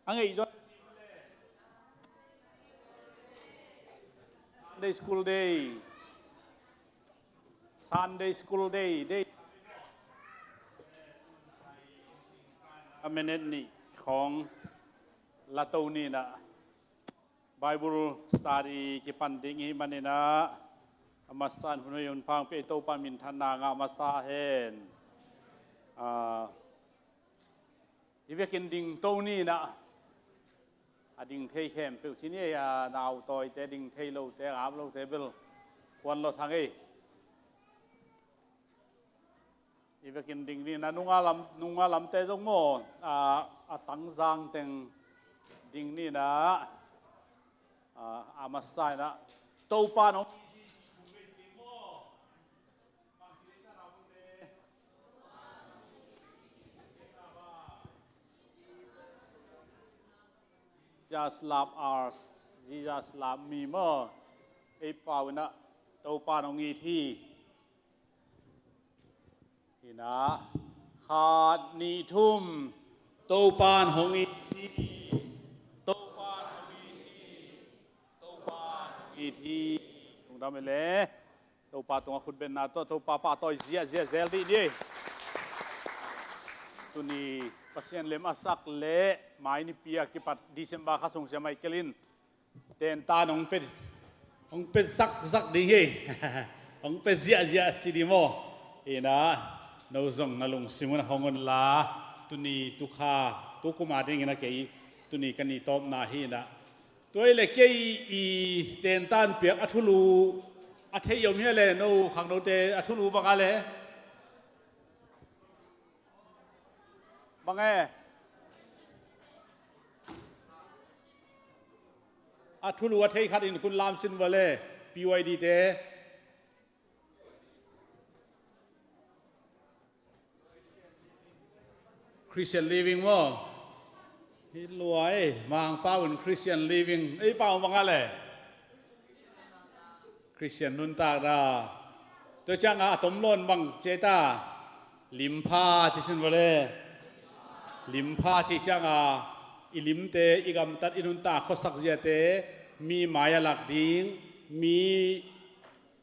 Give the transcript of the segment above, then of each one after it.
Angai jo Sunday school day Sunday school day day อเมเนตนี่ของลาตูนี่นะ Bible study กิปันดิ้งฮิมันนี่นะอามาสานหุ่นยนต์พังเปโตปามินทนางามาสาเฮนอีเวกินดิ้งโตนี่นะดิ้งเทยเข้มเปิลที่นี่ดาวตอยแต่ดิ้งเทยโลแต่อาบโลแต่เบลควันโลทางอีเวกินดิ้งนี่นะนุ่งอาลำเตจงโมตั้งจางเต็งดิ้งนี่นะอามาสายนะโตปานองjust love ours Jesus love me more ไอ้ป่าวนะโตปานองอีที่ที่นะขาดนิทุ่มโตปานหงอีที่โตปานหงอีที่โตปานหงอีที่ตรงนั้นไปเลยโตปาตรงคุณเป็นนาโตปาปาต่อยเสียเซลดีดีตัวนี้ปัศยันเลมอาศักเละหมายนิปียกิปัดดิเซมบาข้าส่งเสียไม่เกลินเต็นตาหงเป็นสักดีเฮหงเป็นเสียจีดีโมเอ็นะเราส่งนาลงสิมุนหงนลาตัวนี้ตุขาตุกุมาเด้งนะเกยตัวนี้กันนี่ตอมนาฮีนะตัวเล็กเกยอีเต็นตานเปียกอัทุลูอัทยมเฮเลโนขังโนเตอัทุลูบังอะไรบังไงอัทุลูอัทยขัดอินคุณลามสินวะเลย PYD เตChristian living มั้งฮิลวยมังป้าวัน Christian living ไอ้ป้าบังอะไร Christian นุนตากดาตัวจ้างอาตมล้นบังเจตาลิมพาชิชินวะเลยลิมพาชิช่างอิลิมเตอีกำตัดอินุนตาข้อสักเจเตมีมายาลักดิ้งมี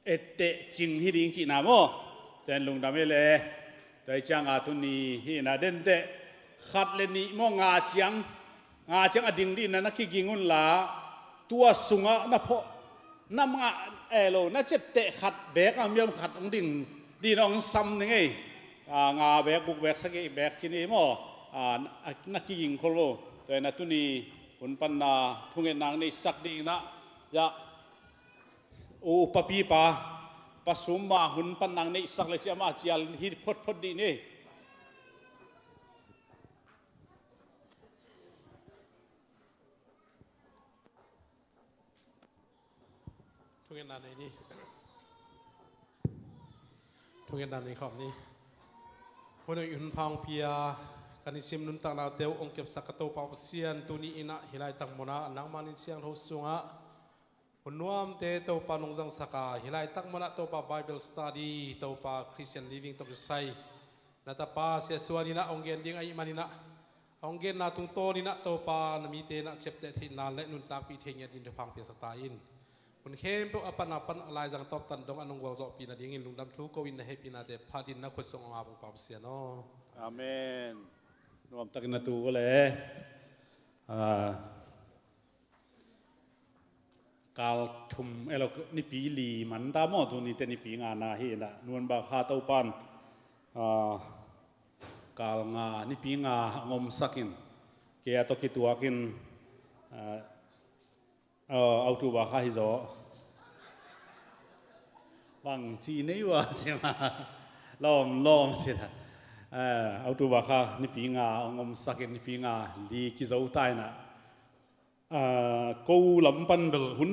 เอเตจิงฮิดิ้งจีนาโมแต่ลุงดำเลยแต่จังตุนีฮินาเดนเตขัดเลนิโมงาจังอดิ่งดีนันนักกิงุนลาตัวสุงะนับพอนำเอโลนัเจ็บเตะขัดแบกมีมขัดองดิ่งดีน้องซ้ำนึงไงแบกบุกแบกสักแบกชินีโมนักกิงคนโลแต่นัตุนีหุ่นปันนาทุ่งเงินนางในสักดีนะยะโอปปีปาปสุมมาหุ่นปันนางในสักเลยจะมาเจียลฮิตพดดีนี่ทุ่งเงินนางในนี่ทุ่งเงินนางในของนี่คนอื่นพังเพียกันนิสิมนุนตังเราเตียวองเก็บสักโตปาวเซียนตัวนี้อินะฮิไลตังมนานังมานิเซียงทุสุงะหุ่นนวมเตโตปานงจังสักาฮิไลตังมนาโตปา Bible Study โตปา Christian Living โตปไซนัตปาเสียสวานินะองเกนดิ้งไอมานินะองเกนนาตุงโตนินะโตปานามีเตนะเจ็บเตทินานและนุนตากปีเทียนดินพังเพียงสตาอินหุ่นเข้มพวกอปันอะไรจังตบตันดงอนุวลจอปีนาดิ้งอินลุงดำทุกวินให้ปีนาเตพาดินนักขุดส่งอาบุปาวเซียนโนอาเมนรวมตักนัตูก็เลยกาลทุมเอลนิปีลีมันตามอตัวนี้แต่นิปีงานาฮีนะนวลบาคาเต้าปันกาลงานิปีงางมสักินเกียตกิตัวกินเอาตัวบาคาฮิโซบางจีนี่วะใช่ไหมล้อมใช่ไหมเอาตัวบาค่ะนิพิงางมสักนิพิงาลีกิจเอาตายนะกูลำปันเบลหุ่น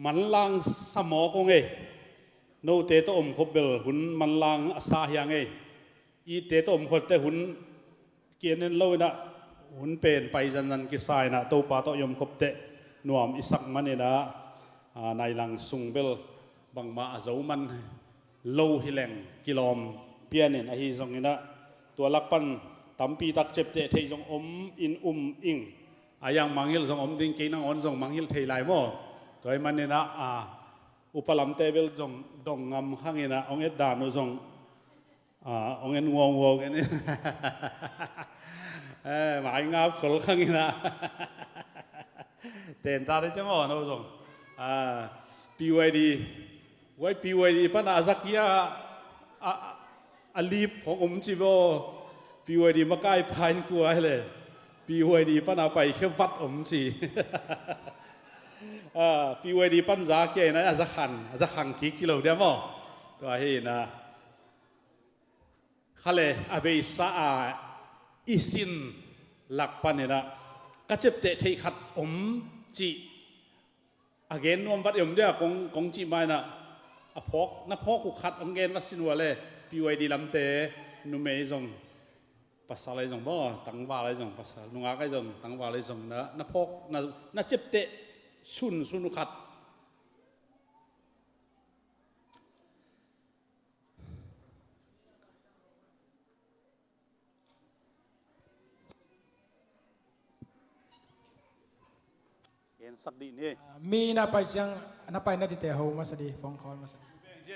มันลังสมองงเอโนเตโตอมขบเบลหุ่นมันลังสาหยังเออีเตโตอมขบแต่หุ่นเกียนนั่นเลยนะหุ่นเป็นไปจันกิสายนะตัวปาโตยมขบเตนวมอิสักมันเนี่ยนะในลังสุงเบลบังมาเจ้ามันโลหิแหลงกิโลมเปียนินอหิซงนี่นะตัวลักปัน ตัมปีตักเจ็บเตะเทจงอมอินอิงอายังมังฮิลจงอมดิ้งกินังอ่อนจงมังฮิลเทไลโมตัวมันเนี่ยนะอุปลัมเตเบลจงดงงำข้างนี้นะองเอ็ดดานุจงองเอ็นงวกันนี่หมายงับคนข้างนี้นะเต็นตาได้จังอ่อนนุจงPYD ไว้ PYD ปัญหาสักยาลีบของจีโบ PYD มาใกล้พายกลัวเลย PYD ปัญหาไปแค่วัดจีPYD ปัญหาเกี่ยนะอาจจะขังคิกที่เราเดียวมั้งตัวเห็นนะเขาเลยอาเบสาอิสินหลักปันเนี่ยนะก็จะเตะที่ขัดจีagain นวมวัดยมเดียกงจีไม่นะพกนับพกขุขัดองเกนวัดสินวัวเลย PYD ลำเตนุ่มเอจงภาษาอะไรจงบ่ตั้งว่าอะไรจงภาษานุ่งอะไรจงตั้งว่าอะไรจงนะนับพกนับเจ็บเตะสุนขัดเห็นสักดีนี่มีน่าไปจังน่าไปน่าติเตะหูมาสดีฟองคอลมาสดี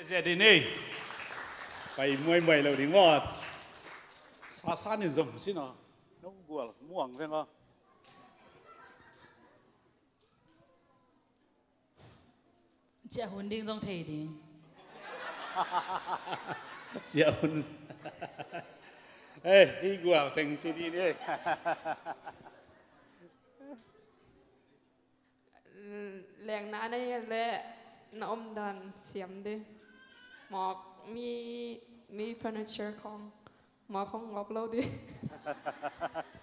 เจ๊ดีนี่ไปมวยเราดีว่าซานี่จมสินะน้องบัวม่วงใช่ไหมเจ้าหุ่นดิ้งจงเทดิ้งเจ้าหุ่นเฮ้ยอีกัวแต่งจีดีนี่แรงน้าในและน้อมดันเสียมดิหมอกมีเฟอร์นิเจอร์ของหมอของงบเราดิ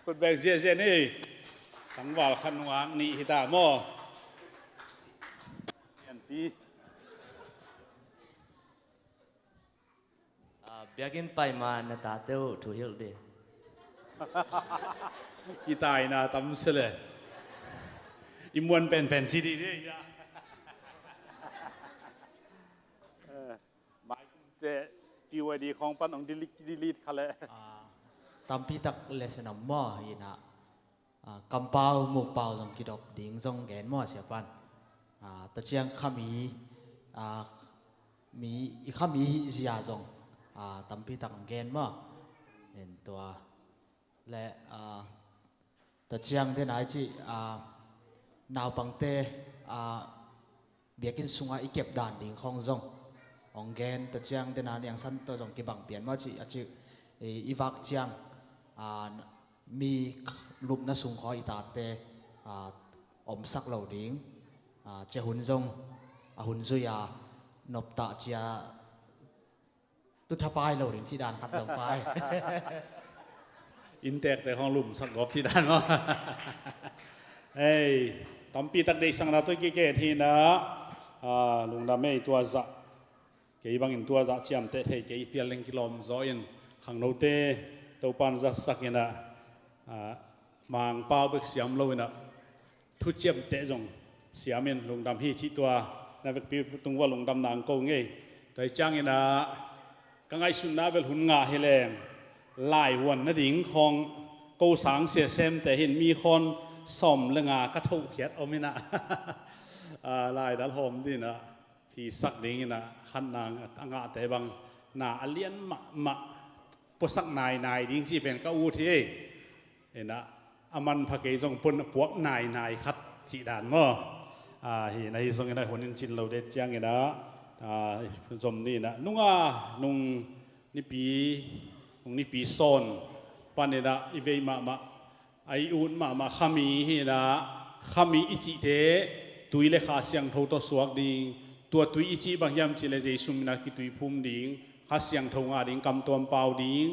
คนแบกเสียนี่ทั้งว่าขันวางนี่ฮิตาโม่ยันปีbiakin pai ma na ta teu thu hil de กีตายนะตั้มเสลอิมวนเป็นชีดีนี่ยาหมายเจPYD ของปันองดิลิทเขาเลยtampi tak lesson mo ina kampau mu pau jong kidop ding jong gen mo sia pan ta chiang khami mi i khami zia jong tampi tak gen mo en to le ta chiang de nai chi naw pangte biakin sunga ikep dan ding khong jong ong gen ta chiang de na yang san to jong ki bang pian ma chi achi iwak chiangมีลุมน่าสูงคออีตาเตอมสักเหล่าดิ้งเจ้าหุ่นจงหุ่นซุยานบตาเจียตุทปายเหล่าดิ้งที่ด่านขัดสองปายอินเตกแต่ของลุมสักกบที่ด่านว่าเอ้ยตอนปีตักเด็กสังนาตัวเก๋ๆทีนะลุงดำไม่ตัวจะเกี่ยบางอินตัวจะเจียมเตะเทเกี่ยเพียงเล็งกิโลมซอยน์ขังโนเตตัวปันจะสักยันนะมังเป้าเบิกเสียมโลวินะทุเจียมเตะจงเสียมินลงดำฮีชิตัวนั่นเป็นปีตรงว่าลงดำนางโกงไงแต่จ้างยันนะกังไอสุนนะเป็นหุ่นงาเฮเลงลายวันนั่นดิ่งของโกสังเสียเซมแต่เห็นมีคนส่อมเรื่องากระทุกเขียดเอาไม่นะลายดัลโฮมดีนะพี่สักดิ่งนะขันนางอังอาแต่บางนาเลียนมะพวกสักนายดิ้งที่เป็นก้าวที่เห็นนะอามันพักเกยงปนพวกนายคัดจีดานมั้งเห็นในที่ส่งในหัวนินจินเราเด็ดจังเห็นนะจมนี่นะนุ่งนี่ปีโซนปันเนี่ยนะอีเวมาไออุ่นมาขามีเห็นนะขามีอิจิเตตุยเลขาเสียงทูตัวสวกดิ่งตัวตุยอิจิบางยามจิเลเจสุมินากิตุยพุ่มดิ่งข้าเสียงทงดิ่งกำตัวเปล่าดิ่ง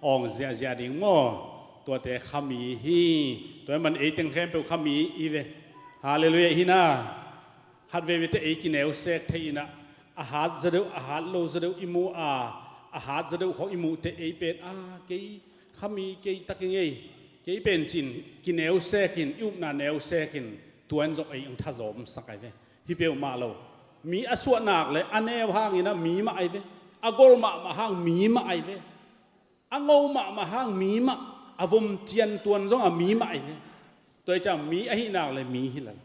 อ่องเสียดิ่งมั้งตัวแต่ขามีฮีตัวมันเอติงแทมเปลขามีอีเวฮาเลลูยาฮีน่าฮัดเววิเตเอกินเอลเซกเทอินะอาหารจะดูอาหารโลจะดูอิมูอาหารจะดูของอิมูเตเอเป็นเกยขามีเกยตักยังไงเกยเป็นจินกินเอลเซกินยุบนาเอลเซกินตัวนั้นจะไออังทัศมสักไอเวฮิเปลมาโลมีอสวนักเลยอันเอวห่างนะมีมาไอเวอากอลมาห่างมีมาไอเวอังโอมาห่างมีมา วมเจียนตัวน้องมีใหม่ตัวจังมีไอ้นางเลยมีฮิลัน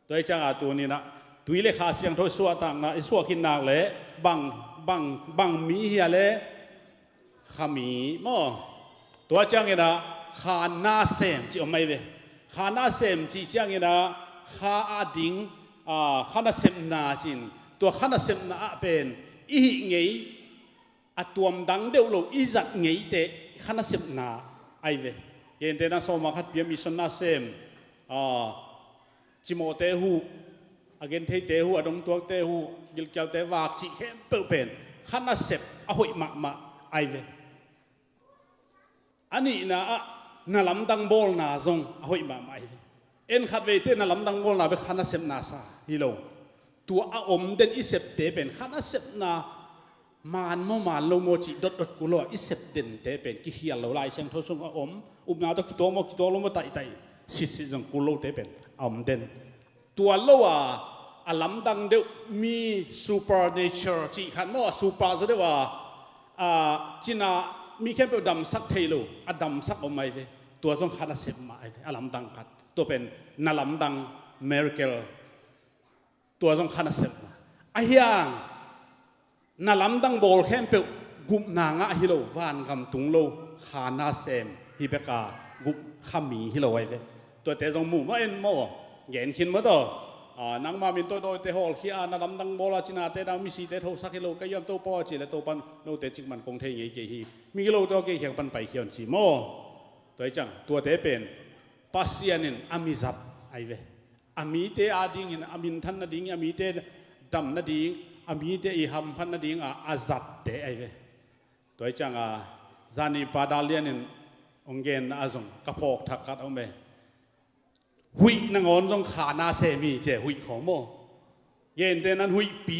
ตัวจังตัวนี้นะตัวเลขาเสียงทศวรรษต่างนะไอ้สวกินนางเลยบังมีเฮียเลยขามีมั้งตัวจังเงี้ยนะขาหน้าเซมจีเอาไม่เลยขาหน้าเซมจีจังเงี้ยนะขาอาดิงขาหน้าเซมนาจินตัวขาหน้าเซมนาเป็นอีเงี้ยตัวมดังเดียวเราอีจัดเงี้ยเตะขาหน้าเซมนาไอ้เว้ยเย็นเดน่าสมัครเปียมิสนาเซมจิโมเตหูอาเกนเทเตหูอดงตัวเตหูยิลเจ้าเตวากจิเข้มเปิลเป็นขาหน้าเซมอหอยมาไอ้เว้ยอันนี้น่าลำดังบอลน่าจงหอยมาไอ้เอ็นขัดเวทีน่าลำดังบอลน่าเป็นขานาเซมนาซาฮิโลตัวอมเดนอิเซปเตเป็นขานาเซมนามานโลโมจิดดกุโลอิเซปเดนเตเป็นกิฮิลโลไลเซงทศงอมนาตกิตัวโลโมไตสิจงกุโลเตเป็นอมเดนตัวโลลำดังเดมีซูเปอร์เนเจอร์จิขันว่าซูเปอร์จะได้ว่าจินามีแค่เป็นดำสักเทโลดำสักอมไอเวตัวทรงขานาเซมมาไอเวลำดังกัดตัวเป็นนาลำดังเมริเกลตัวทรงขานาเซมมาไอ้ยังนาลำดังโบลแค่เป็นกุมนางะฮิโลวานกำตุงโลขานาเซมฮิเบกากุมขามีฮิโลไอเวตัวเตะทรงหมู่ว่าเอ็นโมเย็นขินมาต่อนังมามินตัวโดยเตะฮอลขี้นาลำดังโบลาจินาเตะดามิสีเตะทสักฮิโลก็ยังตัวปอจิและตัวปันโนเตจิกมันคงเทียงเยี่ยมีกิโลตัวเกี่ยงปันไปเขียนจีโมตัวจังตัวเตะเป็นปัสยานินอามิซับไอเวอามิเตอาดิงินอามินทันนาดิงอามิเตดำนาดิงอามิเตอิฮัมพันนาดิงอาซับเตไอเวตัวจังจานิปาดาเลียนินองเกนอาซงกระพกทักกัดเอาเมหุยนางอนต้องขานาเซมีเจหุยของโมเย็นเตนั้นหุยปี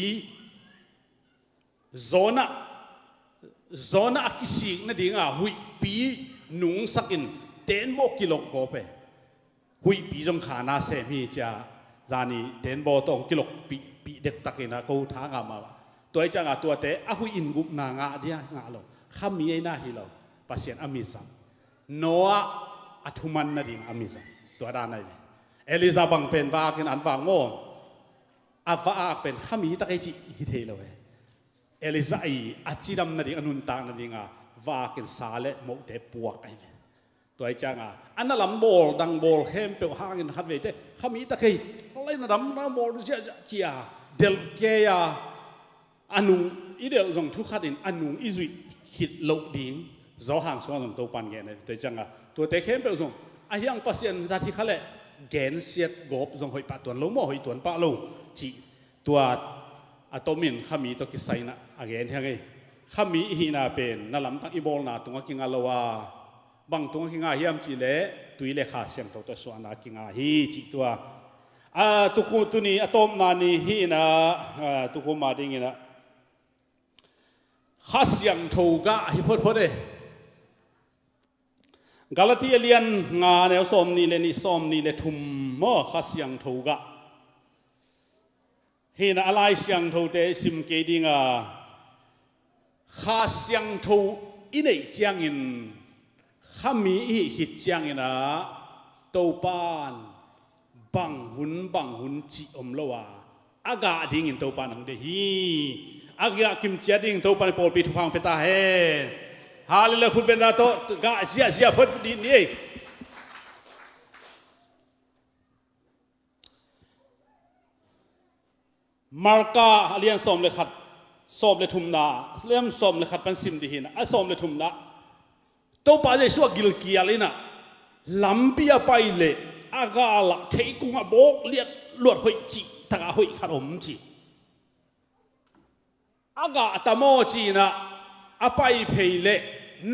โซน่ากิสิงนั่นเองหุยปีนุ่งสักินเต้นโบกิโลกไปหุยปีจงขานาเซมีจ้าจานี่เต้นโบตองกิโลปีเด็กตะกินเขาท้างามาตัวจังตัวเตะหุยอินกุมนางาเดียงาโลข้ามีไอ้หน้าฮิโลปัสยานอามิซัมโนอาอัตุมันนั่นเองอามิซัมตัวด้านไหนเอลิซาบังเป็นว่ากินอันฟังโมอาฟ้าเป็นข้ามีตะเกจิฮิเทโลเอลิซาอีอาจิดัมนั่นเองอนุนตางนั่นเองว่ากินซาเลโมเดปวกไอ้ตัวไอ้จังอันนั้นลำโบลดังโบลเฮมเปียวห่างกันขัดเวทข้ามีตะเกยอะไรนั่นลำโบลเจียเดลเกียอันุอีเดลส่งทุกขัดอินอันุอีจุยคิดโลดิ้งเจ้าห่างส่วนส่งตัวปันเงี้ยนะตัวจังตัวเตะเฮมเปียวส่งไอ้ยังปัสยันซาที่เขาเลยแกนเสียดกบส่งหอยปะตัวล้มหอยตัวปะลงจีตัวอะตอมินข้ามีตัวกิไซนะอาเกนเท่าไงข้ามีอีน่าเป็นนั่นลำตั้งอีโบลน่ะตรงกิงาลวาบางตรงกิงาเฮียมจีเล่ตุยเล่ขาเสียงตัวส่วนน่ะกิงาฮีจีตัวตุกุตุนีอะตอมนานีฮีนะตุกุมาดิ้งนะข้าเสียงถูกะฮิพอดกาลาติเลียนงาเนลสอมนี่เลนิสอมนี่เลทุมโมข้าเสียงถูกะเห็นอะไรเสียงถูเตสิมเกดิงข้าเสียงถูอินเอจียงอินข้ามีหิตจียงอินะตัวปานบังหุนจิอมโลวาอากาดิ่งอินตัวปานของเดฮีอากาคิมเจดิ่งตัวปานโปรปีทุพังเปตาเฮฮาเลลูยาคุณเป็นนาโตกะเสียพอดีนี่มาร์กาเลียนสอมเลยขัดสอมเลยทุมนาเลียนสอมเลยขัดเป็นซิมดีหินะสอมเลยทุมนาตัวป้าจะชัวกิลเกียเลยนะลำปียไปเลยอากาละเทกุงะโบกเลียดลวดหอยจีตะกะหอยขัดอมจีอากาตะโมจีนะอไปเพลเล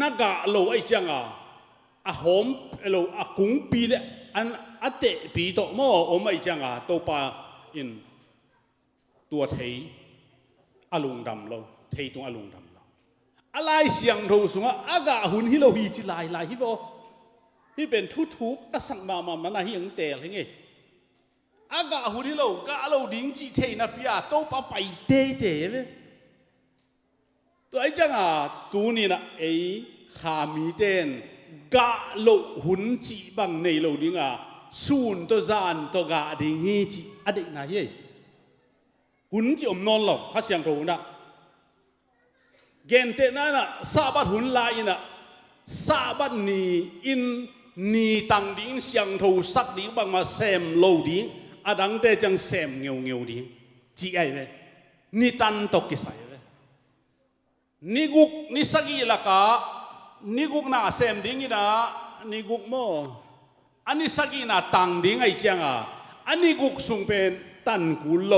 นักโลไอจังอาหอมโลอากุงปีเลอันอเตปีโตโมอมไอจังตัวปาอินตัวเทยอลุงดำโลเทยตรงอลุงดำโลอะไรเสียงโทสุงอากาหุ่นฮิโลฮีจิลายฮิโบฮิเป็นทุกอสังมามันน่าฮิยังเตะอะไรเงี้ยอากาหุ่นฮิโลกาโลดิ้งจีเทยนับยาตัวปาไปเตะเลยตัวไอ้จังตัวนี้นะไอ้ขามีเต้น กะโลหุ่นจีบังในโลดิ้งสูนตัวจานตัวกะดิ้งฮีจีอดีตนะเฮ้หุ่นจีอมนอนหลอกข้าเสียงโทนะเกณฑ์เตนั่นน่ะซาบัดหุ่นลายน่ะซาบัดนี่อินนี่ตังดิ้งเสียงโทสักดิ้งบังมาเซมโลดิ้งอดังเตจังเซมเงียวดิ้งจีไอเลยนี่ตันตกกิสัยเลยนี่กุกนี่สักีละกะนี่กุกน่าเซมดิ้งนะนี่กุกโมอันนี้สักีน่าตังดิ้งไอจังอันนี้กุกสุงเป็นตันกุลโล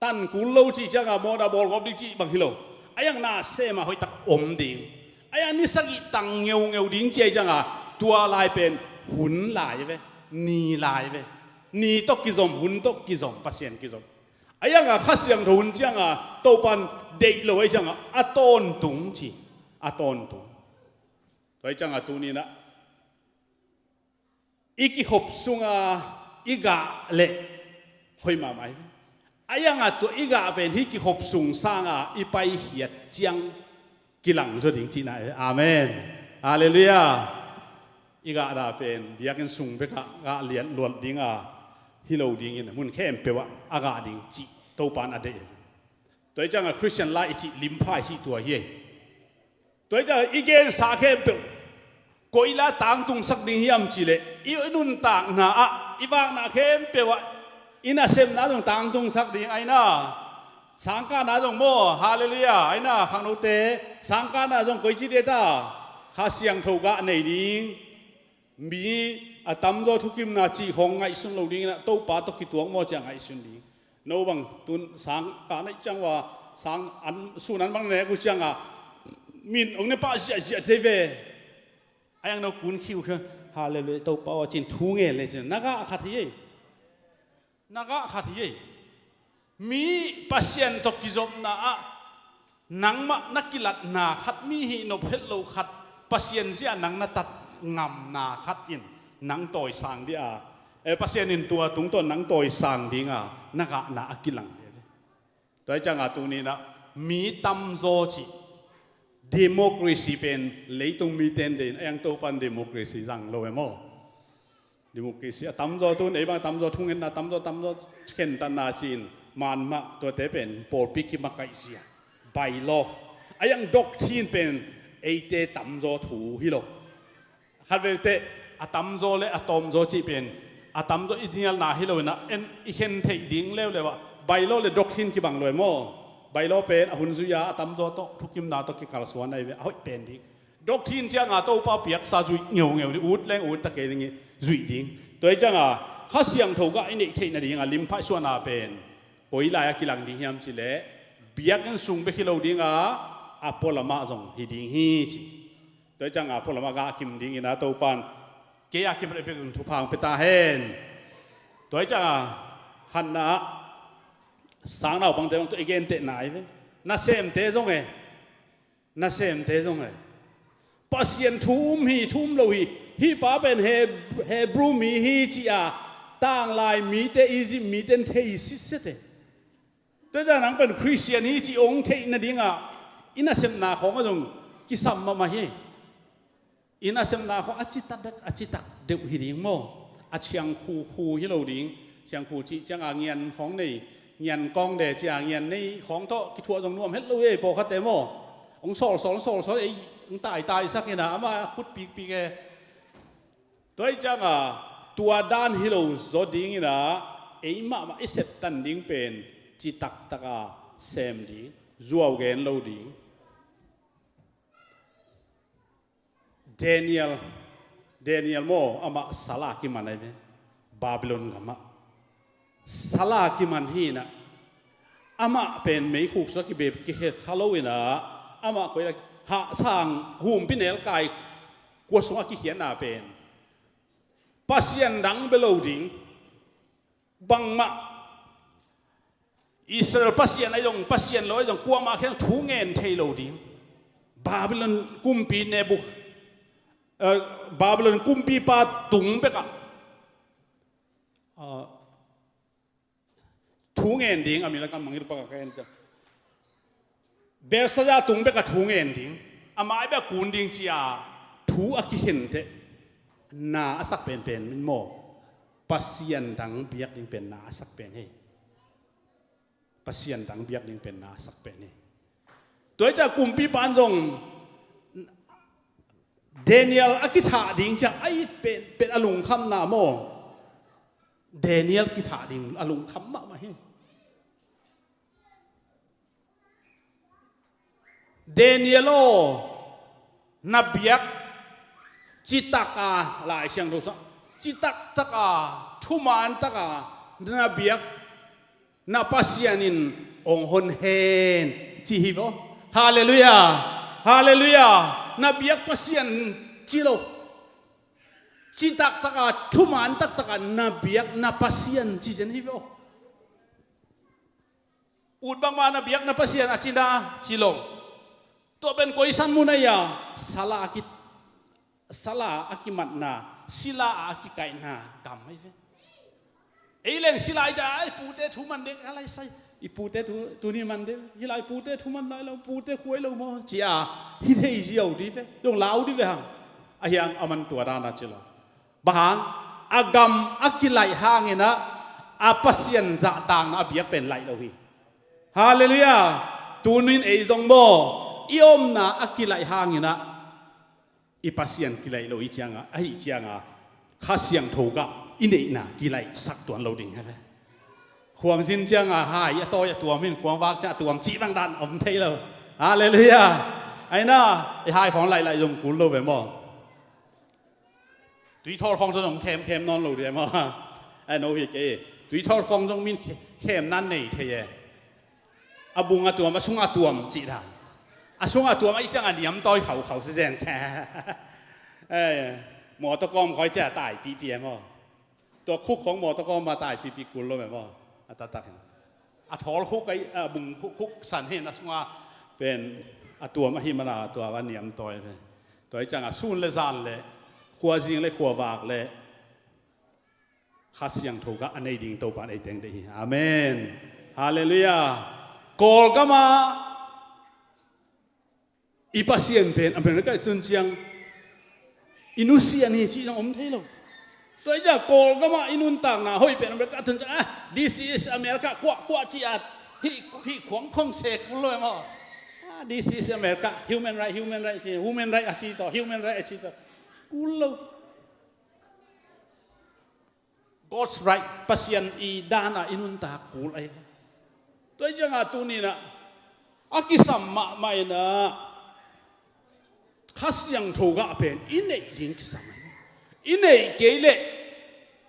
ตันกุลโลจีจังโมดาบอลกอบดิจีบางฮิโลไอ้ยังน่าเซมาหอยตักอมดิ้งไอ้ยังนี่สักีตังเงียวดิ้งเจจังตัวลายเป็นหุ่นลายเว้นี่ลายเว้นี่ตกกิจอมหุ่นตกกิจอมปัสยันกิจอมไอ้ยังข้าเสียงหุ่นจังตัวปันเด็กเลยจังอัตอนตุงจีอัตอนตุงตัวจังตัวนี้นะอีกหอบสุงอีกะเละหอยมาไหมไอ้ยังตัวอีกะเป็นที่กิหอบสุงสร้างอีไปเหียดจังกิหลังสุดถึงจีน่าอาเมนฮาเลลูยาอีกะดาเป็นเบียกันสุงไปกะเลียนหลวดดิ้งฮิโลดิ้งนี่มุนเข้มเปวะอากาดิ้งจีตัวปานอเดย์ตัวจังคริสเตียนไลฟ์จีลิมพายจีตัวเฮียตัวจังอีเกนสาเข้มเปวก็อีลาต่างตุงสักดิ้งฮิมจีเลอีนุนต่างน่ะอีบางน่ะเข้มเปวะอินาเซมน่ะตรงต่างตุงสักดิ้งไอ้น่ะสังกาน่ะตรงโมฮาเลลูยาไอ้น่ะขังโนเตสังกาน่ะตรงกุยจีเดต้าข้าเสียงถูกกะในดิ้งมีตั้มโดทุกิมนาจีของไงสุนโลดิ้งนะโตปาตกิตัวงโมจังไงสุนดิ้งโนบังตุนสังกาในจังว่าสังอันสุนันบังเนี่ยกูจังมินองเนี่ยป้าเสียเจเวไอ้ยังโนกุนคิวคือฮาเลลูยาโตปาว่าจินทุ่งเอเลยจินนักขัดที่นักขัดที่มีปัสยันตกิจอมนะนังมานักกิลัดนาขัดมีหินบเพลโลขัดปัสยันเสียนังนัตัดงำนาขัดอินนังต่อยสังเดียปัสยันอินตัวตุงต้นนังต่อยสังดิ้งนักนากิลังตัวจังตัวนี้นะมีตั้มโจจีเดโมคราซีเป็นเลยตรงมีเต็นเดนยังตัวปันเดโมคราซีจังโลเวโมเดโมคราซีตั้มโจตัวไหนบ้างตั้มโจทุ่งเงินนะตั้มโจเข็นตันนาจีนมันมาตัวเตเป็นโปรปิกิมาไกเซียไบโลยังด็อกทีนเป็นไอเตตั้มโจถูฮิโลฮัดเวเตตั้มโจเลตั้มโจจีเป็นตั้มโจอินเดียนาฮิโลนะเอ็นอีเห็นเทดิ้งเลวเลยว่าไบโลเลด็อกทีนกิบังเลยโมไบโลเป็นหุ่นสุยาตั้มโจโตทุกิมนาโตกิคาร์สวนไอเวเอาเป็นดิ้งด็อกทีนจังโตป้าเปียกซาจุยเงียวดิอูดแรงอูดตะเกียงจุยดิ้งตัวจังข้าเสียงถูกก็ไอเนี่ยเทนดิ้งลิมพายส่วนอาเป็นโอยลายกิลังดิ้งยามจิเลเบียกันสูงไปฮิโลดิ้งอาพอลมาจงฮิดิ้งฮีจิโดยจังพอลมากาคิมดิ้งนะตัวปันเกียคิมเรฟิกทุพังเปตาเฮนโดยจังขันนะสังเราบางเดือนตัวเองเตะไหนน่าเซมเตะจงน่าเซมเตะจงปัสยันทุ่มโลฮีป้าเป็นเฮบรูมีฮีจีต่างลายมีเตอีจิมีเตนเทอิสิสเตโดยจังนังเป็นคริสเตียนฮีจีองเทนดิ้งอินาเซมนาของจงกิสัมมาเฮอินาเซมนาของอาจิตักเดือดหิดิ้งโมอาเชียงคูฮิโลดิ้งเชียงคูจีจังเงียนของในเงียนกองเดจีเงียนในของโตกิทัวจงนวมเฮโลเอโปคัตเตโมองโซลไอ้ตายสักเนี่ยนะมาขุดปีกตัวจังตัวด้านฮิโลโซดิ้งนะไอ้มาไอเซปตันดิ้งเป็นจิตักตะกาเซมดิ้งจัวเกนโลดิ้งเดเนียลโมอามาสลากิมันไอ้เนี่ยบาบิโลนกามาสลากิมันฮีนะอามาเป็นไม่คุกสักกิเบบกิเฮคาโลวินะอามาคุยหาสร้างหุ่มพิเนลไก่กวสงกิเขียนนาเป็นปัสยันดังเบลดิ้งบังมาอิสราเอลปัสยันไอ้จงปัสยันลอยจงกลัวมาแค่ทุ่งเงินเทโลดิ้งบาบิโลนกุมปีเนบุบาบิโลนกุมปีปาตุงเปกะทุ่งเงินดิ้งอามิละกันมังฮิรปะกันจ้ะเบลซาจาตุงเปกะทุ่งเงินดิ้ง อามาแบบกูนดิงจีอาทูอากิเห็นเถนาสักเป็นมันโมปัสยันดังเบียกดิงเป็นนาสักเป็นให้ปัสยันดังเบียกดิงเป็นนาสักเป็นให้ตัวจากกลุ่มปีปานจงเดเนียลอากิธาดิงจะไอเป็นอลุงคำนาโมเดเนียลกิธาดิงอลุงคำมาให้เดเนียโลนับเบียกจิตตาหลายเสียงดูสักจิตตกาทุมานตกานับเบียกนับปัสยานินองหนเฮนจีฮิโวฮาเลลูยาฮาเลลูยานับเบียกปัสยานจิโลจิตตกาทุมานตกานับเบียกนับปัสยานจีเจนฮิโวอุดบางมานับเบียกนับปัสยานอาจินาจิโลตัวเป็นกุยสันมุนายาสลาอากิมัดนาศิลาอากิไกนากำไม่เว้ไอ้เรื่องศิลาจะไอ้ปูเตทุมันเด็กอะไรใส่ไอ้ปูเตทุนี่มันเด็กยี่ไรปูเตทุมันได้แล้วปูเตคุยแล้วมั้งจีอาฮิตเฮียดีเว้ยงลาวดีเว้ยฮังไอ้ยังอามันตัวดานาจิโลบางอากำอากิไลหางเงินะอาปัสยันจะต่างอาเบียเป็นไลเราฮีฮาเลลูยาตัวนี้ไอ้จงโมยอมนะอากิไลหางเงินะอีปัสยันกิไลเราอีจังอ่ะไอ้จังอ่ะข้าเสียงถูกอ่ะอินเดียนะกิไลสักตัวเราดิ่งใช่ไหมความจริงจังอ่ะหายตัวมินความวักจะตัวจีบังดันอมเทเราฮาเลลูยาไอ้น่ะไอ้หายของไล่ยงกุลเราแบบมั้งตุยทอดของจะต้องเข้มนอนเราเดียวมั้งไอ้โนฮิเกตุยทอดของต้องมินเข้มนั่นนี่เทียอาบุงอาตัวมาชุ่งอาตัวมจีดาอาช่วงตัวไม่จังอันนี้มันต่อยเขาเสียงแท้หมอตะกอมคอยจะตายปีมั้งตัวคุกของหมอตะกอมมาตายปีกุลแล้วแบบว่าตักทอลคุกไอ้บุงคุกสันเห็นอาช่วงเป็นตัวมหิมนาตัววันนี้มันต่อยเลยตัวจังสู้เลยซานเลยขัวจริงเลยขัววากเลยข้าเสียงถูกอันนี้ดิ่งตัวปานไอ้เต็งดีอาเมนฮาเลลูยากอลก็มาอีปัสยันเป็นอเมริกาตุนเชียงอินุเซียนี่ชี้จังอมเทโลตัวจะโกลก็มาอินุนต่างนะเฮ้ยเป็นอเมริกาตุนเชียงthis is อเมริกากว่าจีอาดฮีขวางคงเสกกุลเลยมั้งthis is อเมริกา human right อาชีพต่อ human right อาชีพต่อกุลเลย God's right ปัสยันอีดานะอินุนตากุลไอ้ตัวจะงาตุนี่นะอากิสัมมาไม่นะข้าเสียงถูกเป็นอินเนดิ้งกิสัมอินเนเกลเล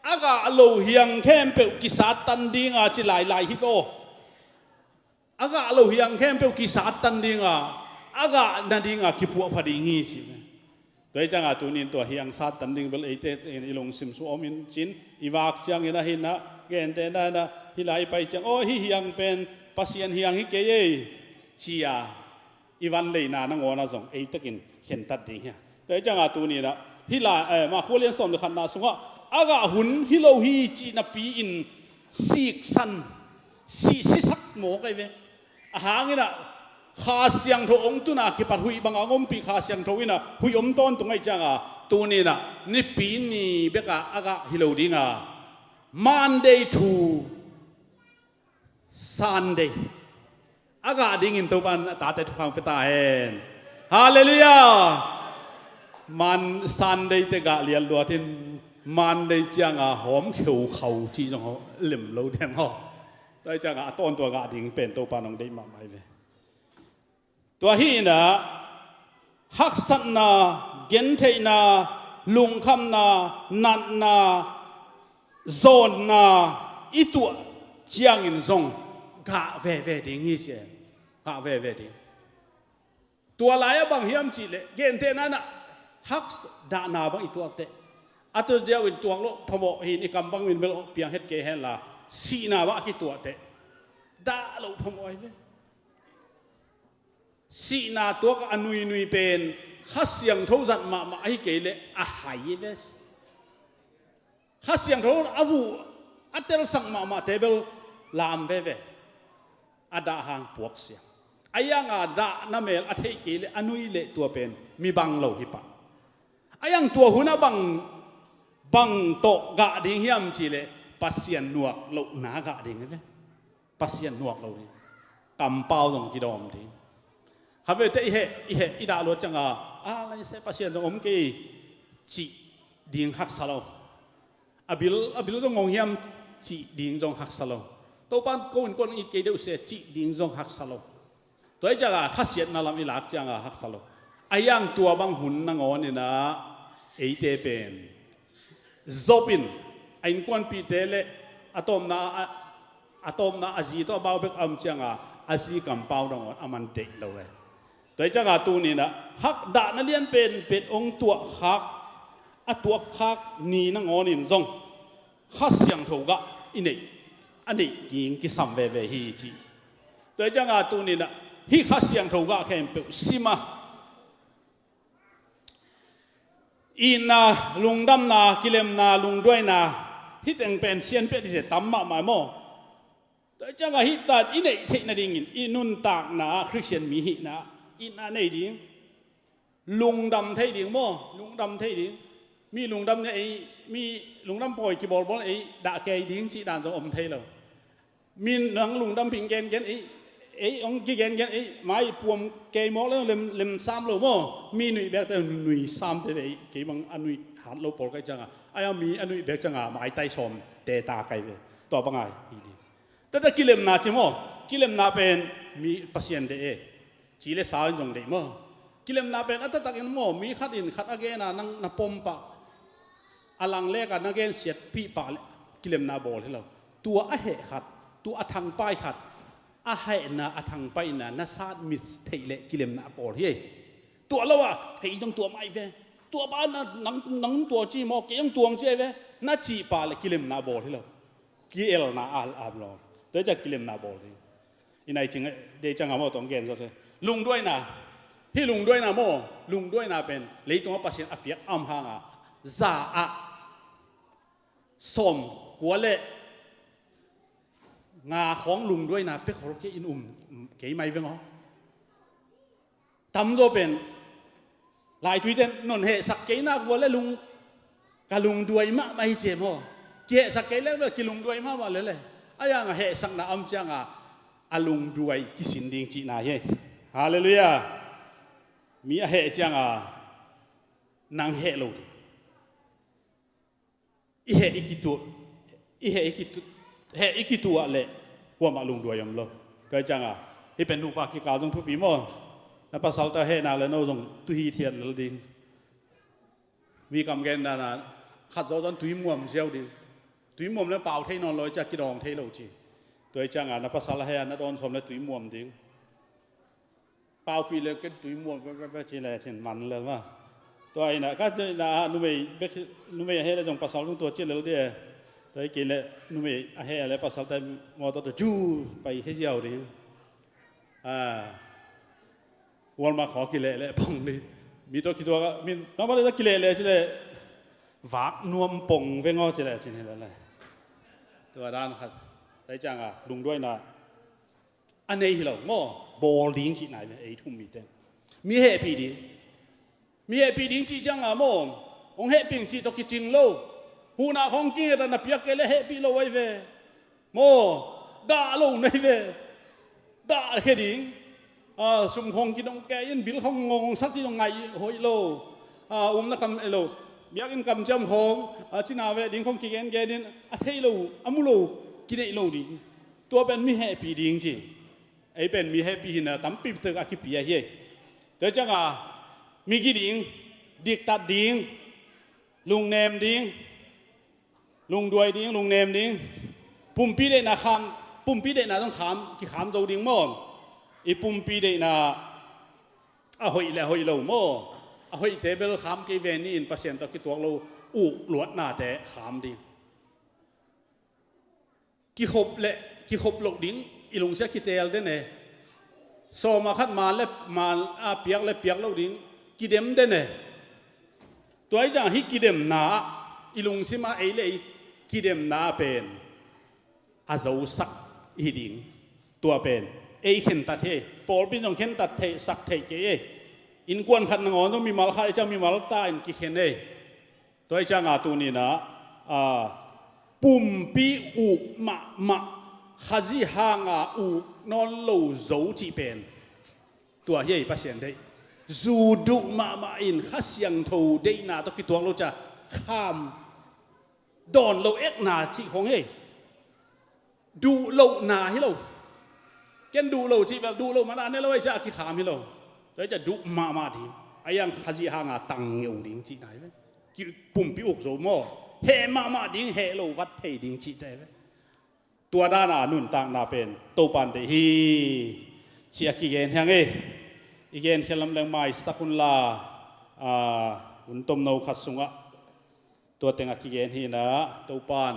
อากาโลเฮียงเข้มเปวกิสาตันดิ้งอาจิหลายฮิโกอากาโลเฮียงเข้มเปวกิสาตันดิ้งอากานาดิ้งกิพัวพดิ้งฮีสิตัวจังอาตัวนี้ตัวเฮียงสาตันดิ้งเบลเอเตอิลงซิมซูอมินจินอีวากจังอินะหินะเกนเตนะนะฮิไลไปจังโอ้ฮิเฮียงเป็นปัสยันเฮียงฮิเกยจีอาอีวันเลยนานังวนาส่งเอตกินเห็นตัดดีเฮียแต่จังอาตัวนี้ละฮิลามาคู่เลี้ยงสมเด็จขันนาสุงะอากาหุนฮิโลฮีจีนับปีอินซีกสันซีสักโมกไอเวหางนี่นะข้าเสียงโถองตุนาคิปัดหุยบางองมปีข้าเสียงโถวินะหุยอมต้นตรงไอจังอาตัวนี้นะนี่ปีนี้เบกอากาฮิโลดิงา Monday to Sundayอากาศดิ่งตัวมันตาแต่ฟังไปตาเองฮาเลลูยามันซันได้แต่กะเลียนลัวที่มันได้จังอาหอมเขียวเขาที่จังเขาเล่มเราแทงเขาได้จังอาต้นตัวกะดิ่งเป็นตัวปานองได้มาไม่เว้ตัวฮีนะฮักสันนาเกนเทนาลุงคำนานันนาโซนนาอีตัวเจียงอินซงกะเวดิ่งฮีเสียกะเวดิ่งตัวลายบางเฮียมจีเลเกนเทนั้นน่ะฮักดานาบางอีตัวเตะอัตเดียวอินตัวโลพมหินอีกำบังวินเบลเปียงเฮ็ดเกเฮนละสีนาบางอีตัวเตะดาโลพมไอเวสีนาตัวก็อนุยเป็นข้าเสียงทูจัดมาไอเกเลอาหายเวสข้าเสียงทูอาวูอัตเตลสังมาเทเบลลามเวอาดาหางปวกเสียง ayang ada na mel athei ki le anui le tua pen mi bang lo hi pa ayang tua huna bang to ga ding hiam chi le pasien nuak lo na ga ding ve pasien nuak lo ni kam pau dong ki dom ding ha ve te he ida lo changa lai se pasien dong om ki chi ding hak salo abil dong ngong hiam chi ding dong hak salo to pan kon i ke de se chi ding dong hak salo toy jaga khasiat na lam ilak changa hak salo ayang tua bang hun na ngon ni na eite pen zopin ain kon pi tele atom na aji to baw bek am changa asi kam pau dong aman de lo we toy jaga tu ni na hak da na lian pen pet ong tua khak a tua khak ni na ngon in zong khasiang thoga inei ani king ki sam ve ve hi chi toy jaga tu ni na hi khasiang thoga khem pe sima ina lungdam na kilem na lungdoi na hi teng pen sian pe di se tamma ma mo toy jaga hi ta inei the na ding in inun tak na christian mi hi na ina nei ding lungdam thei ding mo lungdam thei ding mi lungdam ne ei mi lungdam poi ki bol bol ei da ke ding chi dan zo om thei lo min nang lungdam ping gen ei ong ki gen ei mai puom ke mo le lem sam lo mo mi nui bek te nui sam te ei ke bang anui han lo pol kai changa aya mi anui bek changa mai tai som te ta kai ve to bangai hi ta kilem na chi mo kilem na pen mi pasien de e chi le sa jong de mo kilem na pen ata takin mo mi khat in khat age na nang na pom pa alang le ka na gen siat pi pa kilem na bol hi lo tua a he khat tu a thang pai khat a hai na a thang pai na sat mit thei le kilem na bol hi tua lo wa ke jong tua mai ve tua ba na nang tua chi mo ke jong tuang che ve na chi pa le kilem na bol hi lo ki el na al lo tới giờ kilem na bol hi inai ching de chang amo tong gen so se lung doi na hi lung doi na mo lung doi na pen leitung pasien apiak am hanga za a som kwa le nga khong lung doi na pe khol ke in ke mai ve ngo tam zo pen lai thui ten non he sak ke na kwa le lung ka lung doi ma mai che mo ke sak ke le ki lung doi ma wa le aya nga he sak na am changa alung doi ki sin ding chi na he hallelujah mi a he changa nang he lo i he ikitu le kwa ma lung doi am lo kai changa hi pen nu pa ki ka jong thu pi mo na pasal ta he na le no jong tu hi thian lo ding mi kam gen na khat zo don tui muam siao ding tui muam le pau thei non loi cha ki dong thei lo chi toy changa na pasal he na don som le tui muam ding pau pi le ke tui muam ba chi le chen man le ma toy na ka na nu mei he le jong pasal lu to chi le de toy ki le nu mei a he le pasal ta mo to ju pai he jiao ding wal ma kho ki le pong ni mi to ki to mi na ma le ki le chi le vak nuam pong ve ngo chi le chin he leตัวด้านครับได้จังลุงด้วยนะอันนี้เหรอโม่บอลลิงจีไหนไอ้ทุ่มมีเต็มมีเหตุปีดิ้งจีจังโม่องเหตุปีจีตกิจิงโลหูนาของกินแต่นับยักษ์เลยเหตุปีโลไว้เวโม่ด่าโลในเวด่าแค่ดิ้งสุ่มของกินองแกยันบิลของงงสักที่ตรงไหนหอยโลนักกำเอโลอยากกินกำจำของจีน่าเวดิ้งของกินแกดินอัฐิโลอามุโลกินไอโลดิ้งตัวเป็นมีแฮปปี้ดิ้งจีไอเป็นมีแฮปปี้นะตั้มปีเตอร์อากิปีอะเย่เดี๋ยวจังมีกี่ดิ้งดิกตัดดิ้งลุงเนมดิ้งลุงดวยดิ้งลุงเนมดิ้งปุ่มปีเดนะคำปุ่มปีเดนะต้องขามกี่ขามโจดิ้งมั่งอีปุ่มปีเดนะหอยแล้วหอยโลมั่งหอยเทเบิลขามกี่เวนี่อินเปอร์เซ็นต์ต่อกี่ตัวเราหลวดหน้าแต่ขามดิ้งกี่ขบเละกี่ขบหลกดิ้งอีลุงเสียกี่เตลเด้เนี่ยโซมาขัดมาเล็บมาเปียกเล็บเปียกเราดิ้งกี่เดมเด้เนี่ยตัวไอ้จังฮิกี่เดมนาอีลุงสิมาไอ้เล่กี่เดมนาเป็นอาจจะสักฮิดิ้งตัวเป็น เข็นตัดเฮปอลเป็นต้องเข็นตัดเทสักเทเกอินกวนขัดนงอนต้องมีมาลค่าจะมีมาลตาอินกิเข็นเอตัวไอ้จ้างาตัวนี้นะปุ่มปีอุมะขจิหางาอุนอนโลโจจีเป็นตัวเฮปัสเซียนได้จูดุมาอินข้าเสียงทูได้นาตัวกิตัวเราจะข้ามดอนเราเอ็กนาจีของเฮดูเรานาให้เราแกนดูเราจีแบบดูเรามานานเนี่ยเราไอ้จะขี้ขามให้เราเราจะดูมาดีไอ้ยังขจิหางาตังเงียวดิ้งจีไหนไหมปุ่มปีอุกโจมอเฮมาดิ้งเฮเราวัดเฮดิ้งจีได้ไหมตัวด้านนุ่นต่างนาเป็นตัวปันเดฮีเชียกิเกนยังอีเกนเคลำแรงไม้สักุลลาหุ่นต้มโนขัดสุงะตัวเต็งกิเกนฮีนะตัวปัน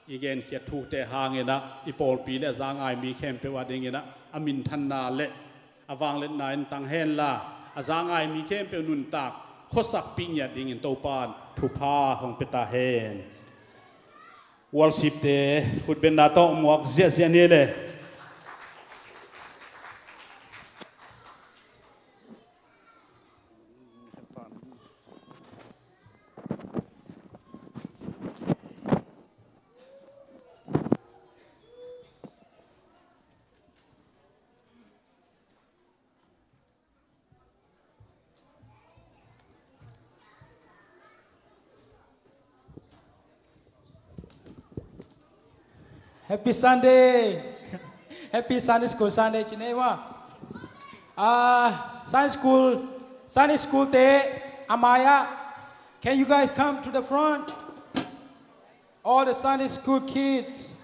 อีเกนเขียดถูกแต่หางเงนะอีปอลปีและจางไอมีเข้มเปวัดเองนะอามินทันนาเละอาวางเล่นนายตังเฮนลาอาจางไอมีเข้มเปนุนตากโคสักปิงยัดดิ่งตัวปันทุพาของเปตาเฮนวอลสิบเตขุดเป็นนาโตหมวกเสียนี่เลย Happy Sunday. Happy Sunday School Sunday. Chinewa. Sunday School Day. Amaya. Can you guys come to the front? All the Sunday School kids.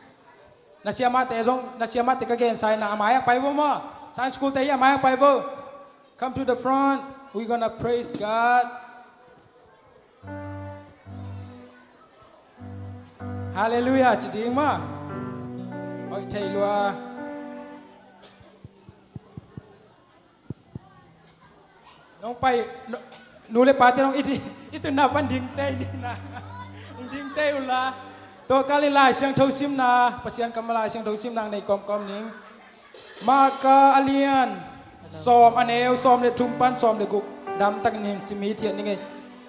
Nasiamate again. Say na Amaya paivo mo. Sunday School Day Amaya paivo. Come to the front. We're gonna praise God. Hallelujah. Chidima. Oi Taylor. Nong pai nule pate nong itu na panding tay ni na. Ding tay ula. To kali la siang thau sim na pasian kamala siang thau sim nang nei kom ning. Maka alian som aneu som le tumpan som le guk dam tak nim simi thian ni ngai.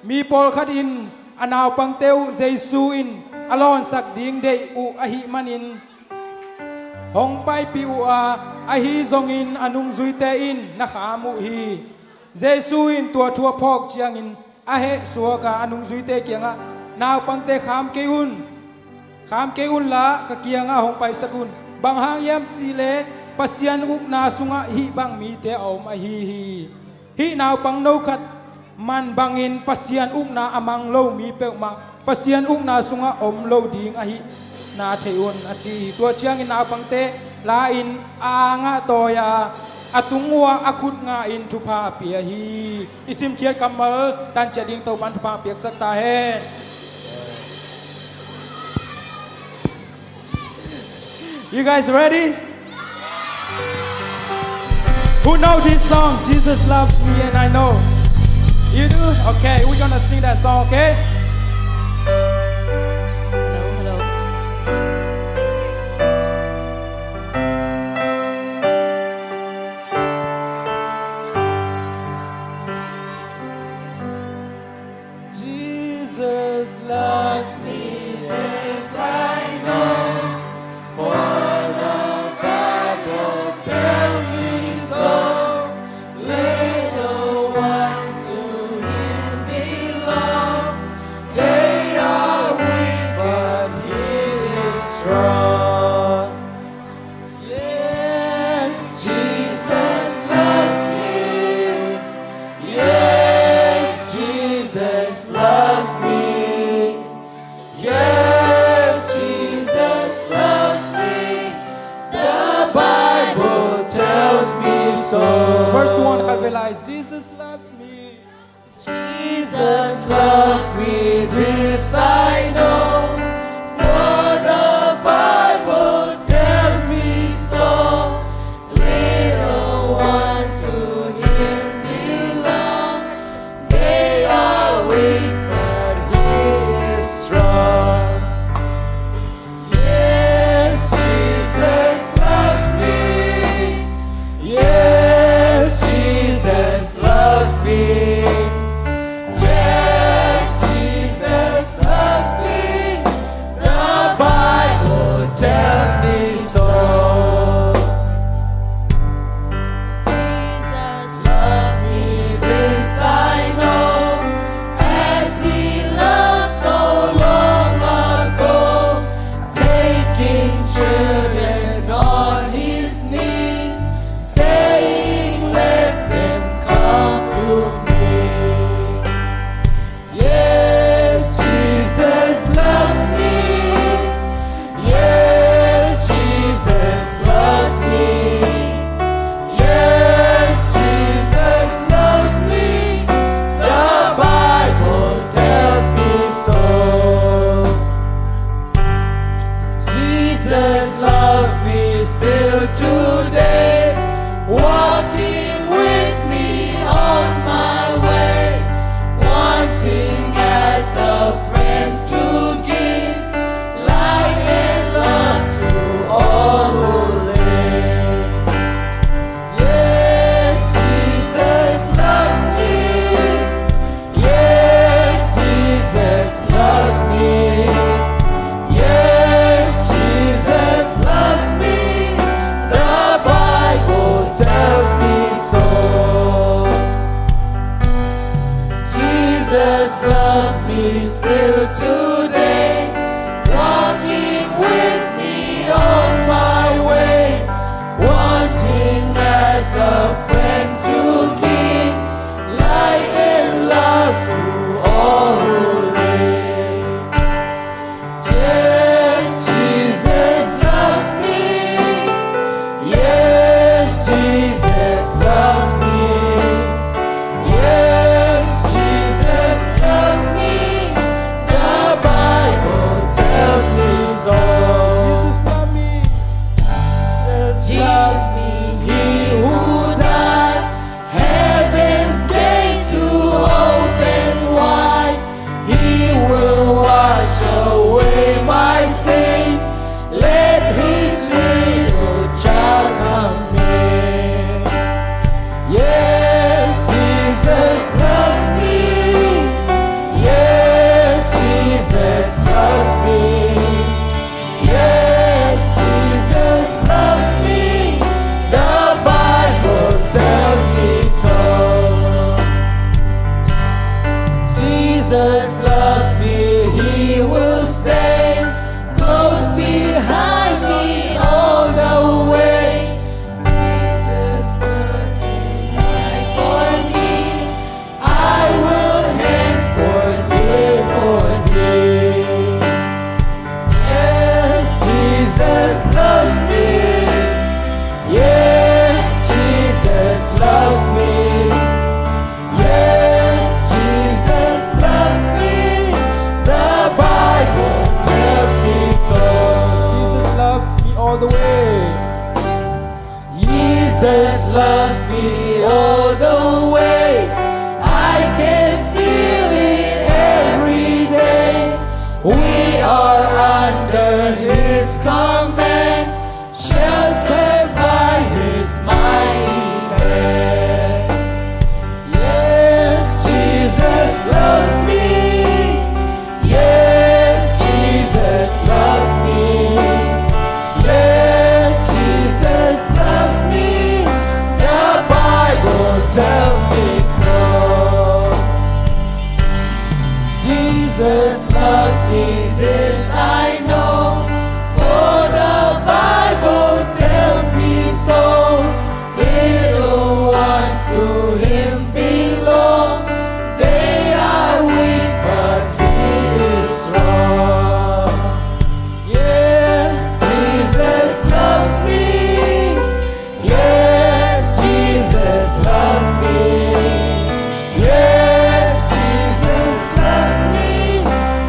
Mi pol khadin anaw pang teu jesuin alon sak ding dei u ahi manin hong pai piu ahi zongin anung zuite in nakhamu hi jesuin tua thua phok chiang in ahe suaka anung zuite kianga naw pangte kham keun la ka kianga hong pai sakun bang hang yam chile pasian uk na sunga hi bang mi te om hi naw pang no khat man bangin pasian uk na amang lo mi pe ma pasian uk na sunga om lo ding ahi na theun achi tua chiang in naw pangte la in anga toya atungwa akut nga in thupa pia hi isim khiat kamal tan chading to ban thupa piak sak ta he. You guys ready? Who know this song? Jesus loves me and I know. You do? Okay, we're gonna sing that song, okay? Hello. Jesus loves me, this I know, for the Bible tells me so. Little ones to Him belong. They are weak, but He is strong. Yes, Jesus loves me. Yes, Jesus loves me. Yes, Jesus loves me. The Bible tells me so. Verse 1, Calvelize. Jesus loves me. Jesus loves me, this I know. For the Bible tells me so. Little ones to Him belong. They are weak, but He is strong. Yes, Jesus loves me. still today, walking with me on my way, wanting as a friend to give light and love to all who live. Yes, Jesus loves me. Yes, Jesus loves me. Yes, Jesus loves me. The Bible tells me so. Jesus love me. Jesus Jesus, He who died, heaven's gate to open wide. He will wash away my sin. Let His little child come in. Yes, Jesus loves me. Yes, Jesus loves me. Yes, Jesus loves me. The Bible tells me so. Jesus loves me. He will stay close behind me all the way. Jesus loves me, died for me. I will henceforth live for Thee. Yes, Jesus loves me. Yes, Jesus loves me. Yes, Jesus loves me. The Bible tells me so. Jesus loves me all the way. Jesus loves me all the way. I can feel it every day. We are under His command, sheltered by His mighty hand. Yes, Jesus loves me. Yes, Jesus loves me. Yes, Jesus loves me. The Bible tells me so. Jesus loves me, this I know, for the Bible tells me so. Little ones to Him belong. They are weak, but He is strong. Yes, Jesus loves me. Yes, Jesus loves me. Yes, Jesus loves me.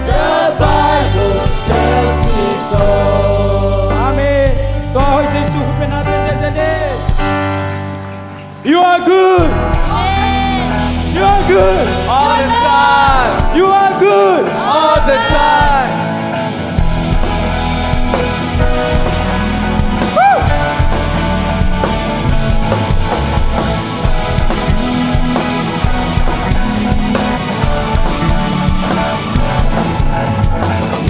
The Bible tells me so. Amen. Doa hoy sa isuhod pa natin sa isanin. You are good. You are good. All the time. You are good. All the time.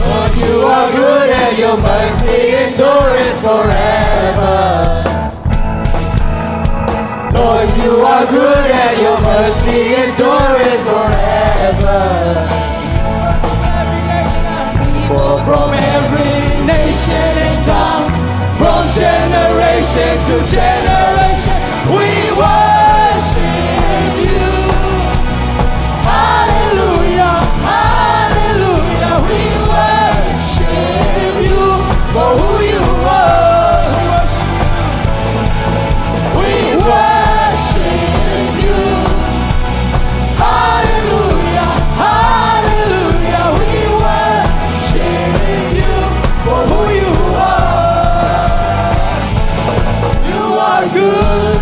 Lord, you are good and your mercy endureth forever. Lord, you are good and your mercy endureth forever. People from every nation and tongue, from generation to generation, we worship you. Hallelujah, hallelujah, we worship you for who you are. We worship you. Hallelujah, hallelujah, we worship you for who you are. You are good.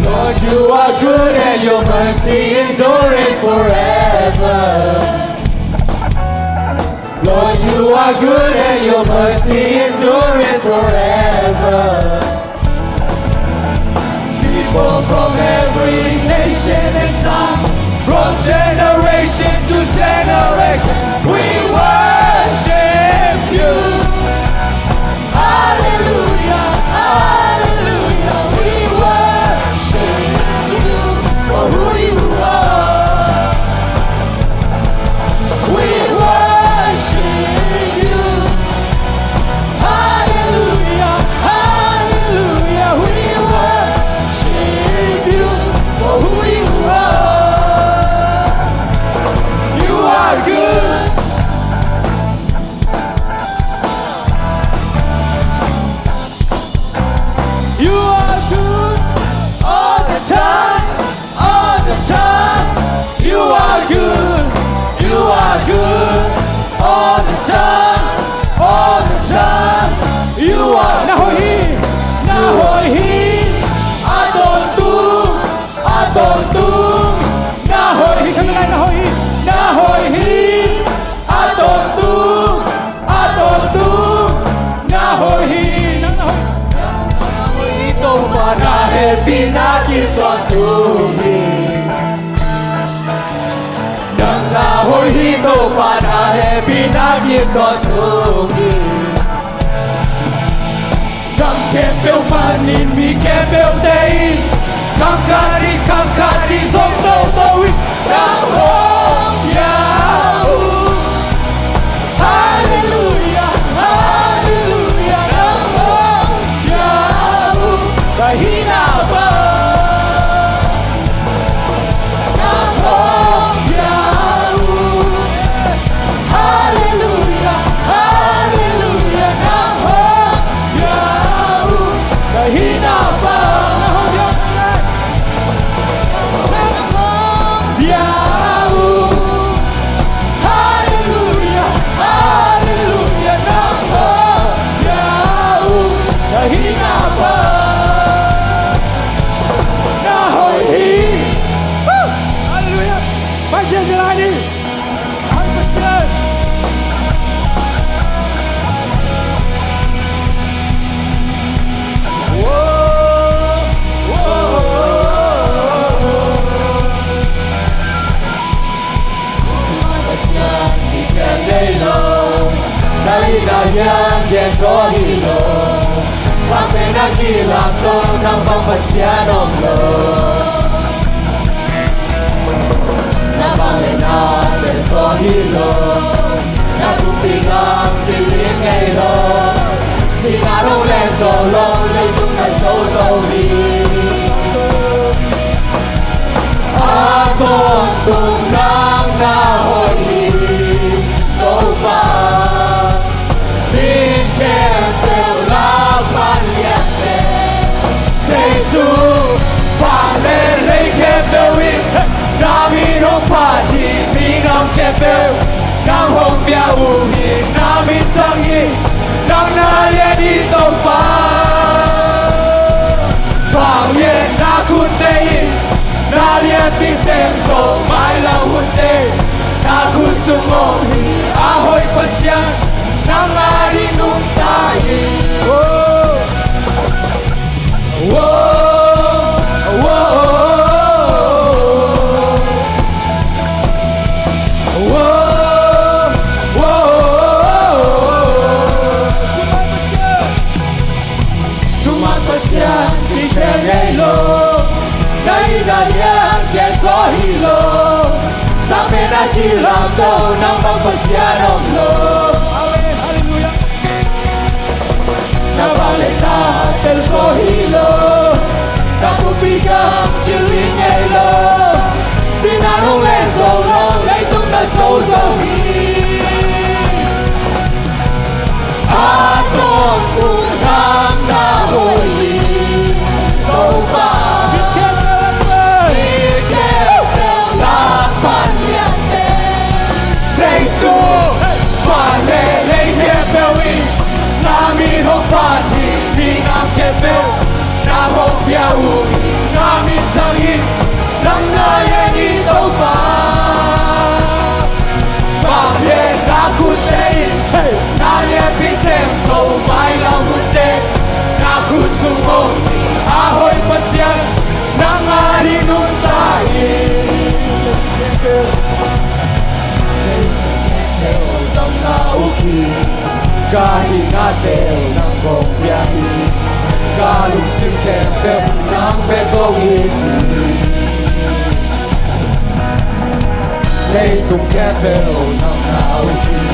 Lord, you are good and your mercy endureth forever. Lord, you are good and your mercy endureth forever. People from every nation and tongue, from generation to generation, we worship tô pa na he bina ki to tu hi Kam kem bel manin mi kem bel dei Kakari song to to Nam hong Yahu Hallelujah Hallelujah Nam hong Yahu Kahina ba Nam hong Yahu Hallelujah Hallelujah Nam hong Yahu Kahina ba Baca selani. Al-Qasyan. Sampai nagilang to ng pampasyanom lo Nabangin natin sa hilo Nagupigang piling ngayon Sinarong lenso lo Laitong nagsosohi Aton tunang nahoy Ikaw pa Kepel Nang hong bia uhi Namin tangi Nang nalien di tempat Vang yen na kuntein Nalien pisem so Mai lau hunte Na kusumohi Ahoy pasyan Nang marinung tayi Sampai nagilang to ng pagpasyanom lo Hallelujah. Nabalik natin sa hilo Nakubigang kilingay lo Sinarong leso lo Laitong nagsosohi Atong tunang nahoy Ikaw ba Namin hong pati, binang kepel Na hong biyahu, namin tangi Nang nayan ito pa Pagyan na kutein Nalyan pisem, so may lang hunte Na kusumong, ahoy pasyan Nang marinong tayo Nang nauki Kahit natin ng kong biyahe Galong singkepel ng begong isi Leitong kepel ng nauki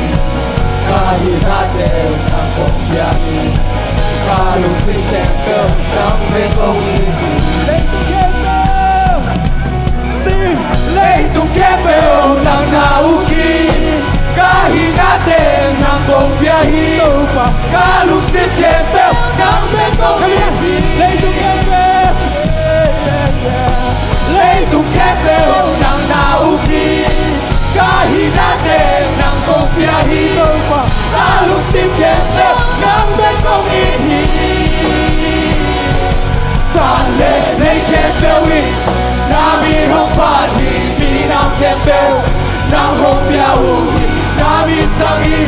Kahit natin ng kong biyahe Galong singkepel ng begong isi Leitong kepel Sing Leitong kepel ng nauki Kahit natin ng kong biyahe Kalusin kepel ng begong isi Leitong kepel ng nauki Kahit natin ng kong biyahe Kalusin kepel ng begong isi Panlelay kepelin Namin hong pati Minang kepel ng hong biyahe Namin tangi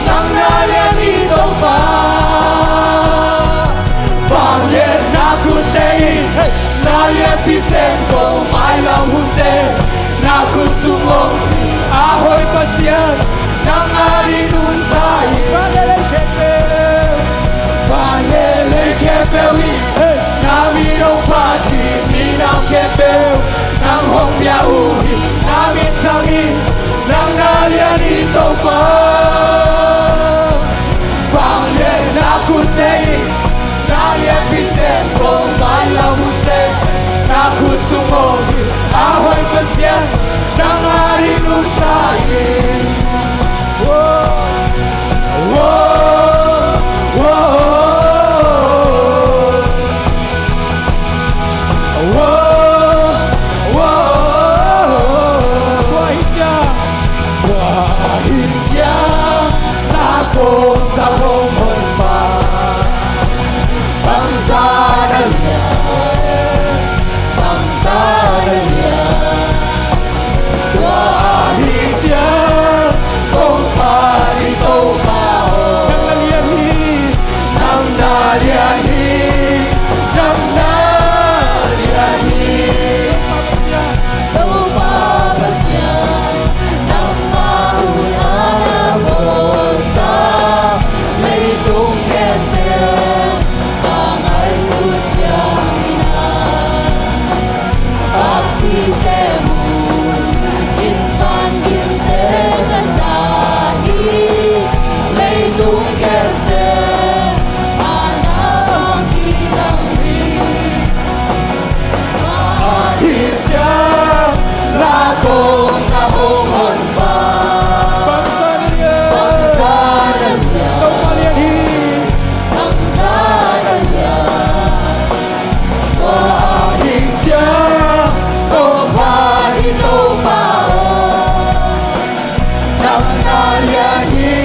Nang nalyan ito pa Panglien na kuntein Nalyan pisem so may lang hunte Na kusumong ahoy pasyan pasian nang ari nung tai Valele kepeu. Valele kepeu Nami nong pati minang kepeu Nang hong biauhi Nami tangi Nang nalian ito pa Panglen aku tei Nalian bisen Song malam ute Naku sumohi Ahoy pasian Nang hari nung tayo Whoa, whoa, whoa, whoa. Wahidya Nako sa homon pa Bangsa Dalia Bangsa Dalia Wahidya Kong pari tau pao Nang naliahi Nang naliahi Tau papasya Nang mahula na bosa Leitung kete Tangay sutya ina Aksitemu Invan ginte kasahi Leitung kete Anang bilanghi Mahitya Lago sa homon pa Bangsa Dalia Bangsa Dalia Wahidya Kong pari tau pao Nang naliahi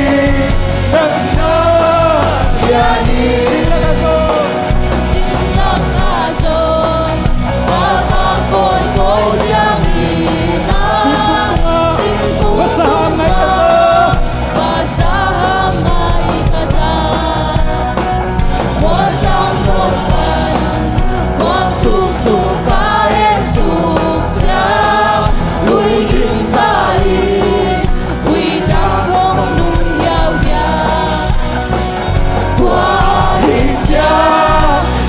Nang naliahi Silak aso Kakakoy koy siyang ina Singkung tunga Basahang may kasal Wasang korban Wag susuka esukya Lui ginsali Hui tamong nung yaw-yaw Wahidya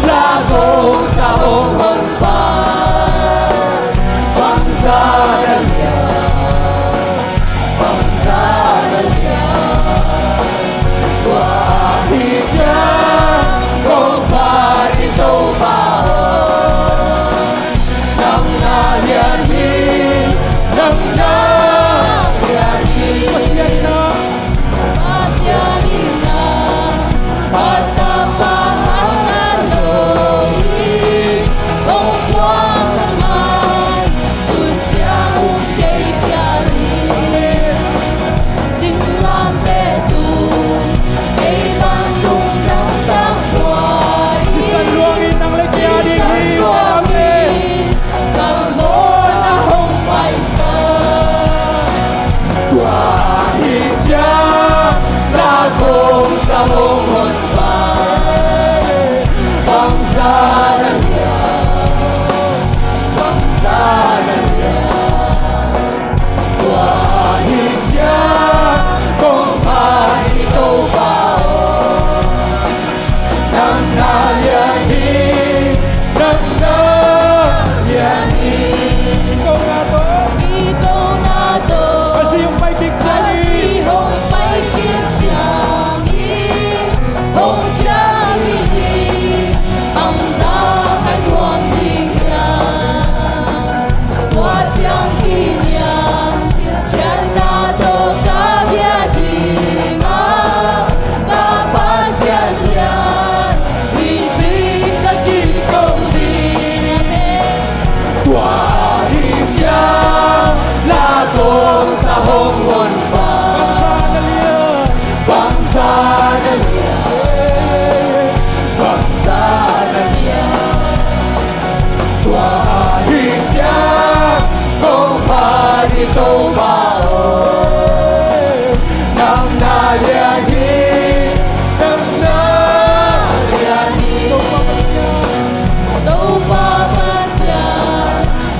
Lago sa homon pa Bangsa Dalia Bangsa Dalia Wahidya Kong pati tau pao Nang naliahi Nang naliahi Pasyanina At kapahangan lohi Kung buwang kamay Sutya mong kay piyari Singlam petun Kay vanlong ng tangkway Sisanluangin ang lesyadi. Sisanluangin Kamo na hong paisa Wahidya Lagong sa homon pa Bangsa Dalia Bangsa Dalia Wahidya Kong pati tau pao Nang naliahi Nang naliahi Ikaw nga to. Ikaw na to Kasi yung paikik sa Kasi hong paikip siyangi Hong siyamini Ang sa kanwang tingyan Tuat siyang kinyan Yan na to kabyadinga Kapasyan yan Hindi kakitong dinane Wahidya Lagong sa homon pa Bangsa Dalia Bangsa Dalia Wahidya Kong pati tau pao Nang naliahi Nang naliahi Tau papasya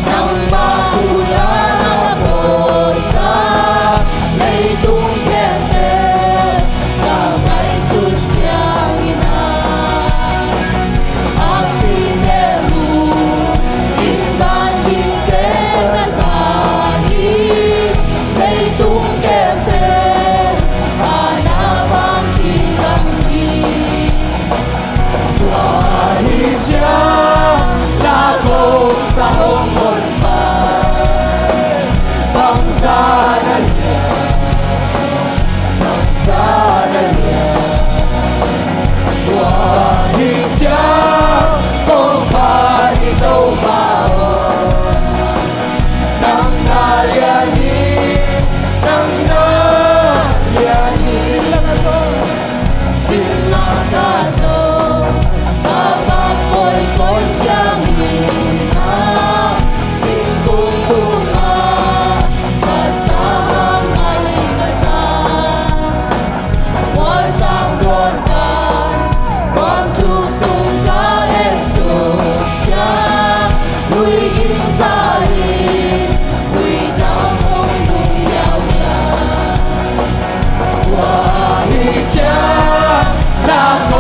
Nang mahula na bosa Lay bangsa dan hijau kompati tau bao nang naliani silang kaso kapag ko'y siyang hina singkong bunga kasama may kasal wasang korban ความทุกข์สูงกาเอสุชาลุยกินสาลีลุยดาวมงลุงยาวยาวว่าฮิจาลาโก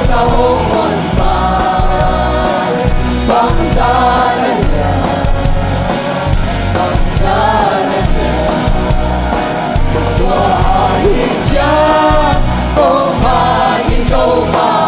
สาวคนบานบางสาเนียบางสาเนียว่าฮิจาโกพาจิโกพา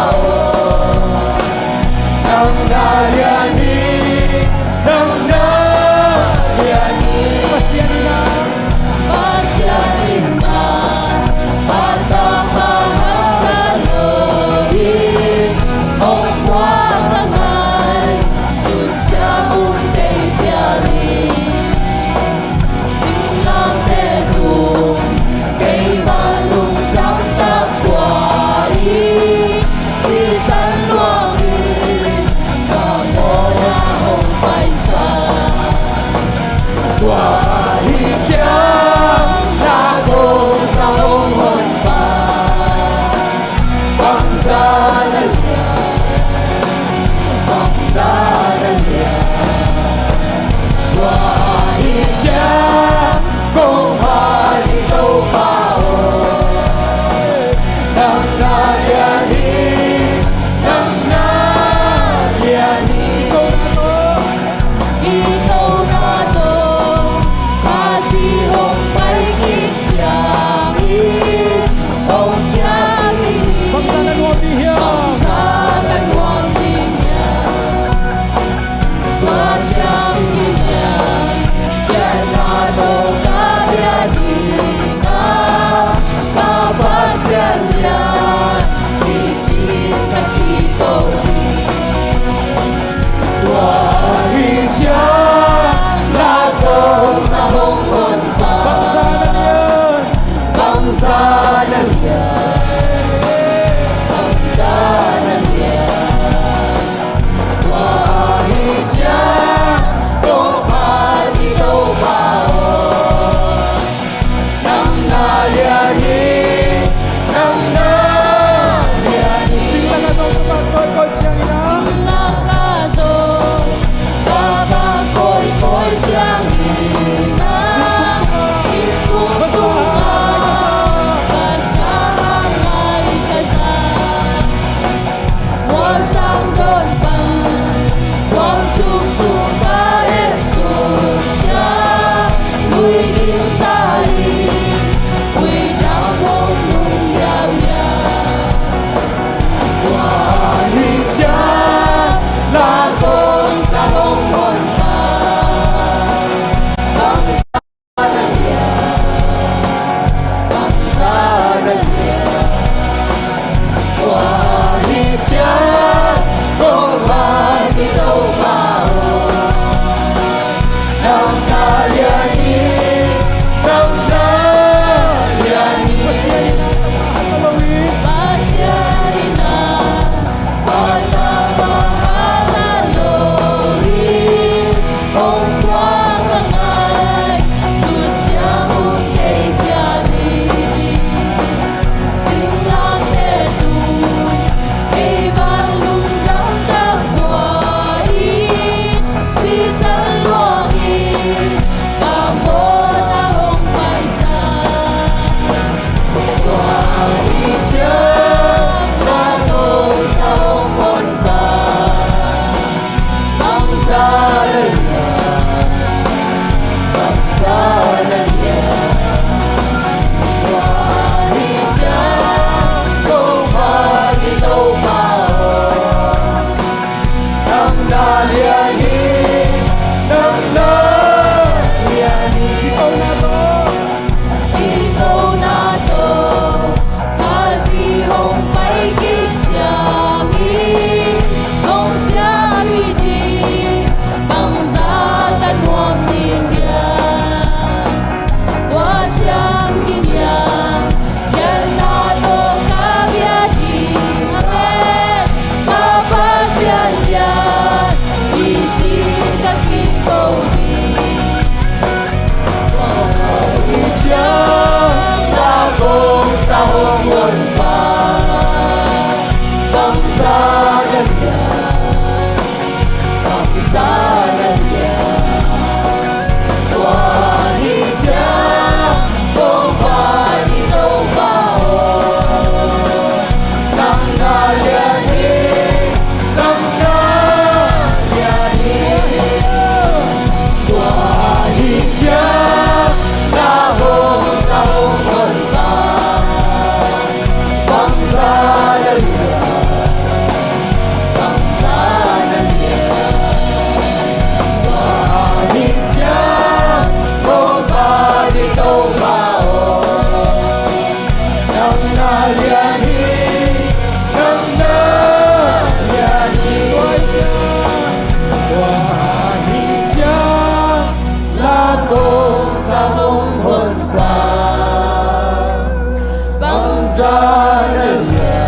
nalia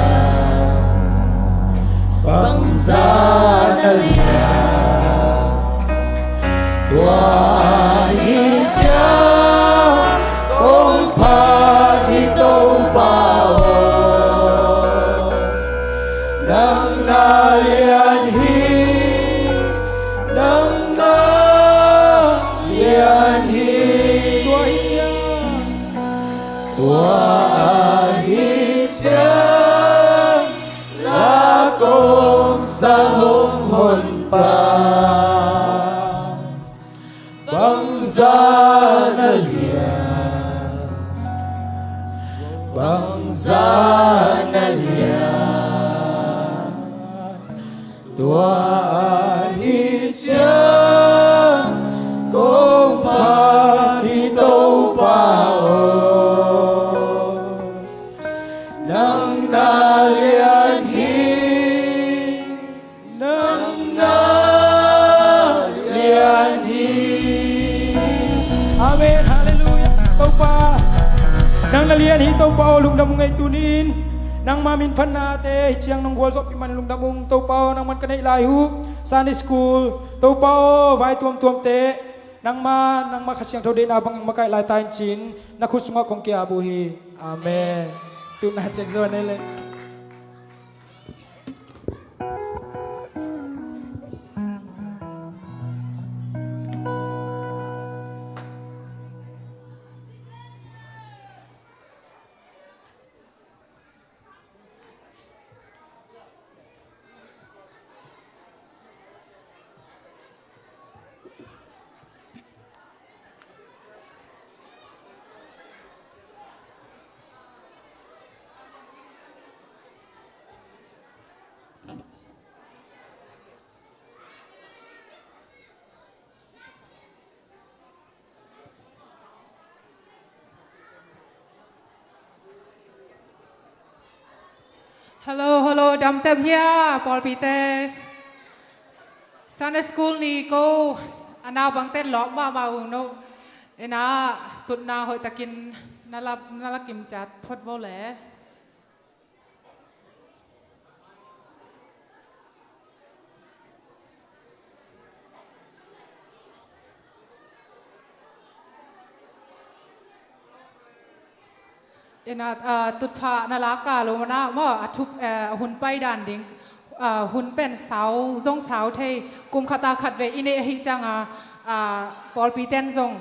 bangsa nalia tua hija kompati tau bao nang nalian hi nang nalian hi tua hija la công sa hồng hồn pa bang za nalia tua hija công pa đi đâu bao nang nalian hi nang nalian hi Amen. Hallelujah. Tau pa. Nang nalian hi tau pa lung damung ngay tunin. Nang mamin fan nate chiang nang gol sop iman lung damung tau pa nang man kanai layu Sunday school tau pa vai tuam te nang ma khasyang thau din abang makai lai tain chin na khusunga kong kia buhi. Amen. Tu na check zone le. Hello, đam tập here, Paul Peter. Sunday school ni cô nào bằng tên lọm vào no, ena tụt na hội takin nala kim chat phật vô lẽ. Ena tụt pha nala ka lo na mo thup hun pai dan ding hun pen sao zong sao thei kum khata khat ve ine hi changa Paul Peter zong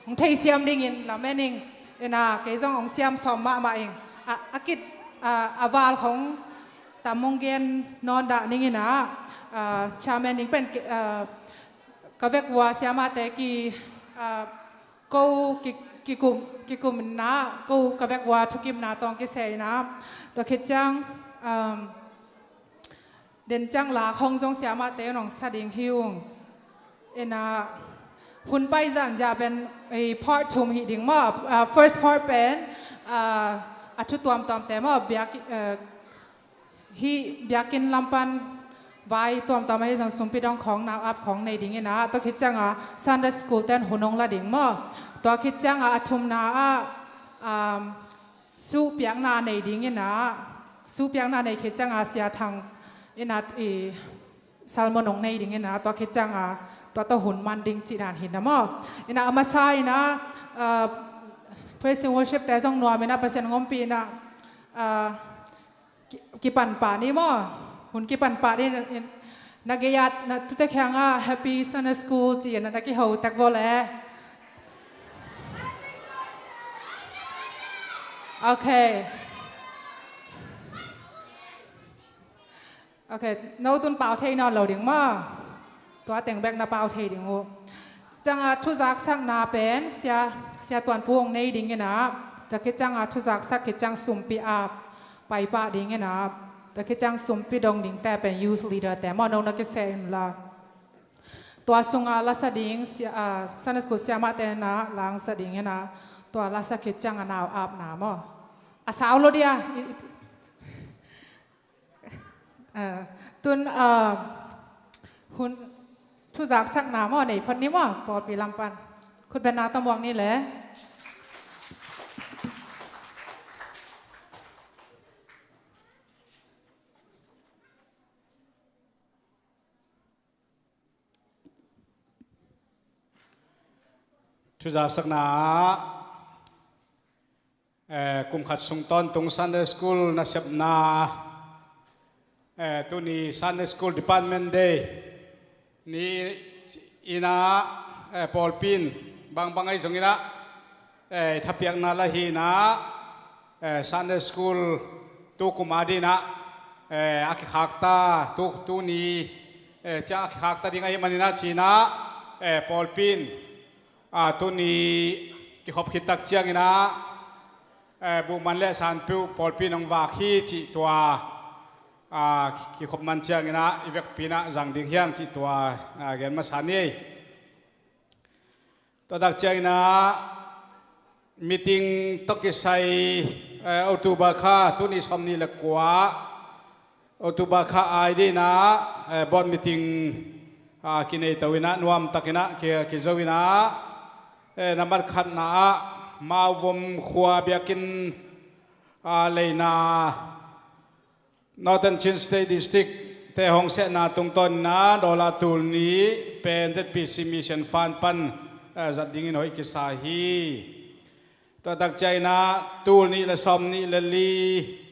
hong thei siam ding in la mening ena ke zong ong siam som ma eng akit aval khong tamong gen non da ning ina chairman ning pen ka vek wa siama te ki ko ki kum na ko ka vek wa thukim na tong ki sei na to khit chang den chang la khong jong siama te nong sading hiung ena hun pai zan ja ben a part thum hi ding ma first part pen athu tuam te ma byak hi byakin lampan vai tuam hi jang sumpi dong khong na ap khong nei ding ena to khit chang Sunday school ten hunong la ding ma to khit chang athum na su piang na nei ding ena su piang na nei khit chang sia thang inat salmonong nei ding ena to khit chang to hun man ding chi dan hin na mo ina amasai na praise and worship te jong no mena pasen ngom pi na ki pan pa ni mo hun ki pan pa ni nagayat na tutek hanga happy Sunday school chi na ki ho tak vole okay nâu tuần bảo thầy nó lâu tiếng mà toa tiếng bẹc na bảo thầy tiếng hồ chẳng thu giác sắc na pen xia toàn puong này tiếng nghe na ta cái chẳng thu giác sắc cái chẳng sum pi ap pai pa tiếng nghe na ta cái chẳng sum pi dong tiếng ta pen youth leader ta mà nâu na cái xem là toa sung la sa tiếng Sunday school xia ma te na lang sa tiếng nghe na toa la sa cái chẳng nào ap na mà sao lo dia tuần hun thu giác sắcน้ำในพันนี้มั้งปอดปีลำปันคุณเป็นนาตมวงนี่แหละ chú giả sắc na cùng khát sung ton tung Sunday School na sep na tu ni Sunday School Department Day ni ina Paul Pin bang bangai zong ina thapiak na lahi na Sunday School tu kumadi na aki khakta tu ni cha aki khakta dingai manina china Paul Pin tu ni ki khop khitak chiang ina bu man le san pu Paul Pin ong wa khi chi tua ki khop man chiang ina ivek pina jang ding hiang chi tua gen ma sani to dak chiang ina meeting tokisai October kha tu ni somni la kwa October kha ai di na board meeting kinai tawina nuam takina ki zawina number khat na mawom khwa biakin leina Northern Chin State District te hong se na tungton na dola tul ni pen PC mission fan pan zat dingin hoi ki sahi to dak chai na tul ni la som ni la li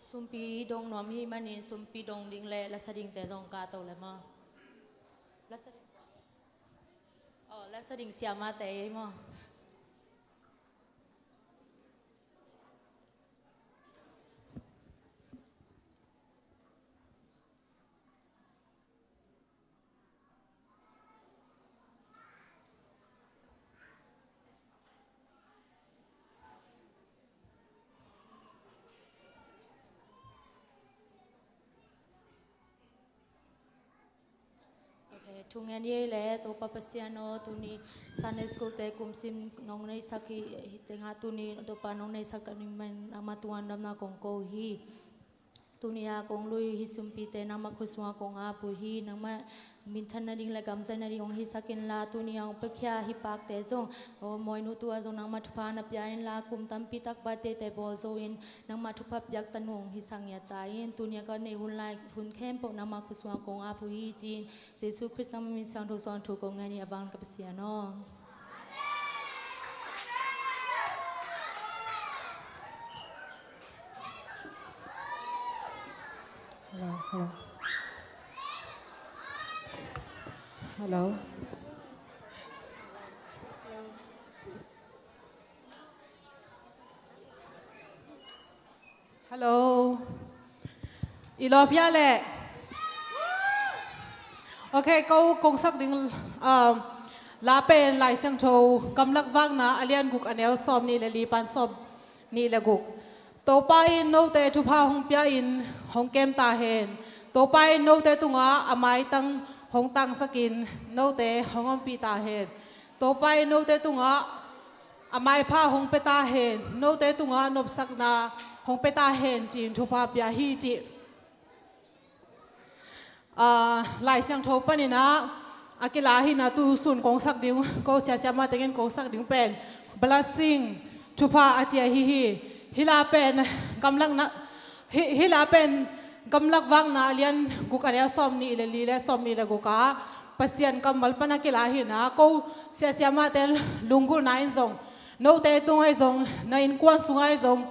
ซุมปีดงหนอมฮีมันนี่ซุมปีดงดิงแลและสะดิงแต่ดงกาโตและมาและสะดิงและสะดิงเสียมาแต่มอทุงเงินเย่แหละตัวปะปะเสียโนตัวนี้ซันเดย์สกูลแต่กุมซิมน้องในสักเต็งหาตัวนี้ตัวปาน้องในสักนี่มันอามาตัวอันดำนากงโกฮีตัวนี้กงลุยฮิซุมปีแต่นามาคุสวากงอาปุฮีนามามินทันนาดิงและกำไซนาดิงฮิสักินลาตัวนี้เอาไปแค่ฮิปากแต่จงโอ้มอยนุตัวจงนามาทุพานับยาอินลากุมตัมปีตักบาเตแต่บอโซอินนามาทุพับยักตันงฮิสังยาตาอินตัวนี้ก็ในหุ่นไลหุ่นเข้มปนามาคุสวากงอาปุฮีจีนเซซูคริสต์นามินสังทุสอนถูกงานนี้บังกับเสียโนHello. Hello. Ilopia le. Okay, câu công sắc đỉnh lá pen lại sang thâu cầm lắc vang na alian gục anh eo som ni le li pan som ni le gục. Tổ pai nô te thu pa hong pia in hong kem ta hen. Tổ pai nô te tunga amai tang hong tang sakin nô te hong om pi ta hen. Tổ pai nô te tunga amai pa hong pe ta hen. Nô te tunga nop sak na hong pe ta hen chin thu pa pia hi chi. Lại sang thâu panina akila hi na tu sun kong sak ding ko sia sia ma tengen kong sak ding pen blessing thu pa achia hi hi hila pen kamlak na hila pen kamlak wang na lian gukania som ni le li le som ni le guka pasian kamal pana kilahi na ko sia sia ma ten lungu nine zong no te tungai zong na in kwan sungai zong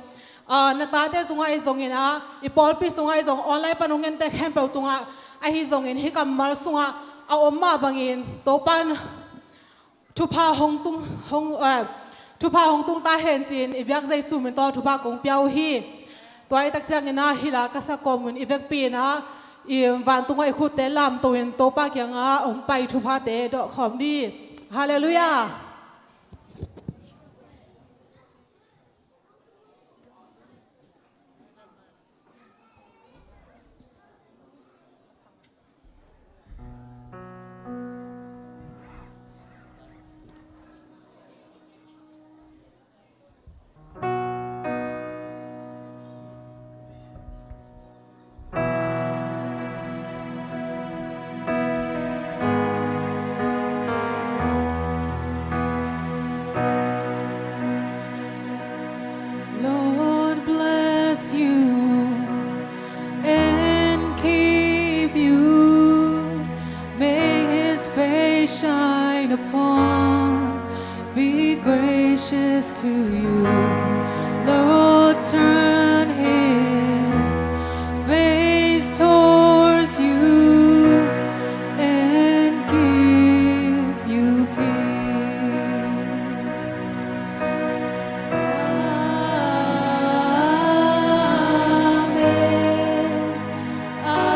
na ta te tungai zong ina ipol pi sungai zong online panungen te hempel tunga a hi zong in hi kamal sunga a omma bangin topan thupa hong tung hong thu pa hong tung ta hen chin ibyak jai su min to thu pa kong piao hi toy tak chang ina hila ka sa komun ibek pi na i van tung ai khu te lam to in to pa kyang a ong pai thu pa te do khom di hallelujah. Lord bless you and keep you. May His face shine upon, be gracious to you. Lord turn His face towards you and give you peace. Amen. Amen.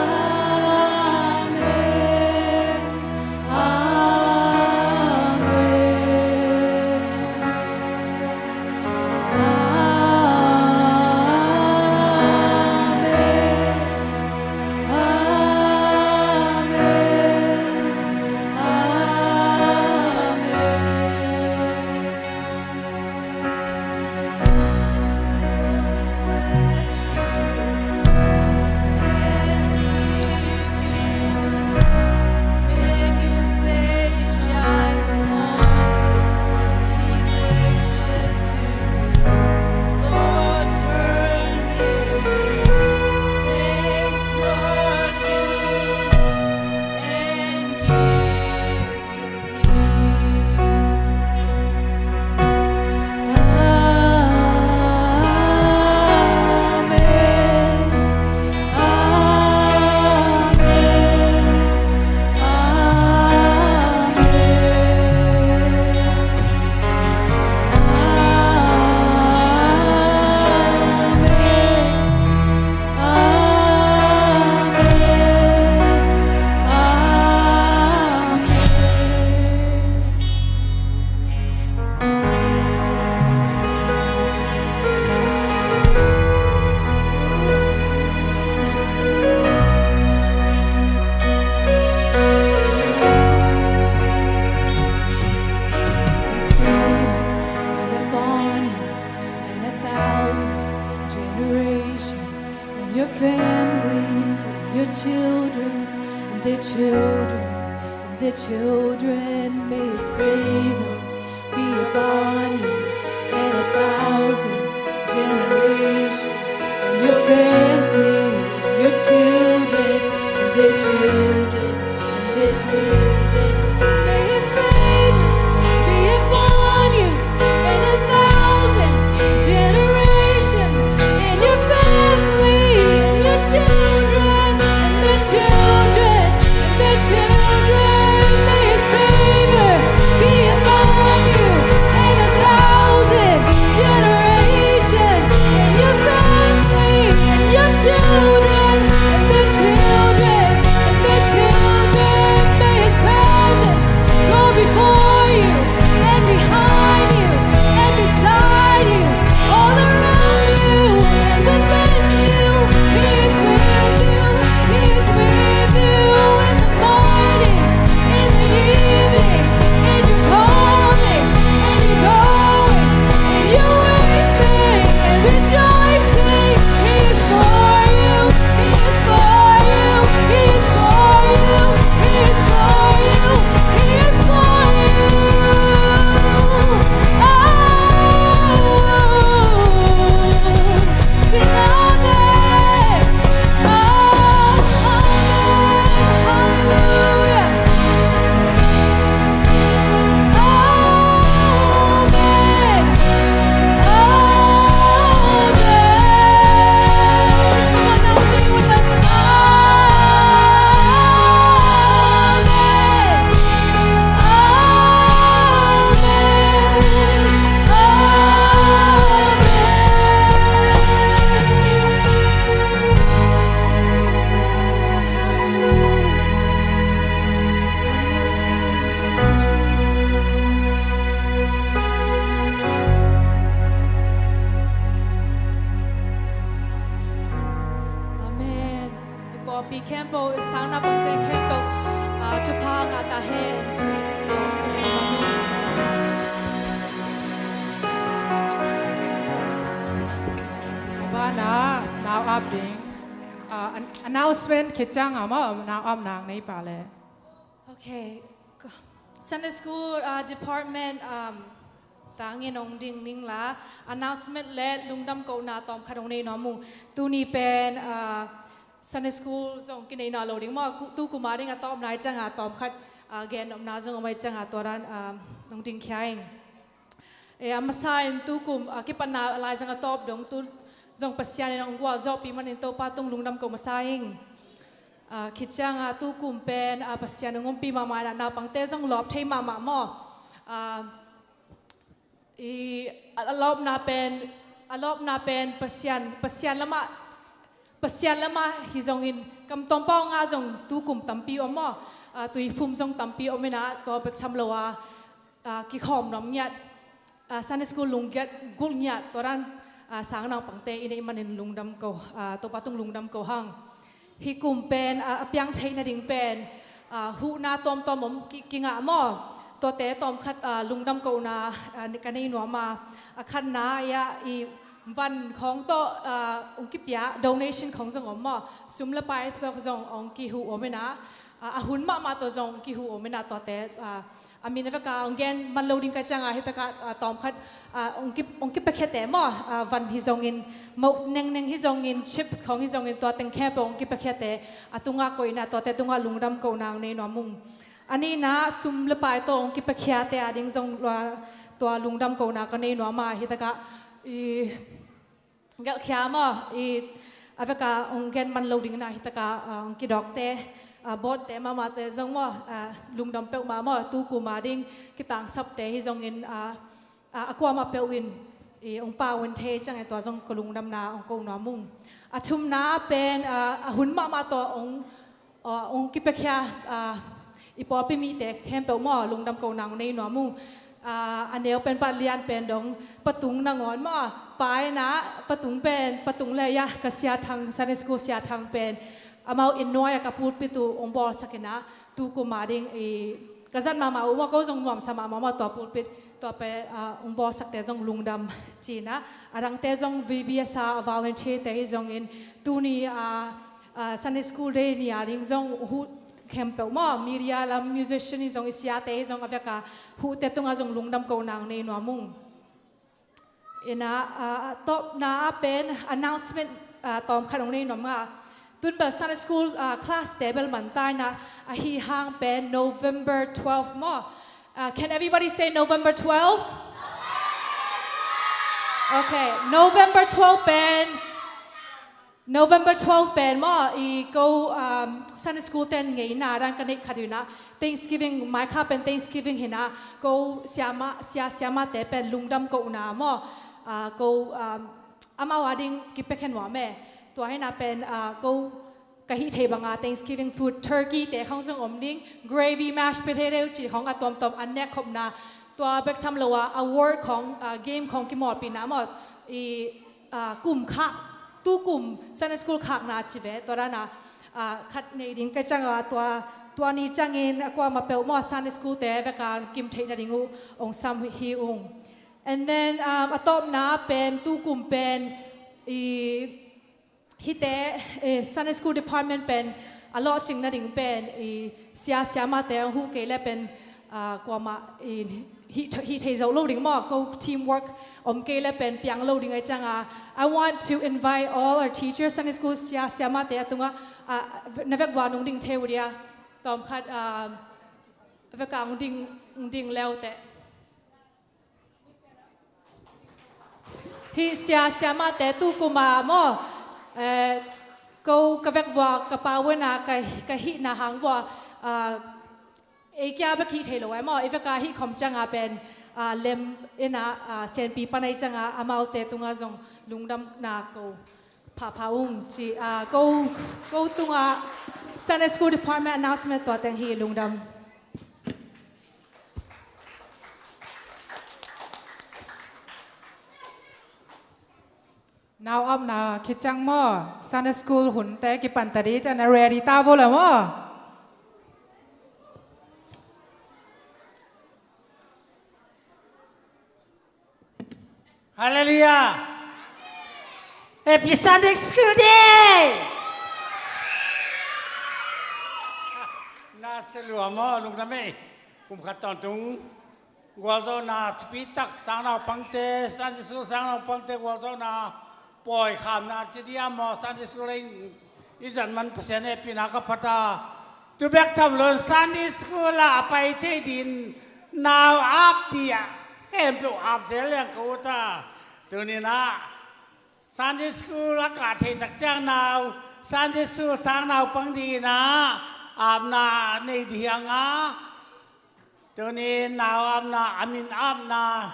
family, your children, and their children, and their children. May His favor be upon you and 1,000 generations. And your family, your children, and their children, and their children. May His favor be upon you and 1,000 generations. And your family, and your children, and their children, and their children. May His favor be upon you and 1,000 generations. And your family, and your children, and their children, and their children. May His presence go before you and behind you and beside you, all around you and within you. He is with you. He is with you in the morning, in the evening, and you're coming and you're going and you're weeping and rejoicing. He is for you. He is for you. He is for you. He is for you. He is for you. Oh, sing amen. Oh, amen. Hallelujah. Amen. Amen. Come on now, sing with us. Amen. Ipo pi kempo sang na pang te kempo to pa nga ta hen. Ba na now up ding announcement khechang ama now up nang nei pa le. Okay. Sunday school department tangin ong ding ning la announcement le lungdam ko na tom khadong nei no mu tu ni pen Sunday school zong kinai na lo ding mo tu kuma ding atom nai changa tom khat gen om na zong mai changa toran nong ding khaing e amasain tu kum kipana lai zanga top dong tu zong pasyan nong wa zo pi manin to patung lungdam ko masaing kichanga tu kum pen pasyan ngom pi mama na pangte zong lop thei mama mo i alop na pen pasyan lama hizongin kam tompao nga zong tu kum tampi omo tui phum zong tampi omena to bek chamlowa ki khom nom nyat Sunday school lungget gul nyat toran sang nang pangte ine manin lungdam ko to patung lungdam ko hang hi kum pen apyang thei na ding pen hu na tom om ki nga mo to te tom khat lungdam ko na kanei no ma khan na ya iวันของโตองค์กิปยา donation ของจงอมมาซุมละไปตัวจงองค์กิหูอเมนะหุ่นมาตัวจงกิหูอเมนะตัวเตอามีนเวกาองค์เกนมันโลดิงกระจังฮิตกาตอมคัดองค์กิปไปแค่แต่มาวันฮิจงอินมกเน่งฮิจงอินชิปของฮิจงอินตัวเต็งแค่องค์กิปไปแค่แต่ตุงาโกยนะตัวเตตุงาลุงดำโกนางในนวมุงอันนี้นะซุมละไปตัวองค์กิปไปแค่แต่ดิ่งจงตัวลุงดำโกนาก็ในนวมาฮิตกากะขยามอ่ะอเวกาองเกนมันโลดิ้งนะฮิตกาองกิดอกเตบอดเตมาเตจงว่าลุงดำเปลมาตูกูมาดิ้งกิตังซับเตฮิจงอินกว่ามาเปลวินองป้าวินเทจังไอตัวจงกลุงดำนาองกงนามุงชุมนาเป็นหุ่นมาตัวองกิเปกยาอีปอปิมีเตแคมเปลมาลุงดำกงนางในนามุงอันเดียวเป็นปัลเลียนเป็นดงประตุงนางอนมาไปนะประตุงเป็นประตุงเลยยะกษยาทางซันนิสกูเสียทางเป็นอามาอินน้อยกับพูดไปตูองบอลสักนะตูกุมาดิง กษัตริย์มาอุมาก็จงหน่วมสมามาตัวปูปิดตัวไปองค์บอสักแต่จงลุงดำจีนะรังแต่จงวิบีสาวอลเลนเทียแต่จงอินตูนี่Sunday School Day นี่ริงจงหูแคมเปลมามีเรียลมิวสิชันจงอิสยาแต่จงอเวกาหูแต่ตุงจงลุงดำกูนางในนัวมุงอินะตบน่าเป็น announcement ตอมขนมในนัวมาตุนเบอร์ Sunday School class table มันตายนะฮีห่างเป็น November 12 more can everybody say November 12 okay November 12 เป็น November 12 เป็นมออีก็ Sunday School เต็นไงนะดังกันในคดีนะ Thanksgiving ไม่ค่ะเป็น Thanksgiving เห็นนะก็เสียมาแต่เป็นลุงดำก็นะมอก็อามาวาดิ้งกิเป็กเห็นว่าแม่ตัวให้นะเป็นก็กะฮิเทบังอา Thanksgiving food turkey แต่ของซึ่งอมดิ้ง gravy mashed potato จีของกระตอมอันเนี้ยครบนะตัวเบกทำเลยว่า award ของเกมของกิมอดปีนะมออีกลุ่มค่ะตู้กลุ่ม Sunday School ขักนาจีเวตัวนั้นนะขัดในดิ้งก็จังตัวนี้จังเองกว่ามาเป็นมอ Sunday School แต่เวกากิมเทนดิ้งองซัมฮีอง and then ตอมนะเป็นตู้กลุ่มเป็นฮิตเต้ Sunday School Department เป็นa lot จริงนะดิ้งเป็นเสียมาแต่หูเกลเป็นกว่ามาhe takes out loading more go teamwork kele pen piang loading ai changa I want to invite all our teachers Sunday school sia ma te atunga navek wa nung ding theuria tom khat veka ding leo te hi sia ma te tu kuma mo go kavek wa ka pawena ka hi na hang waเอกยาบักฮีเทโลไอมอเอฟกาฮีคอมจังอาเป็นเลมเอนะเซนปีปันไอจังอามาเตตุงอาจงลุงดำนาโกพาอุ้งจีโกตุงอา Sunday School Department announcement ตัวแตงฮีลุงดำนาวอับนาคิดจังมอ Sunday School หุ่นแต่กิปันตะดีจะนาเรดิตาโบละมอHallelujah! Happy Sunday School Day! Na selua mo lung na me kum khaton tung gwazo na tpi tak sang na pangte Sunday School sang na pangte gwazo na poi kham na chidia mo Sunday School izan man pasen e pina ka phata tu bek tham lon Sunday School la pai te din now up dia em biểu áp chế liền cô ta từ này na Sunday School là cả thầy đặc trang nào Sunday School sáng nào bằng đi na áp na này đi hàng á từ này nào áp na amin áp na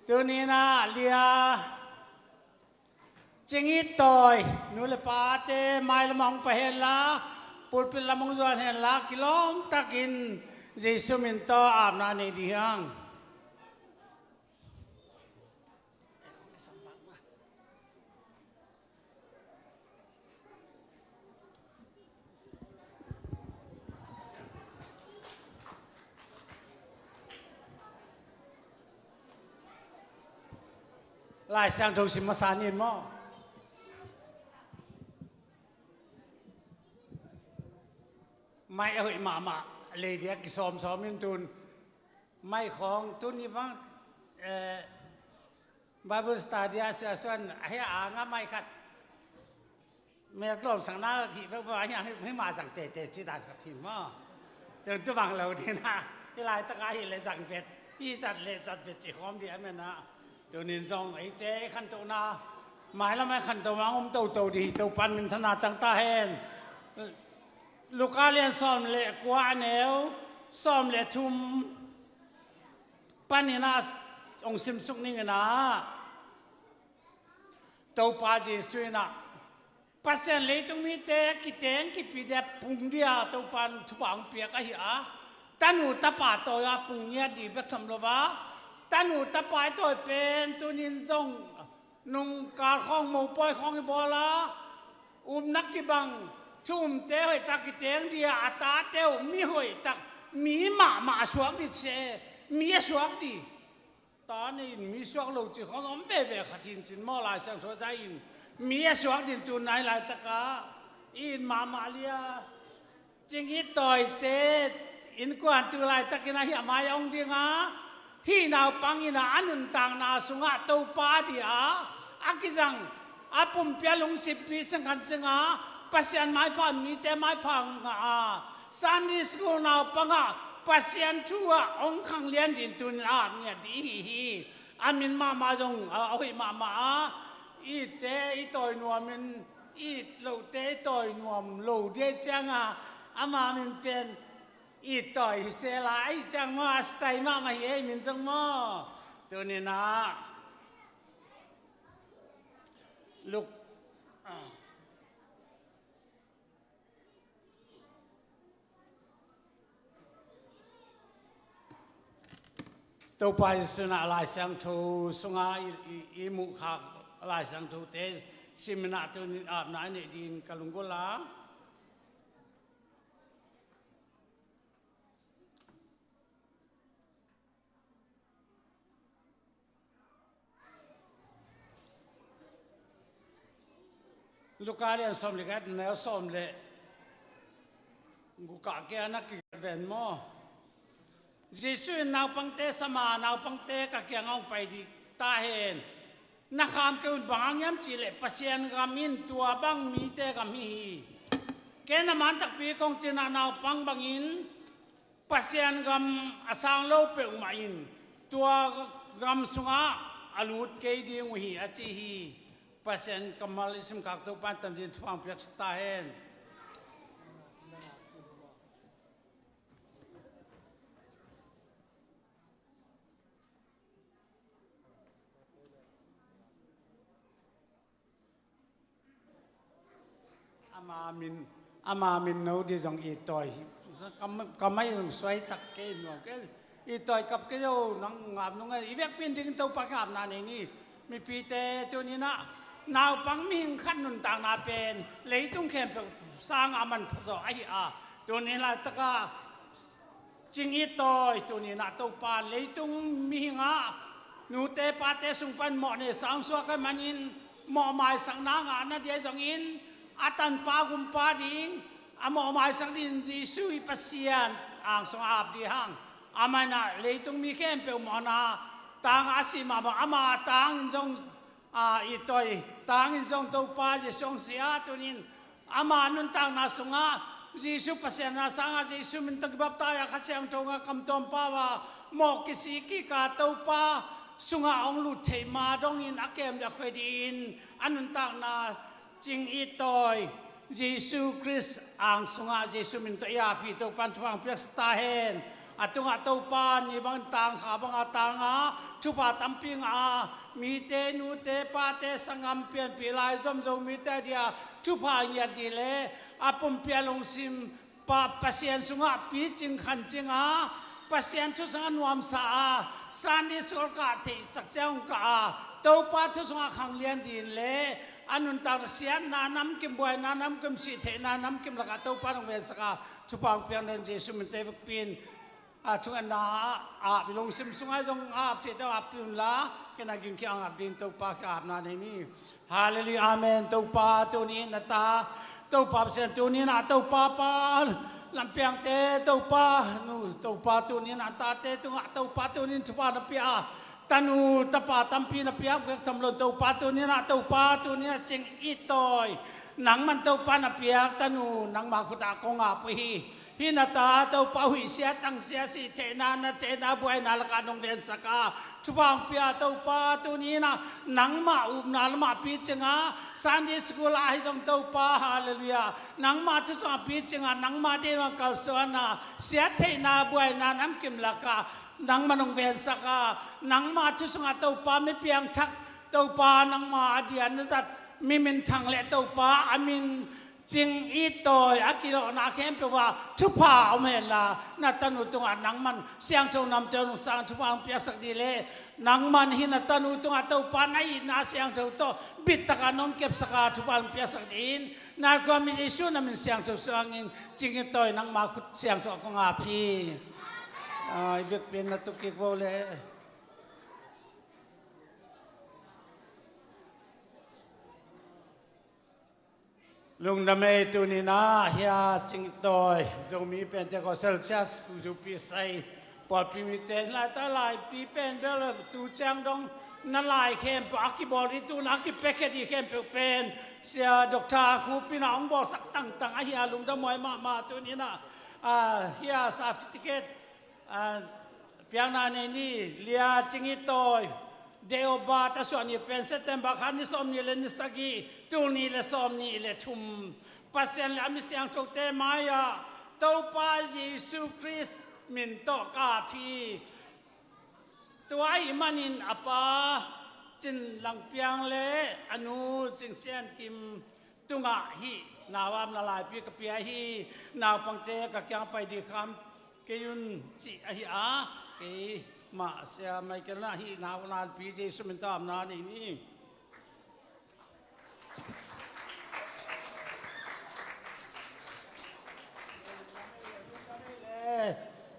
từ này na lia chính ít tôi nu le pa te mai lamang pa hela pulpil lamang zuan hela kilom takin Jesus minto áp na này đi hàng lại sang thùng xí mà sáng nhìn mò mai ở mà lấy đi cái xóm mình tuôn mai khong tuôn như vậy Bible study sẽ xuân hay ngắm mai khát mẹ lom sáng na khi bây giờ anh hay mà rằng tệ chỉ đạt khát thìn mò từ từ bằng lâu thì na cái lại tất cả hiện lại rằng Việt đi giặt chỉ khom đi em naตัวนินจงไอเต้ขันตัวนาหมายแล้วไม่ขันตัวน้องตัวดีตัวปันมินธนาจังตาเฮนลูกอาเลียนซ้อมเละกว่าแนวซ้อมเละทุ่มปันนี่นะองซิมสุกนี่ไงนะตัวปาจีสุยนะปัสเซนเลยตรงนี้เต้กิเต้งกิปีเดียปุ่งเดียตัวปันทุบังเปียกไอ้เหี้ยตันูตาป่าตัวยาปุ่งเนี้ยดีแบบทำโลวะตันูตะปายตัวเป็นตัวนินทรงนุ่งกาข้องหมูปอยข้องบอละนักกิบังชุ่มเตะหอยตักกิเตียงเดียอัตาเตวมีหอยตัก มีมาสวกดิเชมีสวกดิตอนนี้มีสวกโลจิเขาต้องเบขัดจินจินมอลายสังทวใจอินมีสวกดิตัวไหนลายตะกาอินมาเลียจิงอีต่อยเตอินกวนตัวลายตะกินอะไรมาอย่างดีงาฮีนาวปังอินาอันุนต่างนาสุงะเต้าปาดีอากิจังอาปุ่มเปียลงสิบปีสังกันจังปัสยันไม้พังมีแต่ไม้พังซันดิสกูนาวปังปัสยันชัวองคังเลียนดินตุนเนี่ยดีอามินมาจงเอาให้มาอีเตอีต่อยนัวมินอีโลเตต่อยนัวโลเดจังอามามินเป็นอีต่อยเสลายจังมาสไตล์มาเย่มินจังมาตัวนี้นะลูกตัวไปสุนัขลายสังทูสุงาอีมุขะลายสังทูเตสิมนาตัวนี้อาบน้ำในดินกะลุงกุลาลูกค้าเรียนสมเด็จแนวสมเลยกูกะแกนักกิจเวนมอยิสุนาวปังเตสมานาวปังเตกะเกียงเอาไปดีตาเห็นนักขามเกี่ยวบางยามจิเลปัสยันกามินตัวบังมีเตกามีแกนมันตักปีกองจินานาวปังบังอินปัสยันกามอาสังโลเปอุมาอินตัวกามสุงาอลูดเกดีงวีอาจิฮีปัสยันกามาลิสมกักตัวปันตันดินทวงเปียกสตาเห็นอามามินโนดีจังอีต่อยก็ไม่ต้องสวยตักเกนหรอกอีต่อยกับเกโยนังอาบนังอีเวกปินดิ้งตัวปากอาบนานี่มีปีเตตัวนี้นะนาวปังมิงขันนุนต่างนาเป็นเลยตุ้งเข้มสร้างอามันผสมไอ้ตัวนี้ละตะกาจิงอีต่อยตัวนี้นะตัวปานเลยตุ้งมิงนูเตปาเตสุงปันหมอเนี่ยสังสวกันมันอินหมอหมายสังนางนาเดียสังอินอาตันปากุมปาดิงอามอหมายสังดินจีสุยปัสยานอ่างสงอาบดีหังอามานะเลยตรงมีเข้มเปลหมอนาต่างอาศิมาบอามาต่างจงอีต่อยต่างจงตัวปาจะทรงเสียตัวนี้อามานุนต่างนาสงอาจีสุปัสยานาสังอาจีสุมันตะกิบับตายาขัดเสียงตรงคำตอมปาวาหมอกกิสิกิกาตัวปาสุงาองลุดเทมาดงอินอาเกมจะเคยดินอันนุนต่างนาจิงอีตอยเยซูคริสต์อ่างสุงาเยซูมินตัวยาพีตัวปันทวังเพียกสตาเฮนอัตุงอัตุปานนี่บางต่างขาบางต่างทุบาตัมปิงมีเตนูเตปาเตสังกัมเปียนปีลายซมมีเตเดียทุบาญาดีเลอาปุ่มเปียลงซิมปาปัสยันสุงาปีจิงขันจิงปัสยันทุสังนวมสาสันดิสโลกาเทจักเจ้าองกาตัวปาทุสังขังเลียนดินเลอันนั้นตาเสียนน้ำกิมบวยน้ำกิมสีเทน้ำกิมละกาตัวปานองเวสกาทุบางเพียงเดินเจสุมันเตวปินทุกอันนาบิลงซิมสุงไอจงเทตัวปินละแค่นักินขี้อับดินตัวปาอาบนาในนี้ฮาเลลูยาอาเมนตัวปาตัวนี้นาตาตัวปาเสียนตัวนี้นาตัวปาลำเพียงเตตัวปาตัวปาตัวนี้นาตาเตตัวปาตัวนี้ทุบานเปียตานูตาปาตัมปีนเปียกทำลนตัวปาตัวนี้นะตัวปาตัวนี้จิงอีตอยหนังมันตัวปานเปียกตานูหนังมาขุดากงอาปุยฮินาตาตัวปาหุยเสียตั้งเสียสิเจนาบวยนาลกานงเวนสกาทุบางเปียตัวปาตัวนี้นะหนังมาอุบนาลมาปีจงสันดิสกุลาให้จงตัวปาฮาเลลูยาหนังมาทุสมาปีจงหนังมาเดวังกัลสวนาเสียเทนาบวยนาน้ำกิมลกานังมันองเวนสกานังมาทุสงาตัวปาไม่เพียงทักตัวปานังมาเดียนสัตมีมินทางและตัวปาอามิน จริงอีต่อยอากิโลนาเข้มเปว่าทุพาเอาเมล่ะนัตันุตุงนังมันเสียงจงนำเจ้าหนุ่มสางทุพาเปียกสักดีเลยนังมันหินัตันุตุงเต้าปานไอ้นาเสียงเจ้าโตบิดตะการน้องเก็บสักาทุพาเปียกสักดีนนาความมีอิสุนั่นมันเสียงเจ้าสางอินจริงอีต่อยนังมาขุดเสียงเจ้าก็งาพี่เบียดเป็นนัตุกิโกเลยลุงดำเอตุนีนาเฮียจิงตอยจงมีเป็นแต่ก็เซลเซียสผู้ปีใส่ปอดปีมิเตนลายตาลายปีเป็นเบลตูจังดงนั่นลายเข้มปากกีบอลที่ตูนักกีเป็กดีเข้มเป็นเสียดอกทาคูปีน้องบอกสักตั้งเฮียลุงดำมวยมาตุนีนาเฮียซาฟิติเกตเปียงนานี่เลียจิงตอยเดียวบาตส่วนนี้เป็นเซตเต็มบักฮันนิสอมนี่เลนิสกีตูนี่เลสอมนี่เลทุมปัสเซนเลมิเสียงโชคเตมายาเต้าปาเยซูคริสต์มินโตกาพีตัวไอ้มันินอปาจินหลังเปียงเลอนุจิงเซียนกิมตุงะฮีนาวามนาลายปีกเปียฮีนาวปังเตกะแกงไปดีคำเกยุนจิอหิอาเกมาเสียไม่กันละฮีนาวนาปีเจสุมินตามนานี่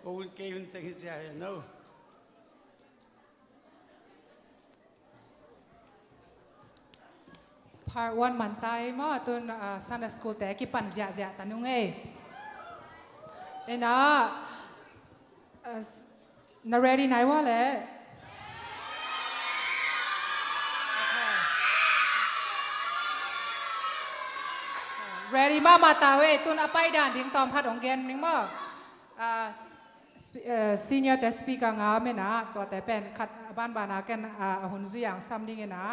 โอ้ยเกยุนเต็งเสียเนาะพาร์วันมันตายมาตุนซันเดย์สคูลแต่กี่ปันเสียตันยุงเอ็นะน่า ready ไหนวะเลย ready มาตาเวตุนอภัยด่านทิ้งตอมพัดองเกนนิ่งมั้งsenior แต่ speaker งาเมนะตัวแต่เป็นขัดบ้านบานากันหุ่นซุอย่างซ้ำดิ้งนะ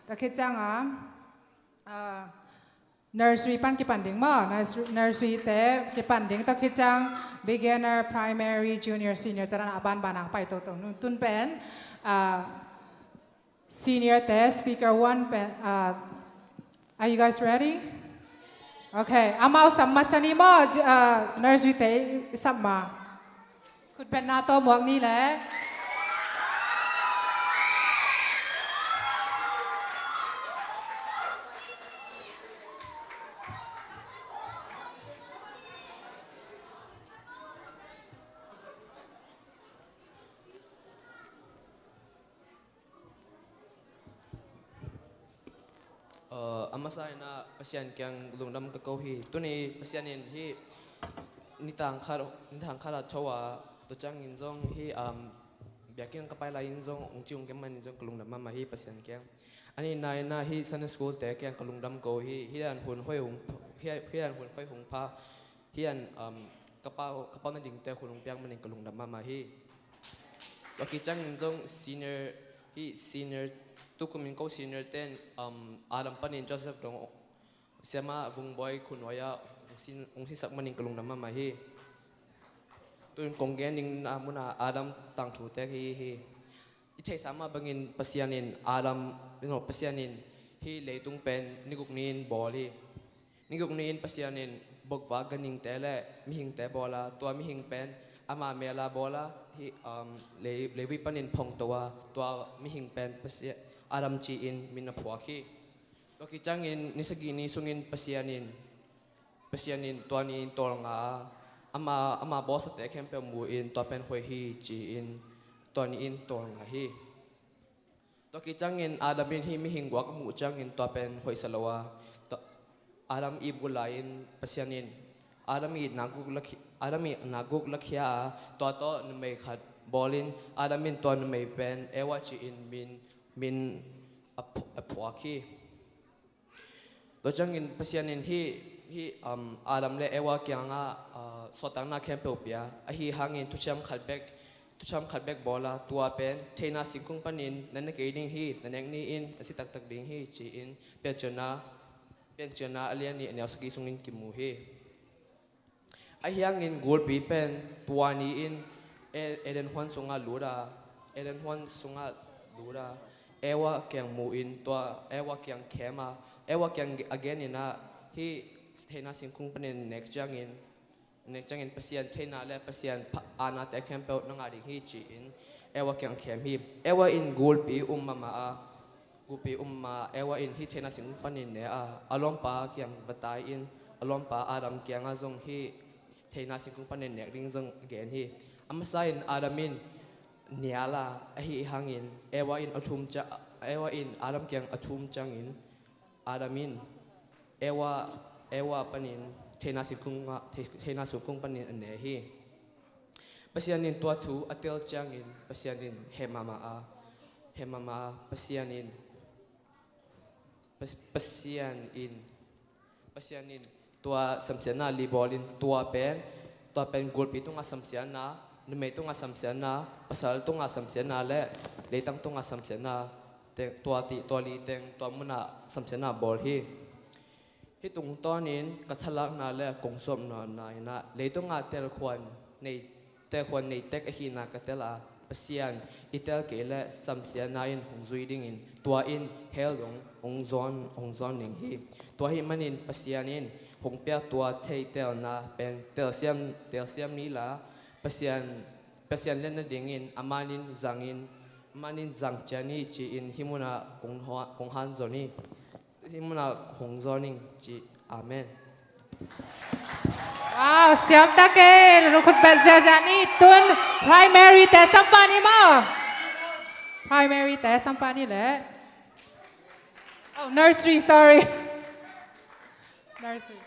แต่คิดจังnursery ปันกี่ปันดิ้งมั้ง nursery แต่กี่ปันดิ้งตัวคิดจัง beginner primary junior senior จะนั่งบ้านบานาไปตัวนุ่นตุนเป็นsenior แต่ speaker 1เป็นare you guys ready okay อามาสัมมาสนิมnursery แต่สัมมาคุณเป็นนาโตหมวกนี่แหละอามาใส่นะปัศยันแกงลุงดำกะเกาฮีตัวนี้ปัศยันเห็นที่นิทานคาราชัวตัวจังอินซงที่เบียกินกับไปลายอินซงองจิงแกมันอินซงกลุงดำมาฮีปัศยันแกงอันนี้นายนะฮีซันสกูลแต่แกงกลุงดำเกาฮีดันหุ่นห้อยหงฮีดันหุ่นห้อยหงพาฮีดันกระเป๋านั่นดิ่งแต่หุ่นหงเปียงมันอินกลุงดำมาฮีแล้วกิจังอินซงsenior tu kumin ko senior ten adam panin Joseph dong sema vung boy kunwaya ungsi sakmaning kalung nama mahi tun konggen ning namuna adam tang thu te hi ichai sama bangin pasianin adam pasianin hi leitung pen niguknin boli niguknin pasianin bogwa ganing tele mihing te bola tua mihing pen ama mela bola hi lewi panin phong tua mihing pen pasia Adam ci in minapuaki. Toki changin nisagini sungin pasianin tuanin tolnga ama boss at ekempe muin topen hoi hi ci in tuani in tolnga hi. Toki changin Adamin hi mihingwak mu changin topen hoi salawa. Adam ibulain pasianin Adami nagug lakhya to numay khat bolin Adamin to numay pen ewa ci in min apuaki to jangin pasianin hi alam le ewa kyanga sotang na kempopia ahi hangin tucham khalbek bola tua pen theina singkung panin nan ke ding hi naneng ni in asitak tak ding hi chi in penchana alian ni anyasgi sungin kimu hi ahi hangin gol pi pen tuani in eden hwan sunga lura ewa kyang muin tua ewa kyang kema ewa kyang again ina hi เทนาสิงคุงปนินเนกจังอินเปษียนเทนาและเปษียนอานาแต่แคมเปลนังอาดิฮีจีอินเอวาเกียงเข้มฮีเอวาอินกูลปีมากูปีมาเอวาอินฮีเทนาสิงปนินเนอารมณ์ปาเกียงวัตายอินอารมณ์ปาอาดัมเกียงอาจงฮีเทนาสิงคุงปนินเนกริงจงเกนฮีอามาไซน์อาดัมินเนียลาฮีหังอินเอวาอินอทุมจะเอวาอินอาดัมเกียงอทุมจังอินอาดัมินเอวาปนินเทนาสิงคุงปนินอันเนฮีปัสยานินตัวทูอัตเตลจังอินปัสยานินเฮมามาปัสยานินตัวสัมเสียนาลีบอลินตัวเป็นกอลปีตุงอาสัมเสียนานุเมตุงอาสัมเสียนาปัสสาวะตุงอาสัมเสียนาและเลตังตุงอาสัมเสียนาตัวลีเต็งตัวมุนาสัมเสียนาบอลฮีตุงตอนนี้กัจลักนาและกงสมนอนนายนะเลตุงอาเตลควันในเต็กฮีนากเตลาปัสยานอิเตลเกและสัมเสียนาอินหงซุยดิ่งอินตัวอินเฮลงหงซอนนิ่งฮีตัวฮิมันอินปัสยานินหงเปียตัวเทเตลนาเป็นเตลเซียมนี้ละปัสยานเล่นนดิ่งอินอามานินจังจานีจีอินฮิมุนาคงฮันโซนีฮิมุนาคงซอนิงจีอาเมน Wow, siap tak ke rukut berjajani tun primary test sampai ni mau. Primary test sampai ni le. Oh, nursery, sorry. Nursery.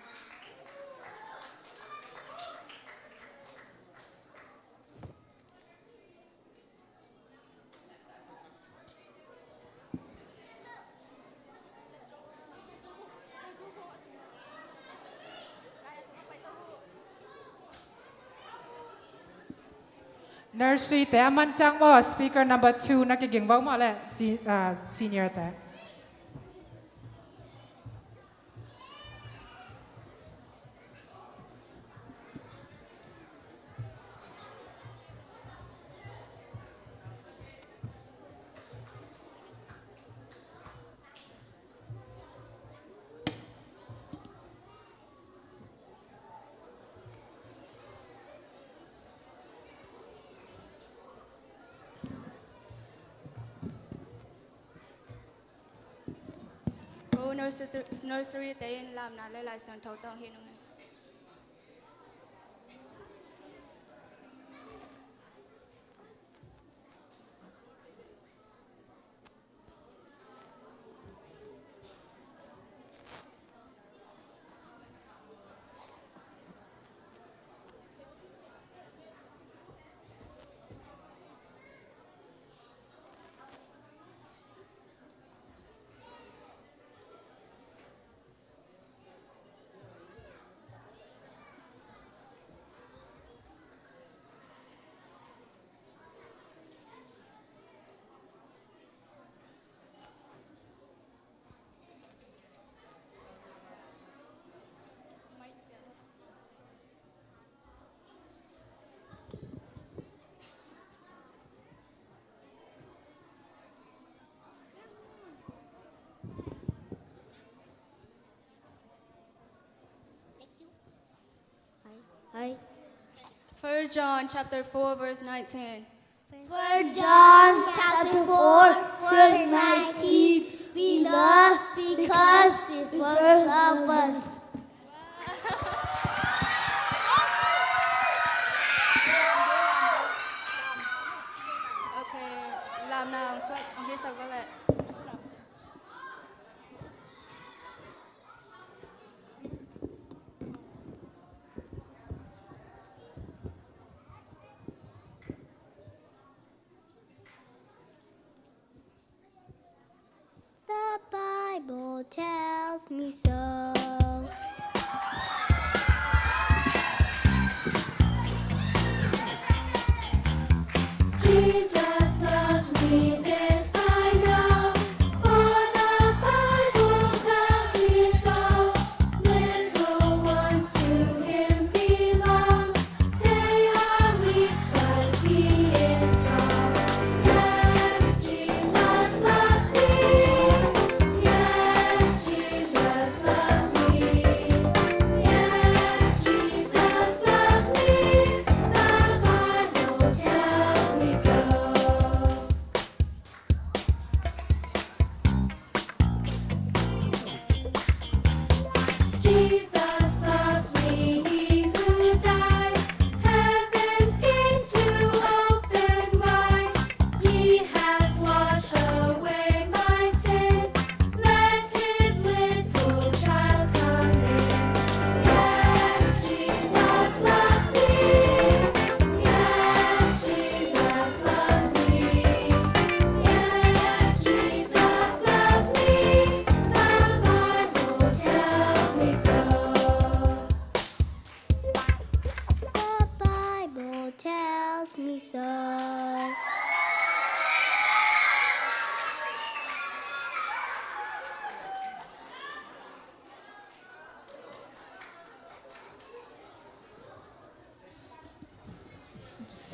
Nursery แต่มันจังว่า speaker number 2นักเก่งบ้างมาแหละ senior แต่ nursery te in lam na le lai sang thau tang hi nung First John chapter 4 verse 19. 1 John chapter 4 verse 19. We love because he first loved us. Okay, làm nào soát ông kia sạc vào lại. The Bible tells me so. Jesus loves me, this I know, for the Bible tells me so. Little ones to Him belong, they are weak, but He is strong. Yes, Jesus loves me. Yes, Jesus loves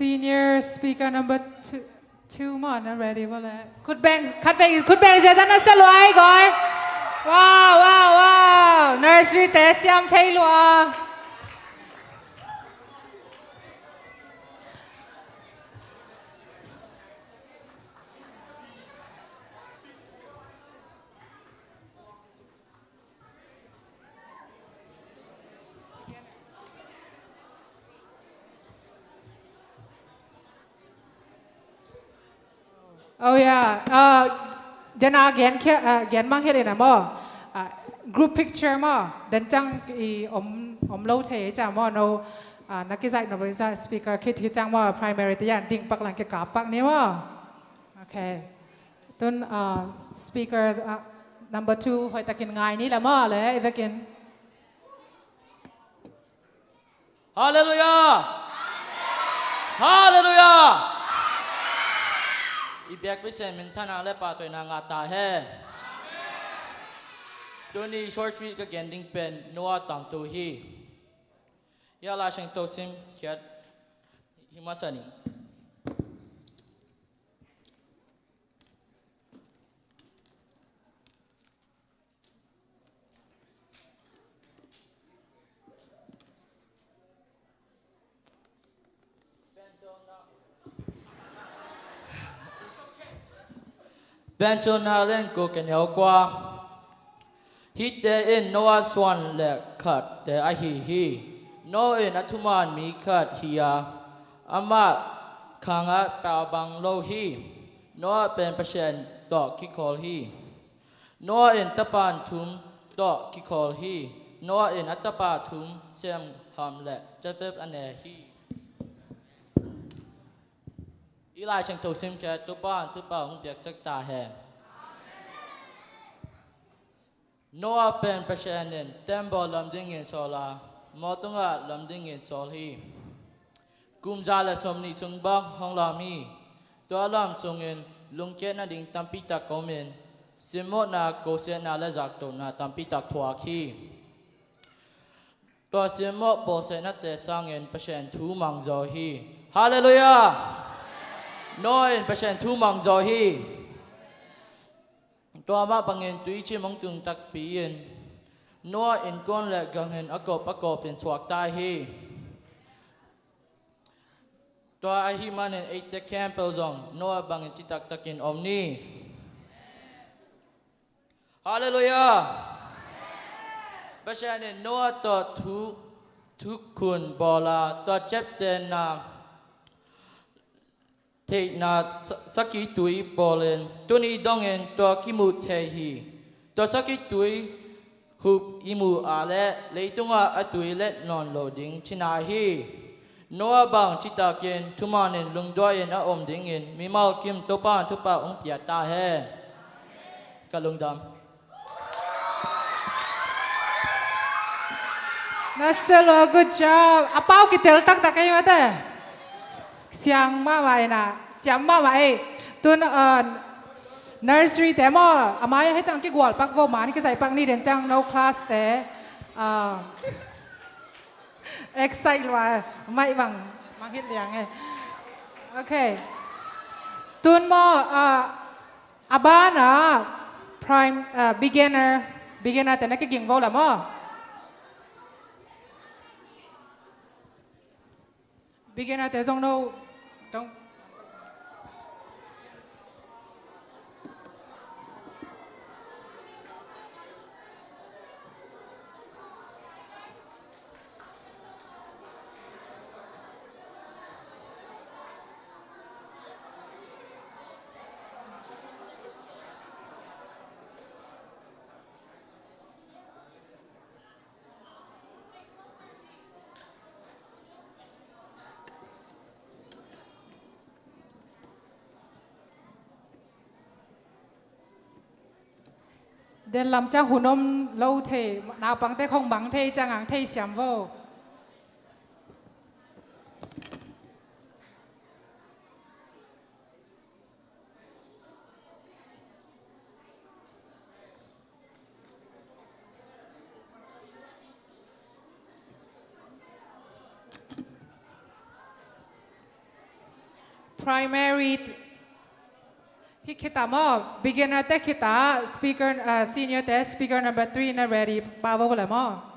senior speaker number two มานะ ready บ่แล้วคุณแบงเสียจันนะสลวยก่อนว้าว nursery test ยามใช้ลัวโอ้ยเดี๋ยวนะแกนมั่งเฮ็ดเองนะมั้งgroup picture มั้งเดินจังอมเล่าเฉยจังมั้งเรานักกิจกรรมบริษัท speaker คิดที่จังว่า primary ตัวอย่างดิ่งปักหลังเกี่ยวกับปักนี้มั้งโอเคต้นspeaker number 2หอยตะกินไงนี่แหละมั้งเลยอีกกิน Hallelujah! Hallelujah! Ibiak pisen mintana le patoy na nga tahe. Tuni short tweet ka gending pen noa tang tu hi. Yala siyang tosim kiyat himasani. Bencho na len ko kanyaw kwa. Hit de in Noah Swan le cut de ahi. No in atuman mi cut hiya. Ama kanga pa bang lo hi. Noah pen pasien dok kikol hi. Noah in tapan tum dok kikol hi. Noah in atapa tum sem ham le jafeb ane hi. Ilai chang to sim ke tu pa hung biak chak ta he Noah pen pashanen tembo lam ding in sola motunga lam ding in sol hi kum jala somni sung bang hong lam hi to lam sung in lung che na ding tampi ta komen simo na ko se na la jak to na tampi ta thwa khi to simo bo se na te sang in pashen thu mang zo hi hallelujah Noi pasien thu mang zo hi to ma bangin tui chi mong tung tak pien no in kon le gangen akop in swak tai hi to a hi man in 8 the campel zong no bangin chi tak takin omni hallelujah pasien no to thu kun bola to chapter na Take na saki tui bolen tuni dongen to kimu tehi to saki tui hup imu ale leitunga atui let non loading chinahi noa bang chitaken tumanen lungdoyen a omdingin mimal kim topa pia ta he kalungdam Nasalo, good job. Apaw kitel tak kayo ate. Siang mawai na, siang mawai. Tun nursery te mo, amaya hai tang ki gwal pak vo mani ki sai pak ni den chang no class te. Excite wa, mai bang hit liang eh. Okay. Tun mo abana prime beginner te na ki ging vo la mo. Beginner te zong no don'tเดินลำจ้าหุ่นอมเล่าเทนาวปังเต้คงบังเทจังอังเทเสียมโว primary hi kita mo beginner te kita speaker senior te speaker number 3 na ready power wala mo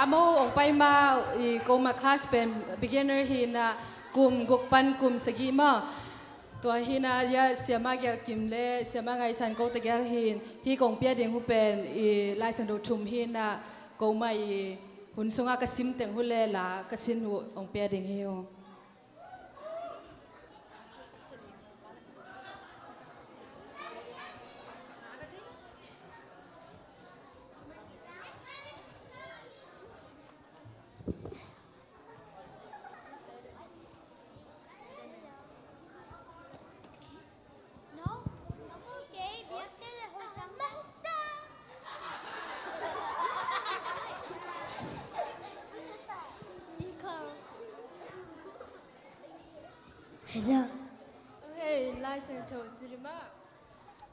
amo ong pai ma ko ma class pen beginner hi na kum gokpan kum sagi ma to hi na ya siama gya kim le siama ngai san ko te gya hin hi kong pia ding hu pen lai san do thum hi na ko mai hun sunga ka sim teng hu le la ka sin hu ong pia ding hi yo Hello. Okay, license to Zirima.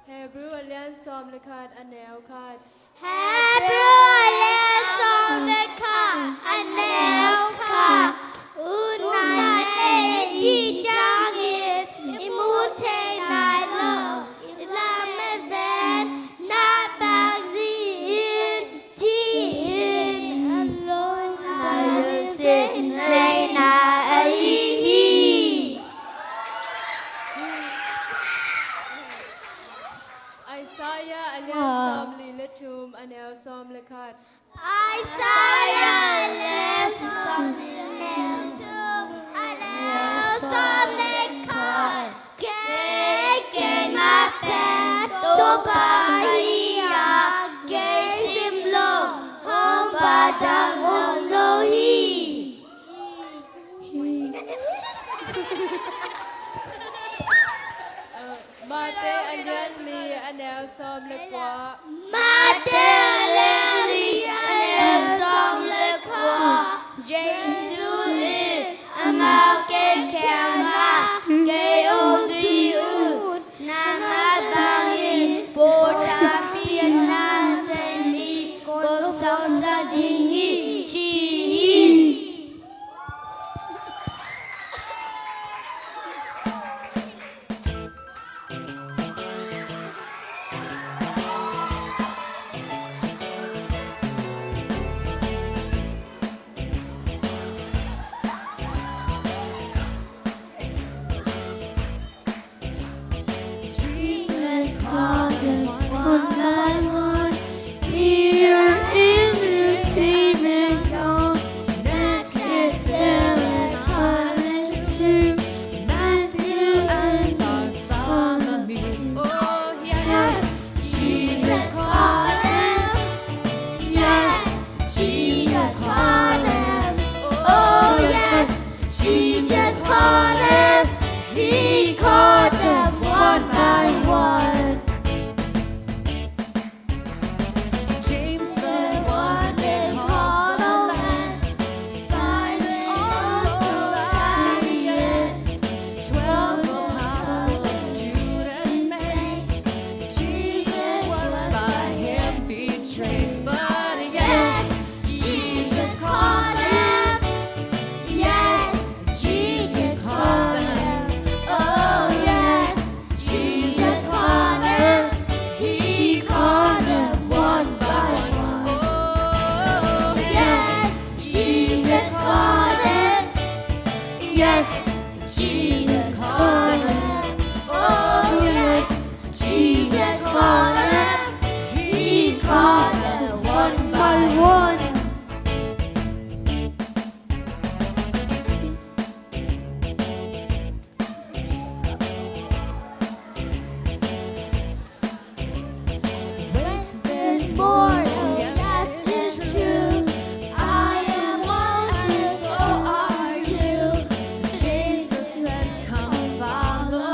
Hebrew Alliance Som Lekat Anel Kat. Hebrew Alliance Som Lekat Anel Kat. Unai Chi Chang It Imute Nai Lo. Ilame Ben Na Bang Di In Ji In Alone Na Sin Nay Na Ai. Isaiah Alliance Som Liletum Anel Som Lekat. Isaiah Alliance Som Liletum Anel Som Lekat. Ke ma pen to bahia ke sim lo hom padang om lo hi. Mate Anyan Li Anel Som Lekwa. Mate Li Anel Som Lekwa. Jesu in amal ke kema ke oziun nama bangin boda pian nan temi kon sa dingi chi. Jesus called them one by one. Here in the pavement known. Naked them and harvest through. Matthew and Bartholomew. Oh yes, Jesus called them. Yes, Jesus called them. Oh yes, Jesus called them. He called them one by one. James, the one they called Oles, Simon, also Thaddeus, 12 apostles, Judas made. Jesus was by him betrayed, but yes, Jesus called them. Yes, Jesus called them. Oh yes, Jesus called them. He called them one by one. Oh yes, Jesus called them. Yes, Jesus called them. Oh yes, Jesus called them. He called them one by one. There's more, oh yes, it's true. I am one, and so are you. Jesus said, come follow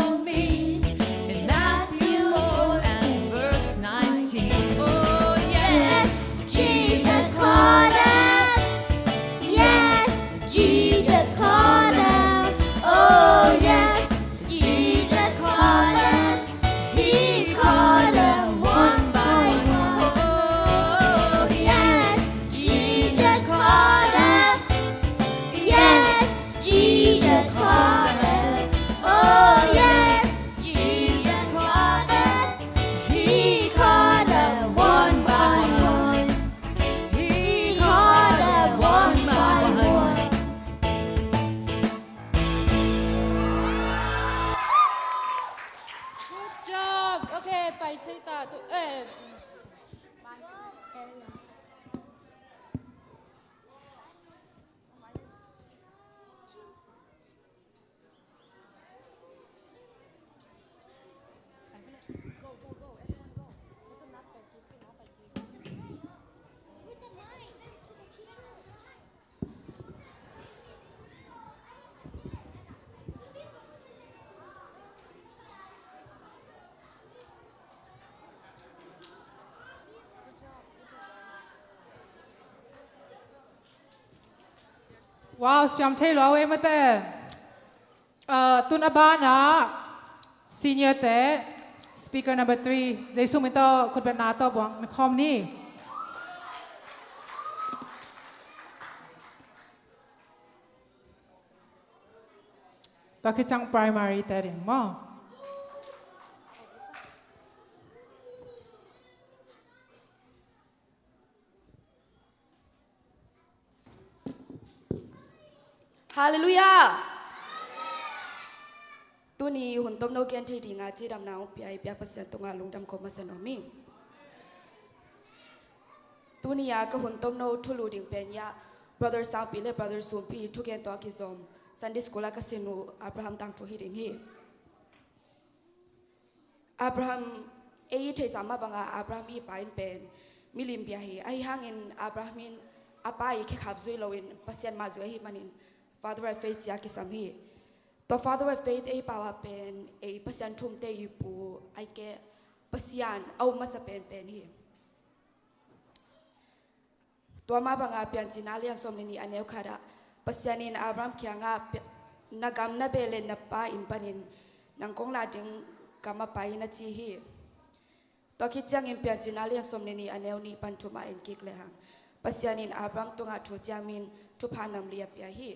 ว้าวเสียมเทลเอาเองมาแต่ตุนอาบานะ senior แต่ speaker number 3 ใจสุมิโตคุณเป็นนาโตบวงคอมนี่ต่อคือจัง primary แต่เรียงมั้ง ฮาเลลูยาตัวนี้หุ่นต้มโนเกียนที่ดีงาจีดำนาวปีไอปีปัสยันตงาลุงดำคมมาสนอมิงตัวนี้ยาก็หุ่นต้มโนทุลูดิ่งเป็นยา brother สาวปีและ brother สูนปีทุกอย่างตัวกิจอม Sunday school ก็สินูอับราฮัมตั้งทุฮิดิ่งฮีอับราฮัมเอย์เทสามาบังอาอับราฮัมฮีไปเป็นมิลิมเบียฮีไอห่างอินอับราฮัมินอาไปแค่ขับซุยโลวินปัสยันมาซุยฮีมันิน Father of Faith ยากิสามีตัว Father of Faith เอป่าวเป็นเอปัสยันทุ่มเตยูปูไอแกปัสยันเอามาสเป็นฮีตัวมาบังอาเปลี่ยนจินาเลียนสมนินีอันเนวคาระปัสยันินอับรามเขียงอานักกำนับเบเลนนับป้าอินปันินนังกงลาดิงกำมาไปนัจีฮีตัวคิดจังอินเปลี่ยนจินาเลียนสมนินีอันเนวนี้ปันทุมาเอ็นกิกเลยฮังปัสยันินอับรามตุงอาทุจามินทุพานำเลียบยาฮี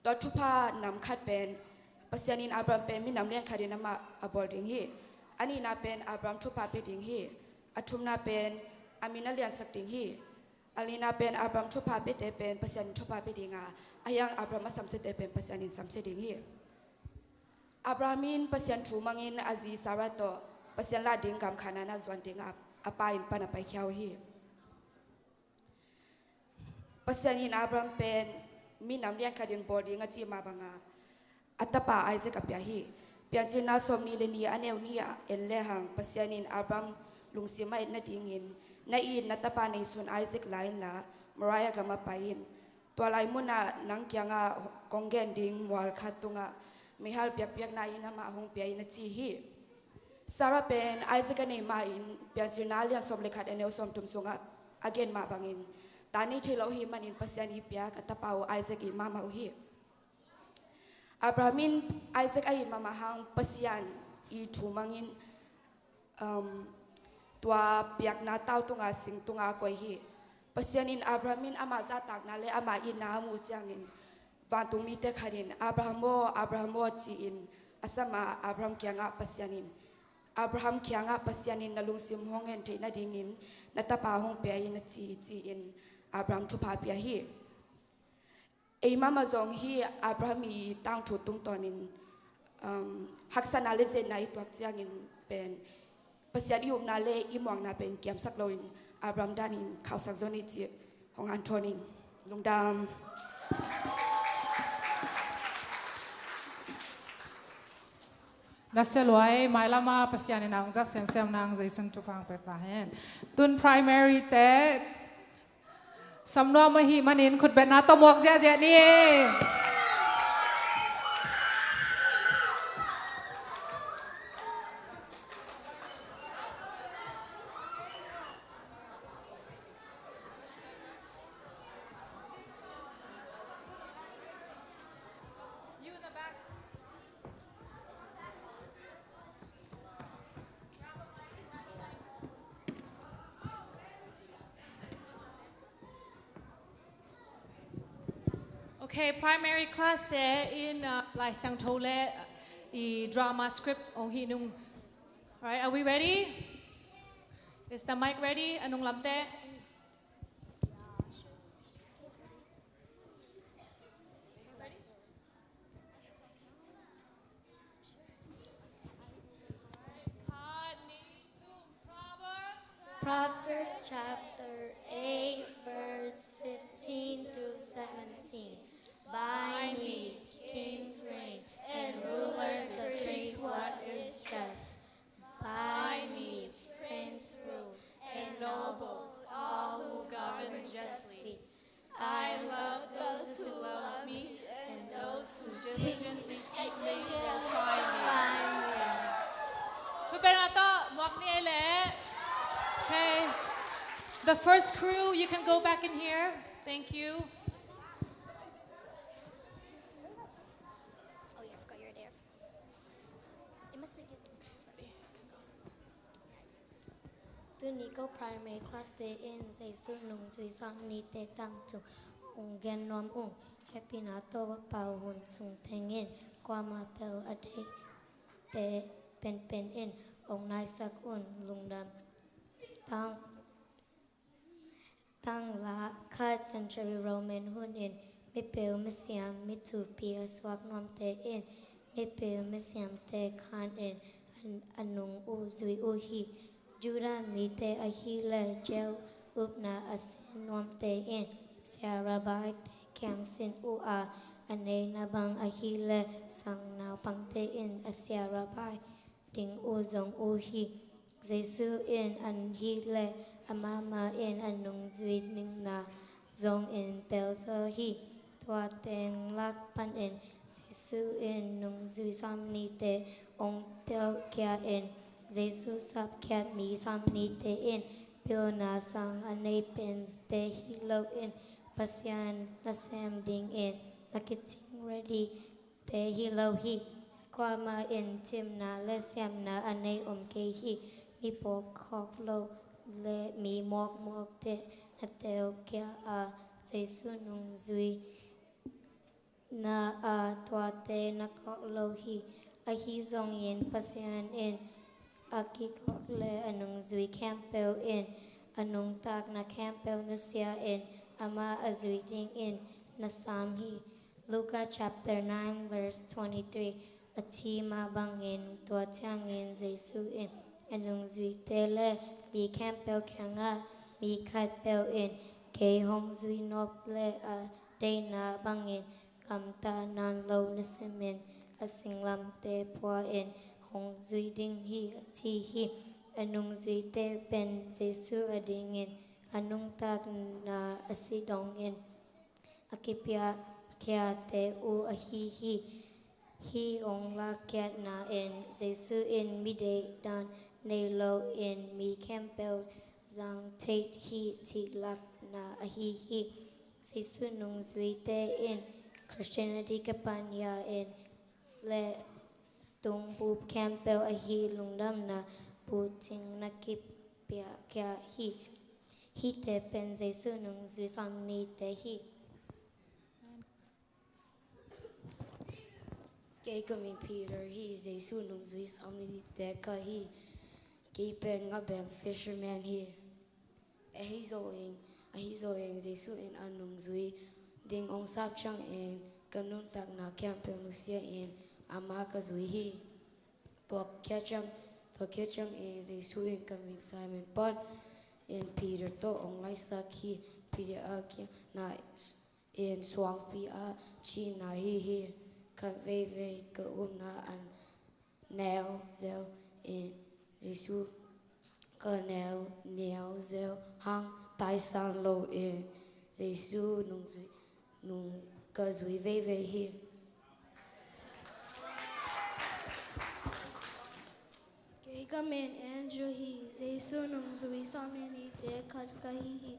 ตัวทุพานำคัดเป็นปัสยันินอับรามเป็นมินำเลียนคดีนามาอบอลดิงฮีอันนี้นาเป็นอับรามทุพาเปดิงฮีอัทุมนาเป็นอามินาเลียนสักดิงฮีอันนี้นาเป็นอับรามทุพาเปเตเป็นปัสยันทุพาเปดิงาอายังอับราฮัมสัมเสตเป็นปัสยันินสัมเสดิงฮีอับรามินปัสยันทูมังอินอาซีสาระโตปัสยันลาดิงกำขานานาจวนดิงอาปาอินปนาไปเขียวฮีปัสยันินอับรามเป็นมีนำเลี้ยงคดินบอดิงจีมาบังอาอัตปาไอเซกับยาฮีเปียนจินาสมนีเลนีอันเอวนีเอลเลหังปัสยันินอับรามลุงซีมาอินนาดิงินนาอินนัตปาในสุนไอเซกไลน์ละมรายกามาไปอินตัวลายมุนานังยังกองเกนดิงวอลคัตุงไม่ฮัลเปียกเปียกนายนามาหงเปียนจีฮีสาระเป็นไอซ์กันในมาอินเปียนจีนาเลียนสมเลขาดเอเนลสมทุมสุงอาเกนมาบังอินตานี้ที่เราฮีมันอินปัสยันฮีเปียกตะเปาไอซ์กิมามาฮีอับรามินไอซ์กไอมามาหังปัสยันอีทูมังอินตัวเปียกนาเต้าตุงสิงตุงกวยฮีปัสยันินอับรามินอามาซาตักนาเลอามาอินนามูจังอินวันตุมีเตคารินอับราฮัมโมจีอินอาสมาอับราฮัมเคียงปัสยันินอับราฮัมเคียงปัสยันินนาลุงซิมฮงเงินที่นาดิงินนาตาปาฮงเปียอินจีอินอับราฮัมทุพาเปียฮีเอมามาจงฮีอับราฮัมมีตั้งถูตุงตอนินฮักษนาเลเซนายตัวจังอินเป็นปัสยันยุบนาเลอิมวังนาเป็นเกียมสักโลอินอับรามดานินข่าวสักโซนิจิของอันโทนินลุงดามนัสเซลวยไม่ละมาปัสยานินางจักเซมนางใจสุนทุพังเป็ดลาเฮนตุน primary แต่สำนวนมหิมันินขุดเป็นนาตมวกเจ๊นี่ Okay, primary class in like sang thole drama script ong hinung. All right, are we ready? Is the mic ready? Anong lamte? Proverbs chapter 8, verse 15 through 17. By me, kings reign, and rulers decree what is just. By me, prince rule, and nobles, all who govern justly. I love those who love me, and those who diligently seek me will find me. Okay. The first crew, you can go back in here. Thank you. tu ni ko primary class te in zai su nung zui sang ni te tang tu ong gen nom ung happy na to wa pau hun sung theng in kwa ma pel ade te pen in ong nai sak un lung dam tang la khat century roman hun in mi pel mi siam mi tu pia swak nom te in mi pel mi siam te khan in anung u zui u hi juda mi te a hi le gel up na asin nom te in Sarah bai te kyang sin u a ane na bang a hi le sang nao pang te in a Sarah bai ding u zong u hi Jesu in an hi le amama in anung zui ning na zong in tel so hi tua teng lak pan in Jesu in nung zui sam ni te ong tel kia in Jesu sap kiat mi sam ni te in pil na sang ane pen te hi lo in pasyan na sam ding in marketing ready te hi lo hi kwa ma in tim na le siam na ane ke hi mi pok khok lo le mi mok te na tel kia a Jesu nung zui na a tua te na khok lo hi a hi zong yin pasyan in a ki khok le anung zui campel in anung tak na campel na sia in ama a zui ding in na sam hi Luka chapter 9 verse 23 a chi ma bang in tua chang in Jesu in anung zui te le mi campel kyanga mi khat pel in ke hong zui nop le a day na bang in kam ta nan lo na semen a singlam te pua in hong zui ding hi chi hi anung zui te pen Jesu ading in anung tak na asidong in akipya kya te u a hi ong la kiat na in Jesu in mi de dan nei lo in mi campel zang tate hi chi lak na a hi Jesu nung zui te in Christianity kapanya in le tung bup campel a hi lungdam na pu ting na kip pia kya hi te pen Jesu nung zui sam ni te hi Kay kami Peter hi Jesu nung zui sam ni te ka hi kay pen nga bang fisherman hi hi zoing Jesu in anung zui ding ong sap chang in kanun tak na campel nu sia in ama ka zui hi to kya chang in Jesu in kami Simon Pon in Peter to ong lai sak hi Peter a kya na in swang pi a chi na hi ka ve ka na an neo zel in Jesu ka neo zel hang tai san lo in Jesu nung ka zui ve hi Kay kamen Andrew hi Jesu nung zui sam ni te khat ka hi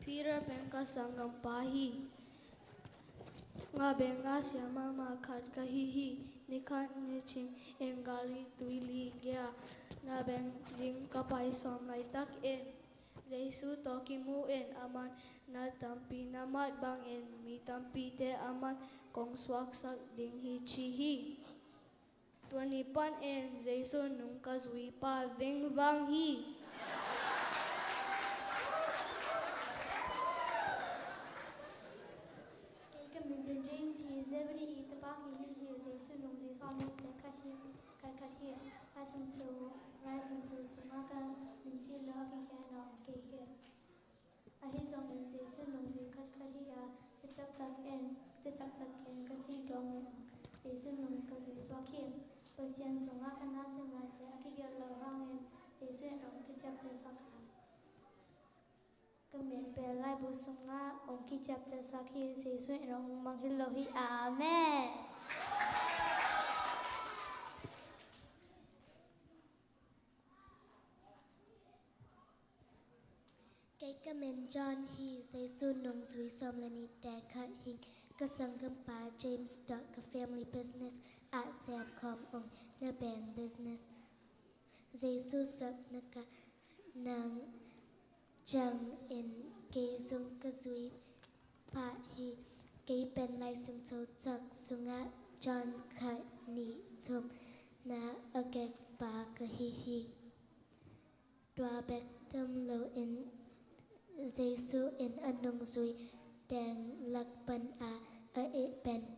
Peter ben ka sangam pa hi nga ben nga sia mama khat ka hi ni khat ni ching en gali tuili gya na ben ding ka pai som lai tak en Jesu to ki mu en aman na tampi na mat bang en mi tampi te aman kong swak sak ding hi chi hi tuani pan en Jesu nung ka zui pa veng vang hi Kamen James hi Zebedee i tabak ni hi Jesu nung zui sam ni te khat hi rise to sumaka minchi lo ki kana ke hi a hi zong in Jesu nung zui khat hi a tak en ka si dong Jesu nung ka zui so ki pasien sunga kana sem la te a ki ge lo hang en Jesu nung ki chap te sak Kamen pe lai bu sunga ong ki chap te sak hi Jesu nung mang hi lo hi amen Kay kamen John hi Jesu nung zui som lani te khat hing ka sangam pa James dot ka family business at Samcom ong na band business Jesu sap naka nàng chẳng in kê dung cơ duy pa hi kê bên lại sừng châu chak sunga John khai ni chum na agek pa ka hi Dwa bek tâm lâu in Giêsu in anong duy đèn lạc ban a e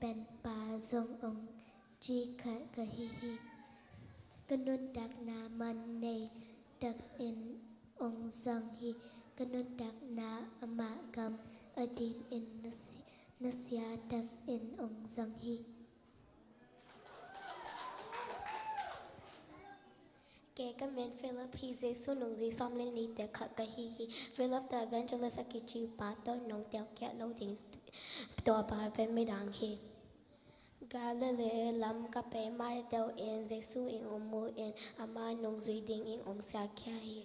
pen pa zong ông chi khai ka hi kanun dak na man nei dak in ông sang hi kanun dak na ama gam adin in nasya dak in ông sang hi Kể các men Philip hi Giêsu nung gì xóm lên đi để khắc cái hi Philip the evangelist akichi pa to nung teo kia lâu đình to ba bên mấy đàng hi Galilee lam ka pe mai teo in Giêsu in umu in ama nung duy ding in sa kia hi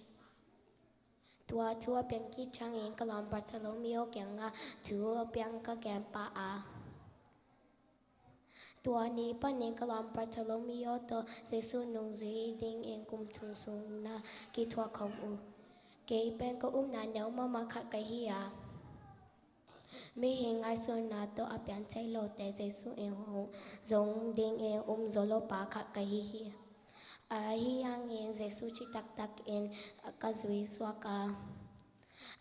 tua biang ki chang in kalam Bartolomeo kyang nga tua biang ka kyang pa a tua ni pa ning kalam Bartolomeo to Giêsu nung duy ding in kum chung sung na ki tua khom u ke pen ko na neu ma kha kai hi a mi hình ai so na to a pian chai lo te Giêsu in hu zong ding in zolo pa kha kai hi hi ang in Giêsu chi tak in ka zui swaka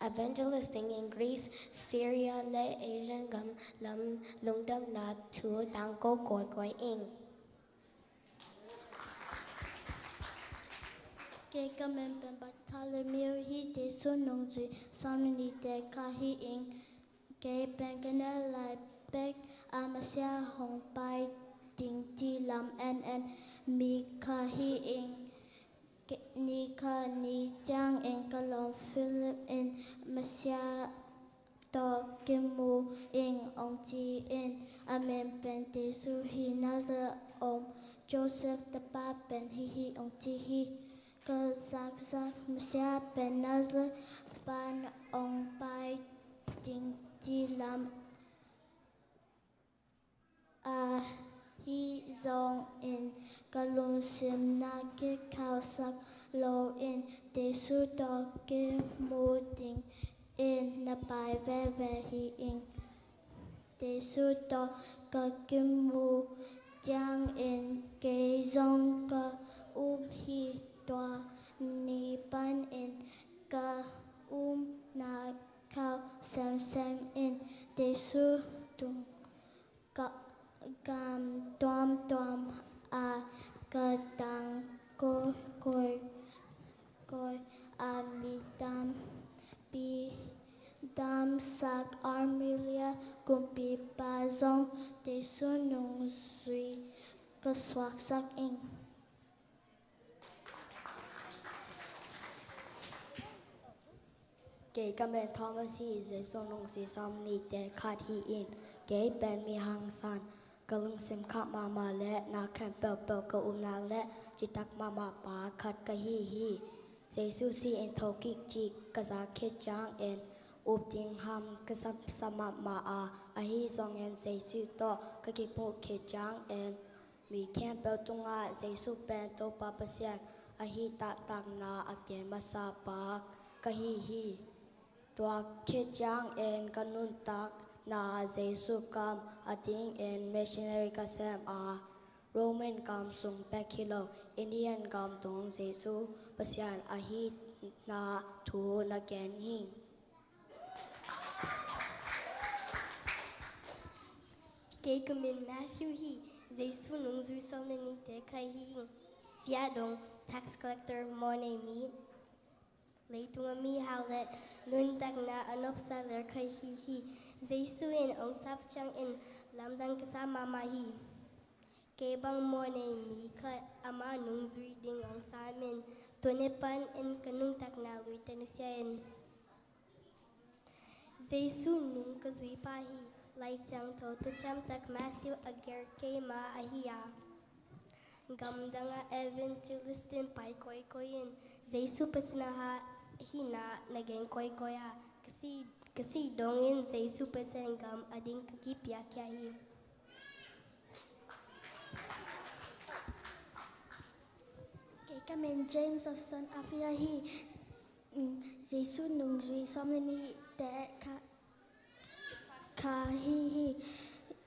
evangelisting in Greece, Syria, le Asian gam lam lungdam na tu tang ko koi in. Kể cả men bên Bartholomew hi te su nong duy som ni te ka hi in kể bên cái này lại bek amasia hong pai ting ti lam en mi ka hi in ni ka ni chang in ka long Philip in masia to kemu in ong ti in amen ben te su hi nazar om Joseph the pa ben hi ong ti hi cơ sắc masia ben nazar ban ong pai ting ti lam hi zong in kalung sim na ke khao sak lo in te su to ke mu ting in na pai ve hi in te su to ka ke mu chang in ke zong ka hi toa ni pan in ka na khao sam in te su tung ka cam toam a cơ tang coi a mi dam sak armilia cùng pi pa zong te su nung suy cơ swak sak in Kể các men Thomas hi Giêsu nung si som ni te khat hi in kể ben mi hang san kalung sim kha mama le na khan pel ko na le chitak mama pa khat ka hi Giêsu si en thoki chi ka za khe chang en up ting ham ka sap sama ma a hi zong en Giêsu to ka ki po khe chang en mi khan pel tunga Giêsu pen to pa pasian a hi ta tak na a ke ma sa pa ka hi tua khe chang en kanun tak na Giêsu kam ating en missionary ka sem a Roman kam sung pekilo Indian kam tong Giêsu pasian a hi na thu na ken hi Kể cả men Matthew hi Giêsu nung duy som ni te ka hi sia dong tax collector mo nei mi lấy tung mi hao lệ luôn tag na anop sa ler khai hi Giêsu in ông sap chang in lam dang ka sa mama hi ke bang mo nei mi kha ama nung zui ding ông sa men to ne pan in kanung tag na lui ten sia in Giêsu nung ka zui pa hi lai sang tho to cham tak Matthew ager ke ma ahia gam danga evangelistin pai koi in Giêsu pasna ha hina nageng koi a kasi dongin Giêsu pasen gam ading kakipya kya hi kay kamen James of Son Apia hi Giêsu nung duy som lên đi để khá hi hi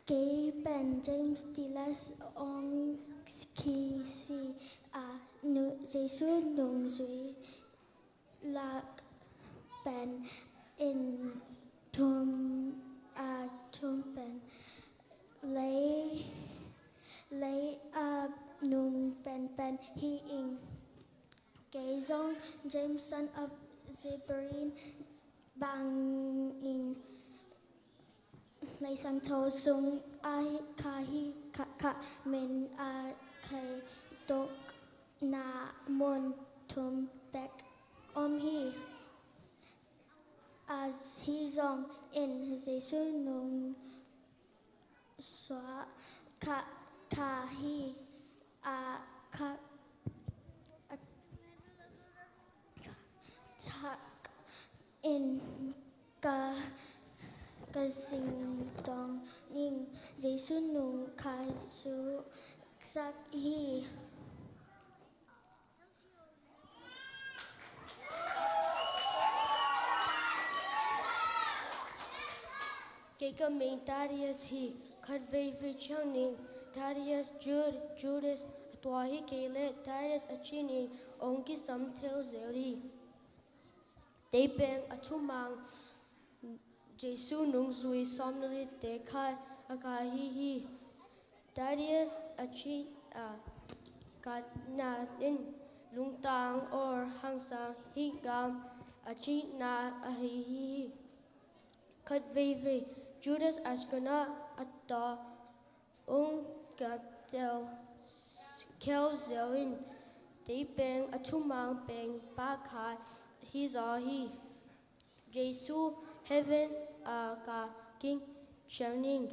kế Ben James Tilas ông khi si Giêsu nung duy là Ben in thum Ben lấy nung Ben hi in kế dòng James son of Zebrin bang in lấy sang thô sung ai kha hi kha men khai tok na mon thum bek hi as he dòng in Giêsu nung xóa kha hi kha in ka sinh tong in Giêsu nung khai su sak hi cái mình Darius hi khát về với nhau nín Darius Judas tua hi cái lệ Darius achini ông ki sam theo zeri they bang atumang Giêsu nung zui somnoli te khai aka hi Darius achi ka na in lung tang or hang sang hi gam achi na hi khát về Judas Ascona atta ông ka tel kêu zelin they bang atumang bang ba khai hi za hi Giêsu heaven ka king shining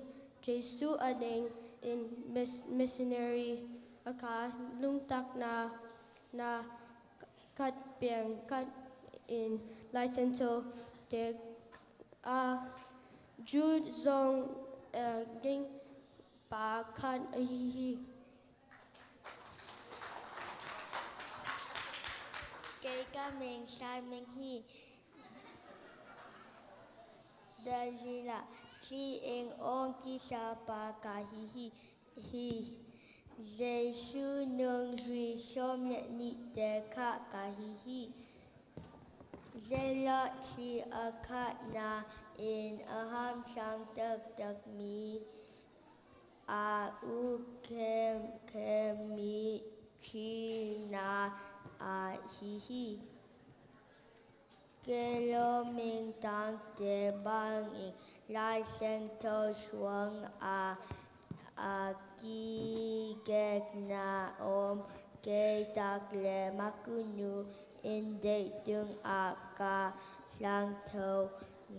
Giêsu ading in missionary aka lung tak na kat biang kat in license de Jude zong ging ba kat hi cái mình sai mình hi đây là chi en on ki sa pa ka hi Giêsu nung duy som nhận ni te kha ka hi Zela chi akha na in aham sang tak mi u kem mi chi na hi Kelo mình tăng te bang in lai sen to suang ki gek na ke tak le makunu in de dung ka sang to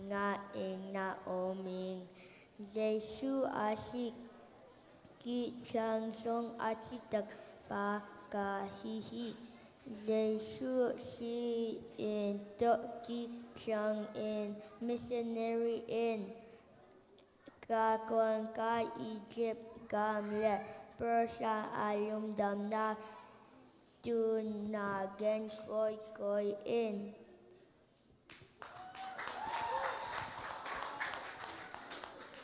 nga in na oming Giêsu asik ki chang song achitak pa ka hi Giêsu si in Turkey chang in missionary in ka kon ka Egypt gam le Persia alum dam na tu na gen koi in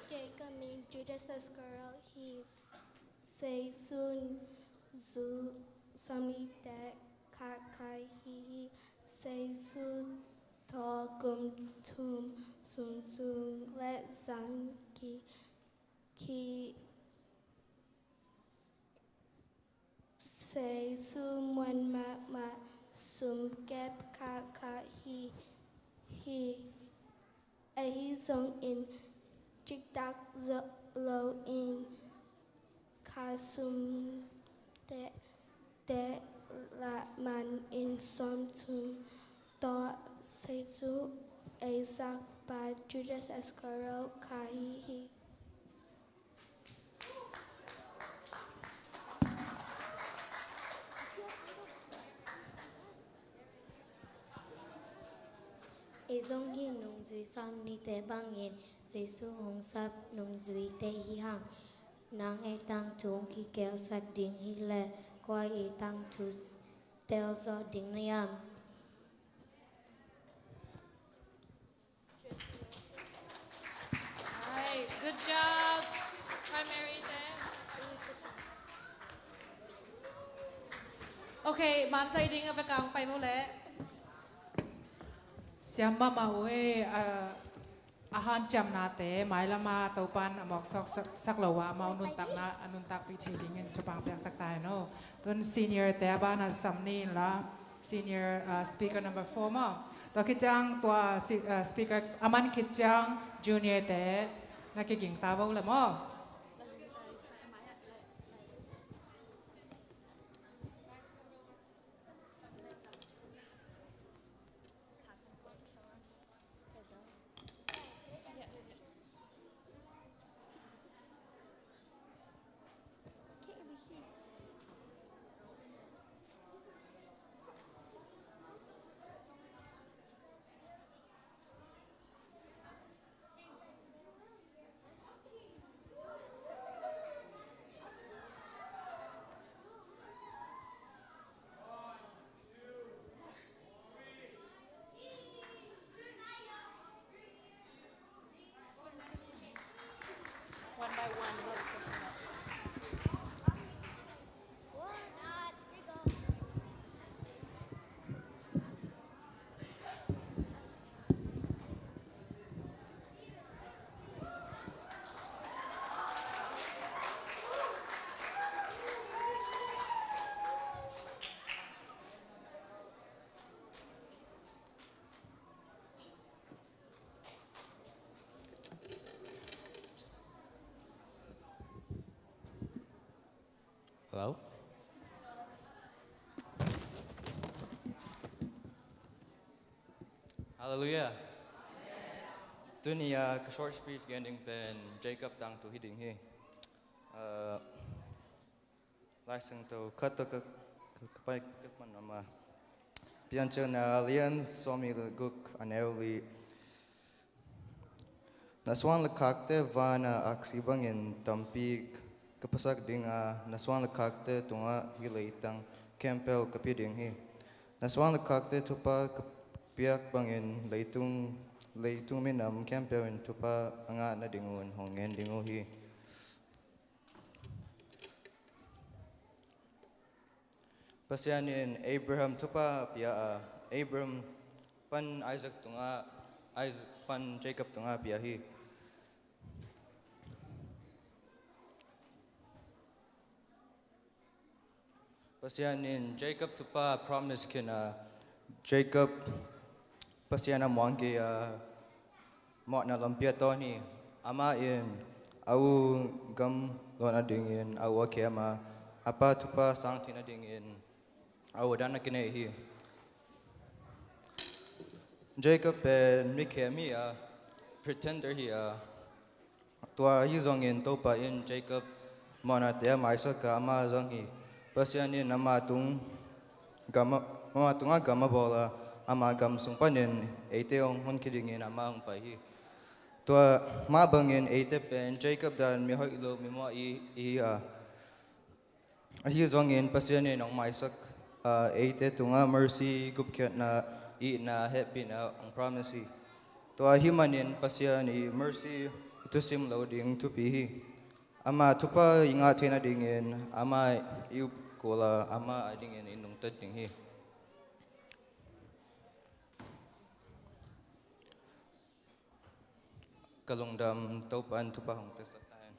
cái mình Judas Iscariot he say soon zu sami te kai hi say soon to kum tum sun let sang ki say soon when ma sum kep ka hi a song in chik tak lo in kasum te la man in som tum to say su Isaac by Judas Iscariot hi Ezong hi nung duy som ni te bang in Giêsu hong sap nung duy te hi hang nang e tang tung ki keo sak ding hi le qua e tang tu tel zo ding niam Okay, man sa iding ang pagkang pay mo le. Siapa mau ahan jam nate, mai lama taupan amok sok saklawa mau nuntak na nuntak pi trading Jepang piak saktai no. Tun senior te abana samni la senior speaker number 4 mo. Tua kijang tua speaker aman kijang junior te nakiging tabau la mo. One by one. Hello? Hallelujah. Dunia ka short speech gending pen Jacob tang tu hiding he. Laisang to kata ka kapai man nama. Piancha na lian somi guk aneuli. Naswan lakakte vana aksibangin tampik kapasak dinga naswan lakakte tunga hilaitang kempel kapiding he. Naswan lakakte tupa piak bangin leitung minam kempel tupa anga na dingun hongen dingu hi. Pasyanin Abraham tupa pia Abraham pan Isaac tunga pan Jacob tunga pia hi. Pasyanin Jacob tupa promise kina Jacob pasyana mwangi mo na lampia toni ama in au gam lona dingin au kema apa tupa sang tina dingin au dana kine hi Jacob and Mikemi pretender hi tua yuzong in topa in Jacob mona te maisa ka ama zong hi pasyanin ama tung gama bola ama gam sungpanin eiteong hon kidingin ama ang pahi tua mabangin eite pen Jacob dan mi hoi lo mi mo i zongin pasyanin ang maisak eite tunga mercy gupkyat na na happy na ang promise tua himanin pasyani mercy itusim loading tupihi ama tupa ingatin na dingin ama iup kola ama dingin inung tading hi kalungdam topan tupahong tesatayan.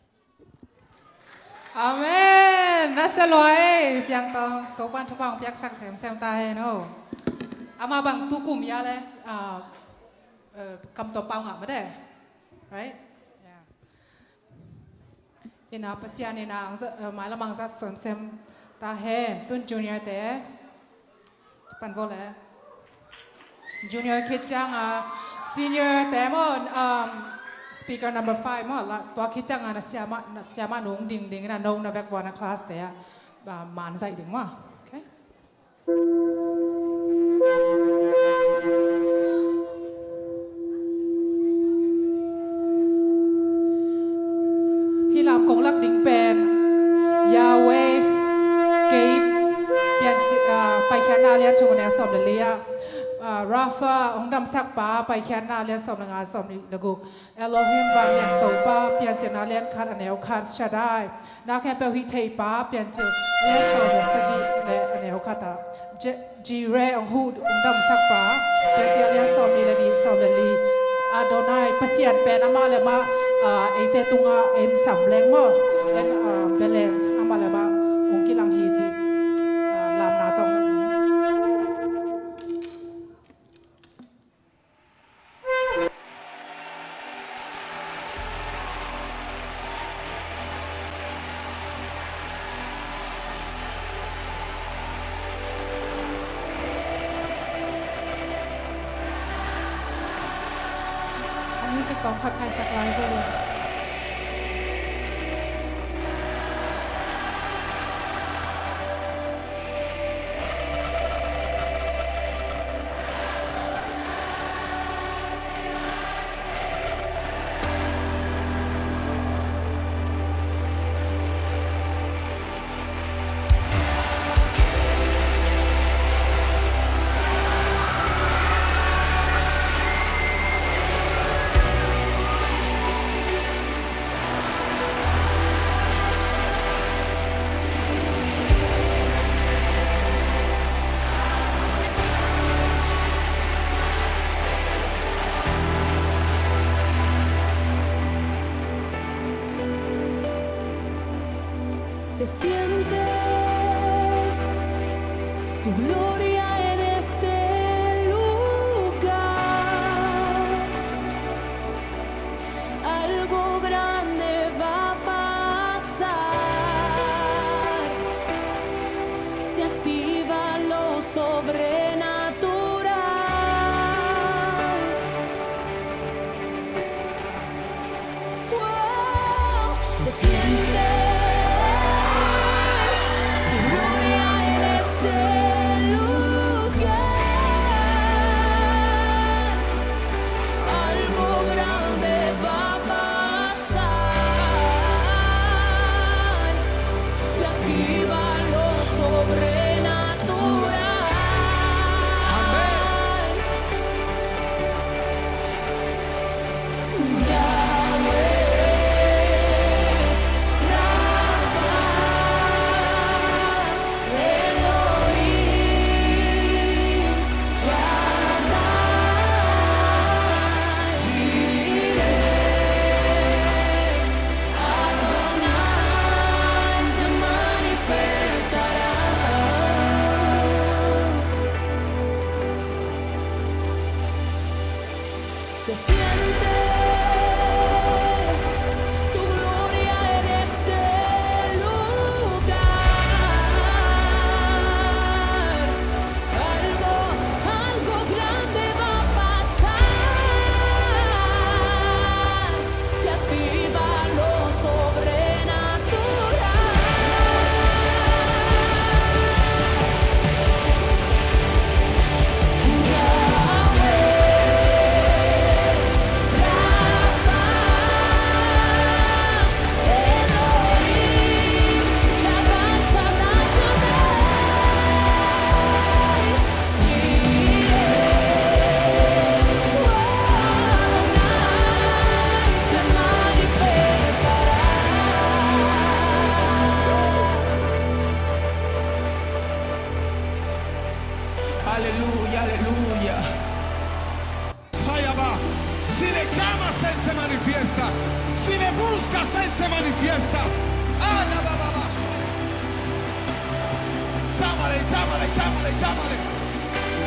Amen. Nasa loy piang tong topan tupang piak sak sem tahe no. Ama bang tukum ya le kam topang nga made. Right? Yeah. Ina pasyan ina malamang sa sem tahe tun junior te. Pan bole. Junior kid jang senior temon speaker number 5 mo la tua kijang na siama nung ding na nong na back na class te ba man sai ding mo okay hilam kong lak ding pen Yahweh gave pian pai khana lia tu ne som le lia ราฟาองดำสักป้าไปแค่นาเลียนสมงานสมนิกุเอโลฮิมบางเลียนโตป้าเปลี่ยนเจนาเลียนคัดอันเอลคัดชาได้นาแค่เปลฮิเทป้าเปลี่ยนเจเลียนสมเดสกิเลอันเอลคัดจีเรองฮูดองดำสักป้าเปลี่ยนเจเลียนสมนิเลดีสมเลลีอาโดนายเปเซียนเป็นอามาเลมาเอเตตุงาเอ็นสัมเลงมาเอ็นเบเลงอามาเลมาองกิลังฮีจีลามนาตอง music ต้องขัดไงสักไลฟ์เลย Se siente tu gloria en este lugar. Algo grande va a pasar. Se activa lo sobrenatural. Wow, se siente. Se siente tu gloria en este lugar. Algo grande va a pasar. Se activa lo sobrenatural. Aleluya, aleluya. Sayaba, si le llamas, Él se manifiesta. Si le buscas, Él se manifiesta. Llámale, llámale, llámale, llámale.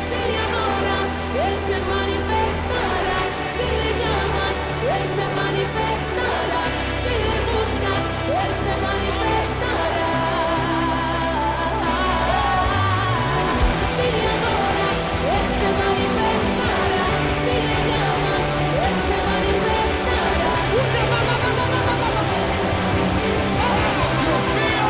Si le adoras, Él se manifestará. Si le llamas, Él se manifestará. Si le buscas, Él se manifestará. Si le adoras, Él se manifestará. Si le llamas, Él se manifestará. ¡Dios mío!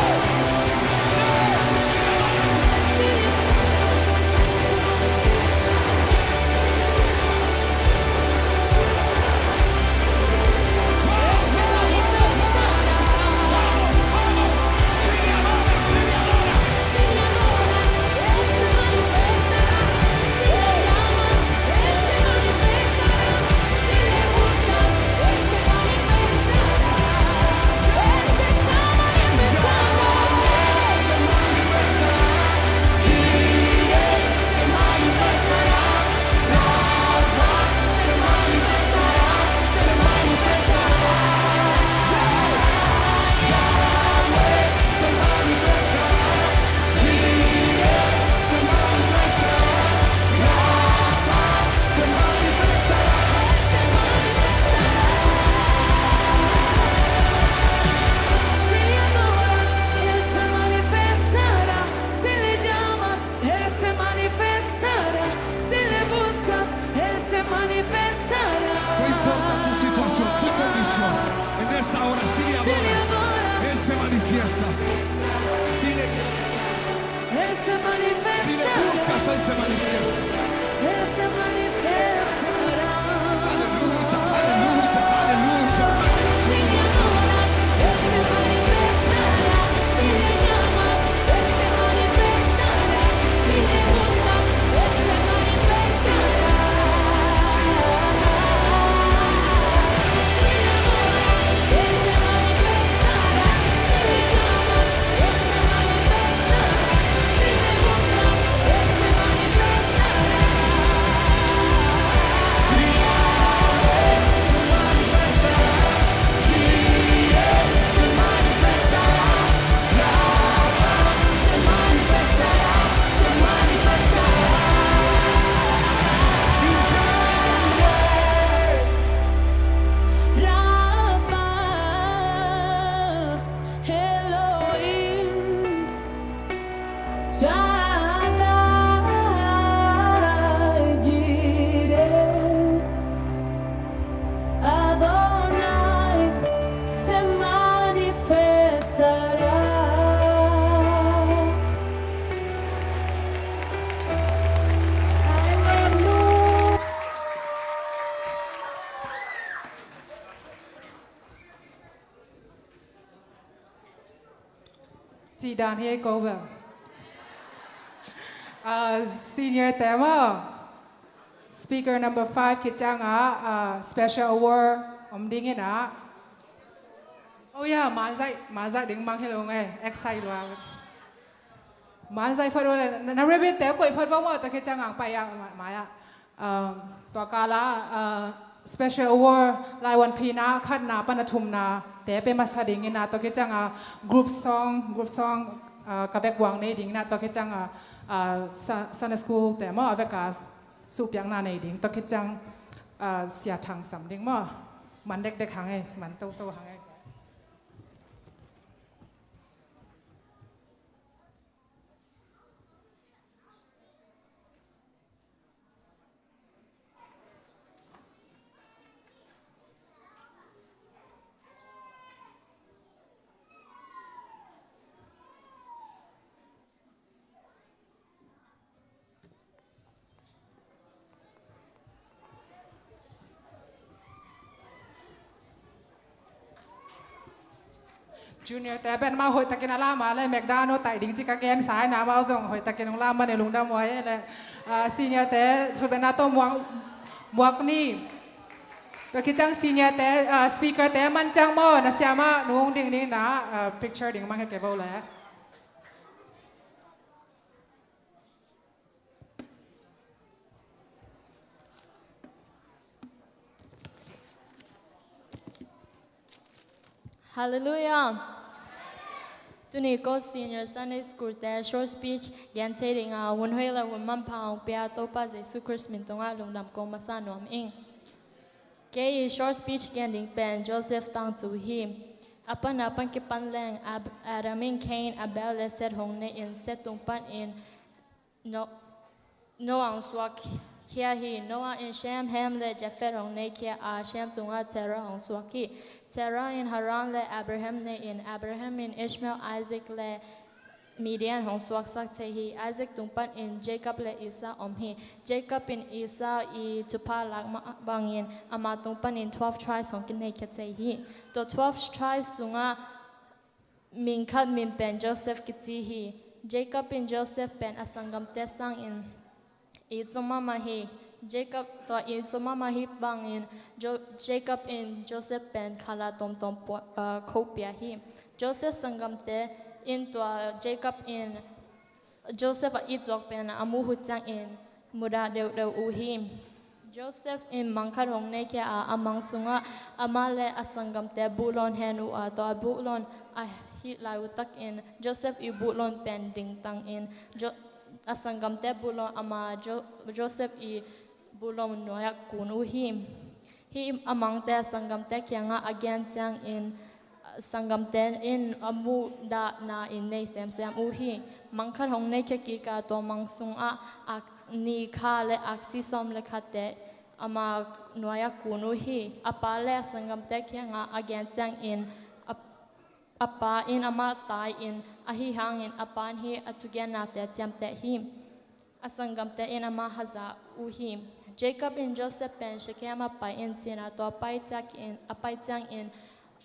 Él se manifiesta. Él se manifestará. Aleluya, aleluya, aleluya. Si le adoras, Él se manifestará. Si le llamas, Él se manifestará. Si le buscas, Él se manifestará. Si le adoras, Él se manifestará. Si le llamas, Él se manifestará. Si le buscas, Él se manifestará. Rafa, Elohim, Shaddai, Jireh, Adonai, se manifestará. Chị đàn hay câu vào senior tema speaker number 5 kita trang special award dingin oh yeah man dạy đứng mang hello nghe excited wow man dạy phát rồi na rebe te koi phát vong ta kita trang pai maya to kala special award lai wan phina khat na panathum na te pe ma sa ding na to ke changa group song ka bek wang nei ding na to ke changa Sunday school te mo aveka su pyang na nei ding to ke chang sia thang sam ding mo man dek dek hang ai man to hang ai Junior แต่เป็นมาหอยตะกินอามาเลยแมกดาโนไต่ดิ่งจิกาแกนสายน้ำเอาส่งหอยตะกินของลามาในลุงดำไว้เลยซีเนียแต่ทุเป็นนาโตมวกนี่ตัวคิดจังซีเนียแต่สปีกเกอร์แต่มันจังมอนะเสียมาหนุ่งดิ่งนี่นะพิกเจอร์ดิ่งมาให้เก็บเอาแล้ว Hallelujah. Tuni ko senior Sunday school te short speech yan teding won hoila won man paung pia to pa Jesus Christ min tonga lungnam ko masano am ing. Ke short speech yan ding pen Joseph tang to him. Apan ki panleng Adamin Cain Abel set hong ne in setung pan in no ang swak kia hi Noah in Shem Ham le Japhet hong ne kia Shem tunga Terah hong swaki Terah in Haran le Abraham ne in Abraham in Ishmael Isaac le Midian hong swak sak te hi Isaac tumpan in Jacob le Isa hi Jacob in Isa I tupa lak bangin ama tumpan in 12 tribes hong kinay kia te hi to 12 tribes sunga min kat min pen Joseph kiti hi Jacob in Joseph pen asangam te sang in Itzoma hi Jacob to Itzoma hi bangin Jacob in Joseph pen khala tom kopia hi Joseph sangam te in to Jacob in Joseph itzok pen amu hutang in muda deu uhim Joseph in mangkar hong ne ke amang sunga amale asangam te bulon henu to bulon hit lai utak in Joseph I bulon pen ding tang in asangam te bulon ama Joseph I bulon noyak kun uhim hi amang te asangam te kyanga again chang in sangam ten in amu da na in nei sem uhi mangkar hong nei ke ki ka to mangsung ni kha le aksi som le khate ama noya kunu hi apa le sangam te kyanga again chang in apa in ama tai in ahi hang in apan hi atugen na te cham te hi asangam te in ama haza uhi Jacob in Joseph pen shekema pai in sina to pai tak in apai chang in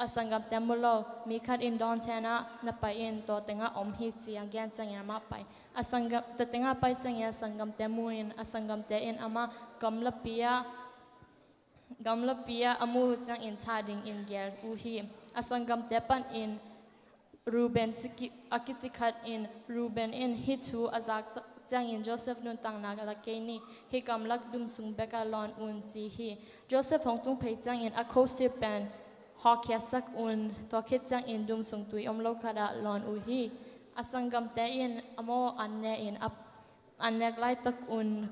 asangam te mulo mikat in don tena na pai in to tenga om hi si again chang in ama pai asangam to tenga pai chang in asangam te muin asangam te in ama gamla pia amu chang in thading in ger uhi asangam te pan in Ruben akitikat in Ruben in hitu azak chang in Joseph nun tang na la keni hi kam lak dum sung beka lon un chi hi Joseph hong tung phei chang in akhosi pen hokya sak un to khit chang in dum sung tui omlo khada lon u hi asangam te in amo anne in ap anek lai tak un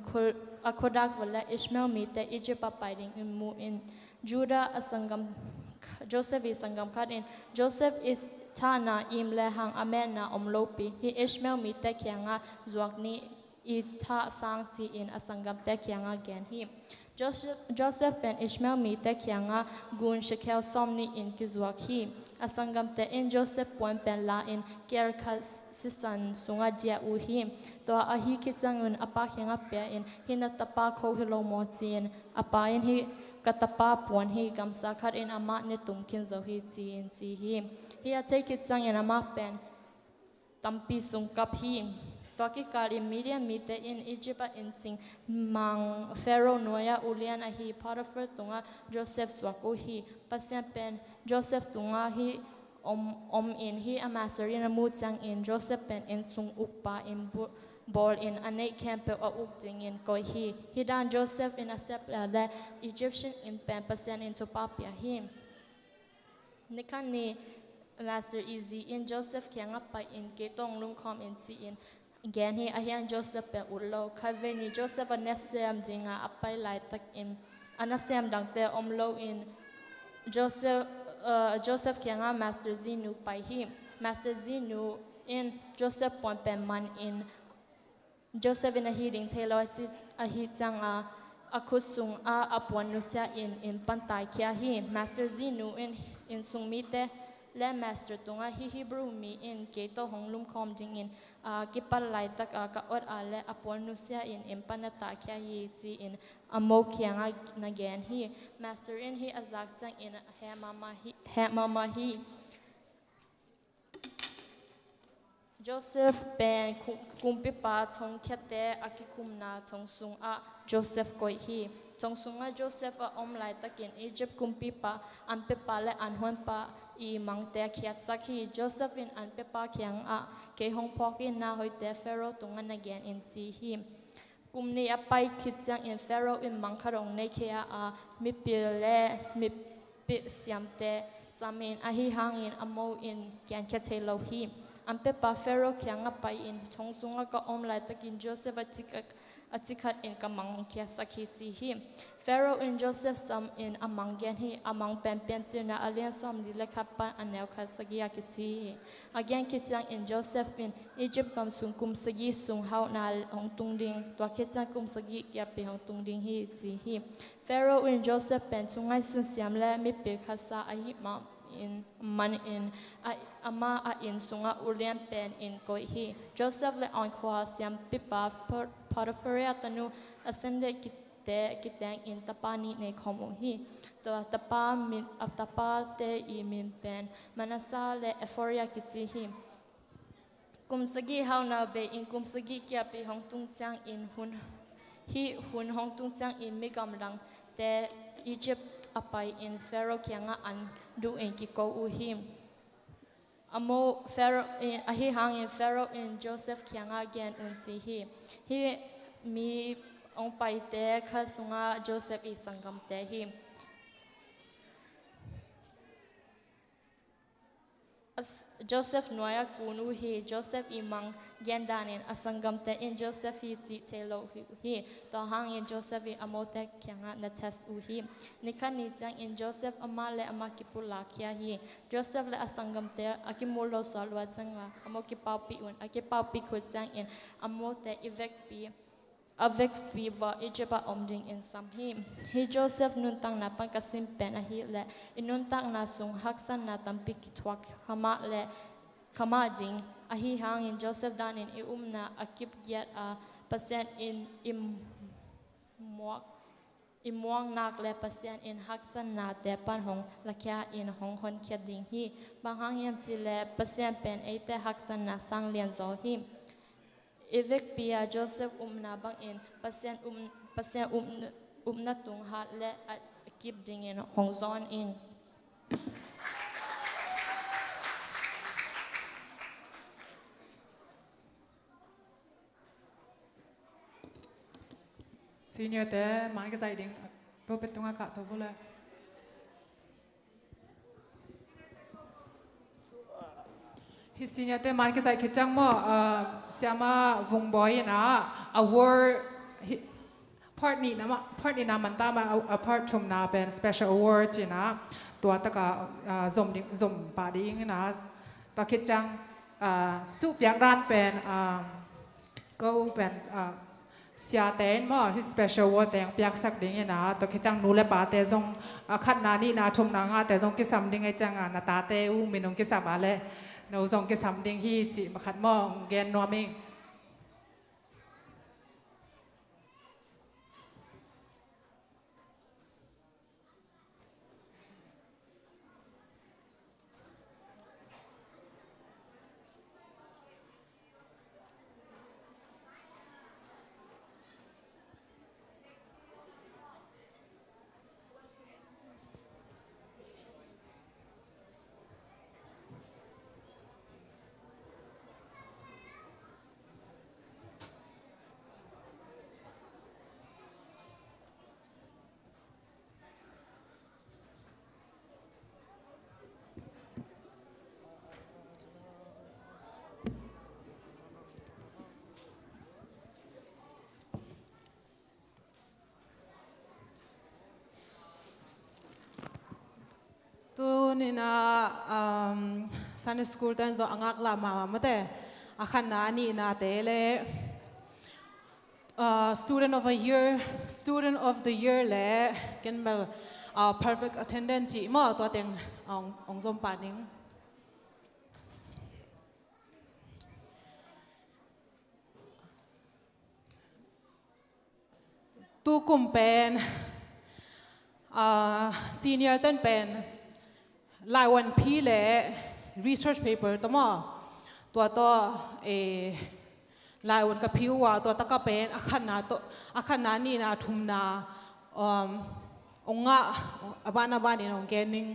akhodak wala Ishmael mi te Egypt paiding in mu in Judah asangam Joseph is sangam khat in Joseph is Tana im le hang amen na omlopi hi Ishmael mi te kyanga zuakni I tha sang chi in asangam te kyanga gen hi Joseph ben Ishmael mi te kyanga gun shekel somni in kizuak hi asangam te in Joseph pon pen la in kerkas sisan sunga dia u hi to a hi kitsangun apa kyanga pe in hina tapa kho hilo mo chin apa in hi katapa pon hi gamsa khat in ama ne tumkin zo hi chi in chi hi hi a take it sang in ama pen tampi sung kap hi to ki kali medium mite in Egypt in sing mang Pharaoh noya ulian a hi Potiphar tunga Joseph swako hi pasyan pen Joseph tunga hi om in hi amasarin mu chang in Joseph pen in sung ukpa in ball in ane camp a ukting in koi hi dan Joseph in a step the Egyptian in pen pasyan into papia him nikani Master Easy in Joseph kyanga pa in ketong lung kom in si in again hi ahian Joseph pe ulo khaveni Joseph anesem dinga apai lai tak in anasem dangte omlo in Joseph kyanga Master Zinu pai hi Master Zinu in Joseph pon pen man in Joseph in a healing tailor a hit changa akusung a apon nusia in pantai kya hi Master Zinu in sungmite le master tunga hi Hebrew mi in keto honglum kom ding in kipal lai tak ka or ale apon nusia in panata kya hi chi in amo kyanga nagen hi master in hi azak chang in he mama hi Joseph ben kumpi pa chong khate akikum na chong sung a Joseph koi hi chong sung a Joseph a om lai takin Egypt kumpi pa ampe pa le anhon pa I mangte khiat sakhi Joseph in anpe pa kyang a ke hong pokin na hoite Pharaoh tungan again in si hi kumni apai khitchang in Pharaoh in mangkharong ne khia a mi pile mi pi siamte samin a hi hangin amo in kyan khathelo hi ampe pa Pharaoh kyang a pai in chongsunga ka om lai takin Joseph achikhat in kamang khia sakhi chi hi Pharaoh in Joseph sam in amang gen hi amang pen china alien som di lekhapa anel khasagia kiti again kitang in Joseph in Egypt kam sung kum sagi sung hau na hong tung ding to kitang kum sagi kya pe hong tung ding hi chi hi Pharaoh in Joseph pen chungai sun siam le mi pe khasa a hi ma in man in ama a in sunga ulian pen in koi hi Joseph le on khwa siam pipa Potiphar tanu ascende kitang in tapani ne khomo hi to tapa min atapa te I min pen manasa le Euphoria kiti hi kumsagi hauna be in kumsagi kya pe hong tung chang in hun hong tung chang in migam rang te Egypt apai in Pharaoh kyanga an du in ki ko u him amo Pharaoh in ahi hang in Pharaoh in Joseph kyanga again un si hi mi ong pai te kha sunga Joseph I sangam te hi Joseph noya kunu hi Joseph imang gendanin asangam te in Joseph hi chi telo hi to hang in Joseph I amote kyanga na test u hi nikani chang in Joseph amale amakipula kya hi Joseph le asangam te akimulo salwa changa amokipapi un akipapi ko chang in amote avec viva Egypt omding in sam him he Joseph nun tang na pangkasim pen a hi le inun tang na sung haksan na tampi kitwak hama le kama ding a hi hang in Joseph dan in na akip giat a pasien in imwang nak le pasien in haksan na te pan hong lakya in hong hon khyat ding hi bang hang yam chi le pasien pen ate haksan na sang lian zo hi evek pia Joseph umna bang in pasien umna tung ha le keep ding in hong zon in senior te man ka zai ding po petunga ka to bola hi senior te man ka zai khechang mo siama vung boy na award part ni na man ta ma apart from na ben special award ji na tua ta ka zom pa ding na ta khechang su pyak dan pen go pen sia ten mo his special word teng piak sak ding na to ke chang nu le pa te jong khat na ni na thum na nga te jong ke sam ding ai chang na ta te u minong ke sa ba le no jong ke sam ding hi chi ma khat mo gen no mi tu ni na Sunday school tan zo angak la ma mate akhan na ni na te le student of the year le ken mel perfect attendance chi mo to teng ong zom pa ning tu kum pen senior tan penลายวันพี่เล่ research paper ตัวมอตัวลายวันกับพี่ว่าตัวตะกับเป็นอาคารนานี่นะทุมนาองค์บ้านนี่น้องแกนิง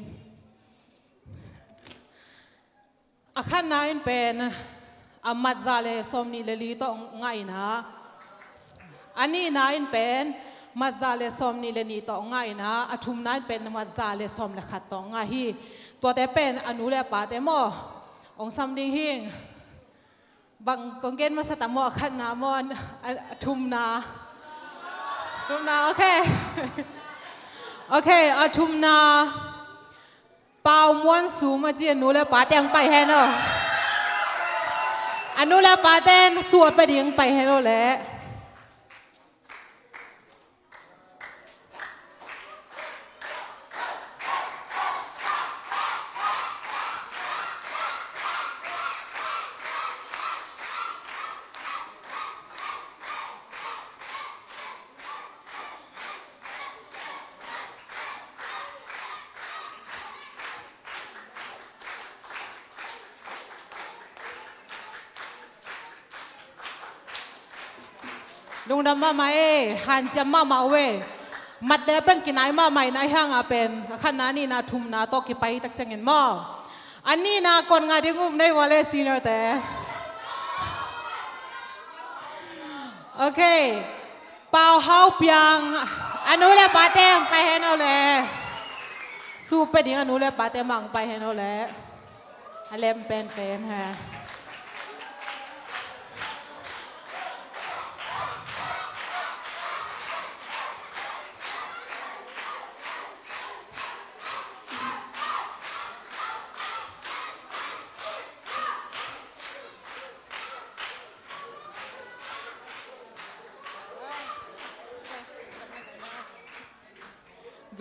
อาคารนาเป็นอามัดซาเลสมนี่เลลีตัวองค์นะอันนี้นาเป็นมัดซาเลสมนี่เลนีต่อง่ายนะอาทุมนั้นเป็นมัดซาเลสมเลขัดต่อง่ายฮีตัวแต่เป็นอนุเลปาแต่หม้อองซัมดิงฮิงบางกงเกนมาสตามอขันนามอนทุมนาโอเคอาทุมนาเป่าม้วนสูมาจีอนุเลปาแต่งไปให้เนาะอนุเลปาแต่งสวดไปดิ้งไปให้เนาะแหละลุงดำมาไหมหันจะมาเวมัดเดเป็นกินไหนมาใหม่ในห้างเป็นขณะนี้นาทุมนาโตกิไปตักจังเงินหม้ออันนี้นาคนงานที่งุ่มในวอลเลซีเนอร์แต่โอเคเป่าเฮาเปียงอนุเลปาเต้ไปให้เราเลยสู้ไปดิ้งอนุเลปาเต้มังไปให้เราเลยอเลมเป็นฮะ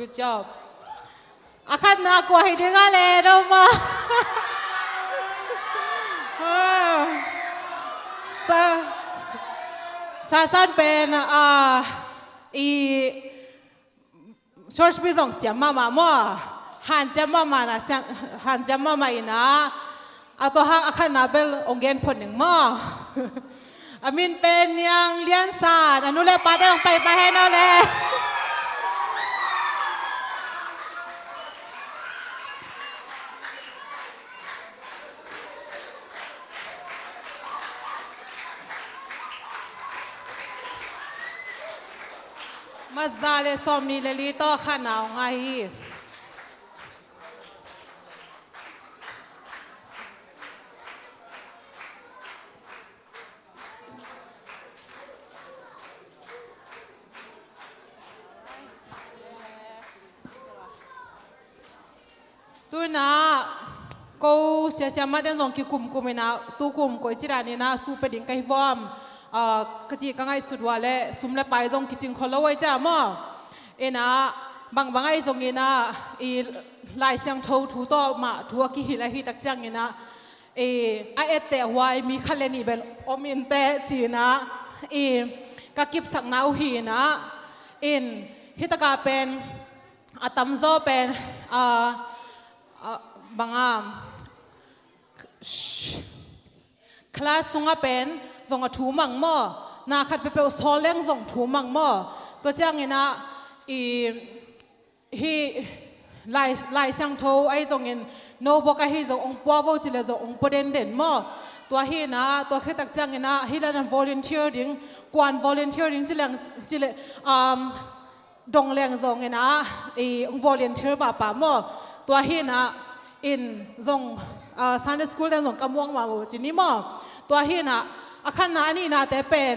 Good job. Akan na ako hindi nga lero mo. ซาซันเป็นอี church ไม่ส่งเสียมามั่วหันจะมานะหันจะมาอีนะเอาตัวห้างอาคารนาเบลองเกนผลหนึ่งมั่วอามินเป็นยังเลี้ยงสารอนุเลปาได้ลงไปให้นอเลย มาซาเลสอมนีเลลีโตข้าหนาวไงตัวน่ะกูเสียมาเดินลงคิวกุมกูไม่น่ะตัวกุมกูจิรานี่น่ะสู้ไปดิ้งไก่บอมกจีกังไงสุดว่าเลยสุมเลไปจงกิจิงคนละไว้จ้ามั่วเอ็นะบางไงจงเอ็นะอีลายเสียงทูทูโตมาทัวกี่หิลายหิตักจังเอ็นะไอเตะไว้มีคันเลนี่เป็นอมินเตจีนะกักิบสักนาวหีนะฮิตกาเป็นตัมโซเป็นบางคลาสสุงเป็นส่งถูมังม่อนาขัดไปเป็นโซเล้งส่งถูมังม่อตัวจ้างเงินะฮีลายสังโทไอส่งเงินโนบอกให้ส่งองค์ปัววจิเลส่งองค์ประเด็นเด่นม่อตัวฮีนะตัวคือตักจ้างเงินะฮีแล้วนั่น volunteering กวน volunteering จิเลดงแรงส่งเงินะองค์ volunteer ป่าม่อตัวฮีนะส่งSunday school แต่ส่งกำวงมาจินี่ม่อตัวฮีนะอาคารนานี่นาแต่เป็น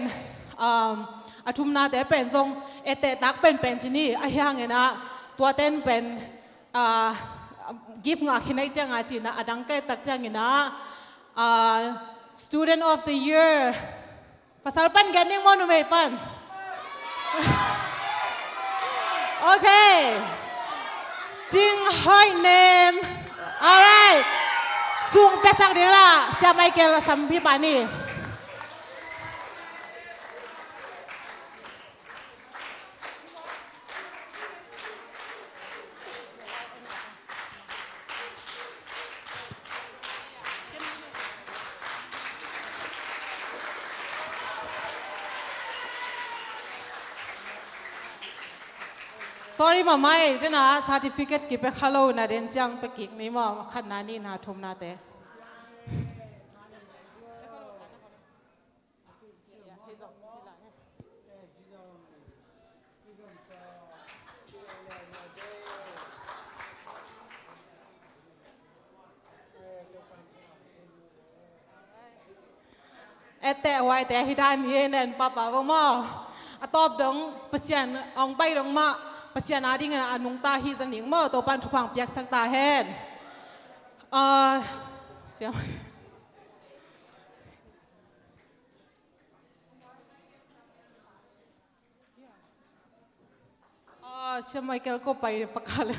อาทุมนาแต่เป็นทรงเอเตตักเป็นจีนี่ไอ้ยังไงนะตัวเต้นเป็นกิฟต์งาขินไอจังอาจีนะอดังเกตักจังไงนะ student of the year ภาษาปันกันยังมอนุเมปันโอเคจิงไฮเนม alright สูงเป็สักเดียวละจะไม่เกี่ยวสัมพิบานีsorry มาไม่เดี๋ยวนะ certificate กี่ไปฮัลโหลนะเดนจังไปกิกนี่มาขันนานี่นาทุ่มนาเตะแต่ไว้แต่ฮิดานเย็นนั่นป้าป้าก็มาตอบดงปัจจัยองไปดงมาปัจจัยนาดิ่งอนุงตาฮิสนิงมาตัวปันทุพังเปียกสังตาเฮนเสียเสียไมเคิลก็ไปประกาศเลย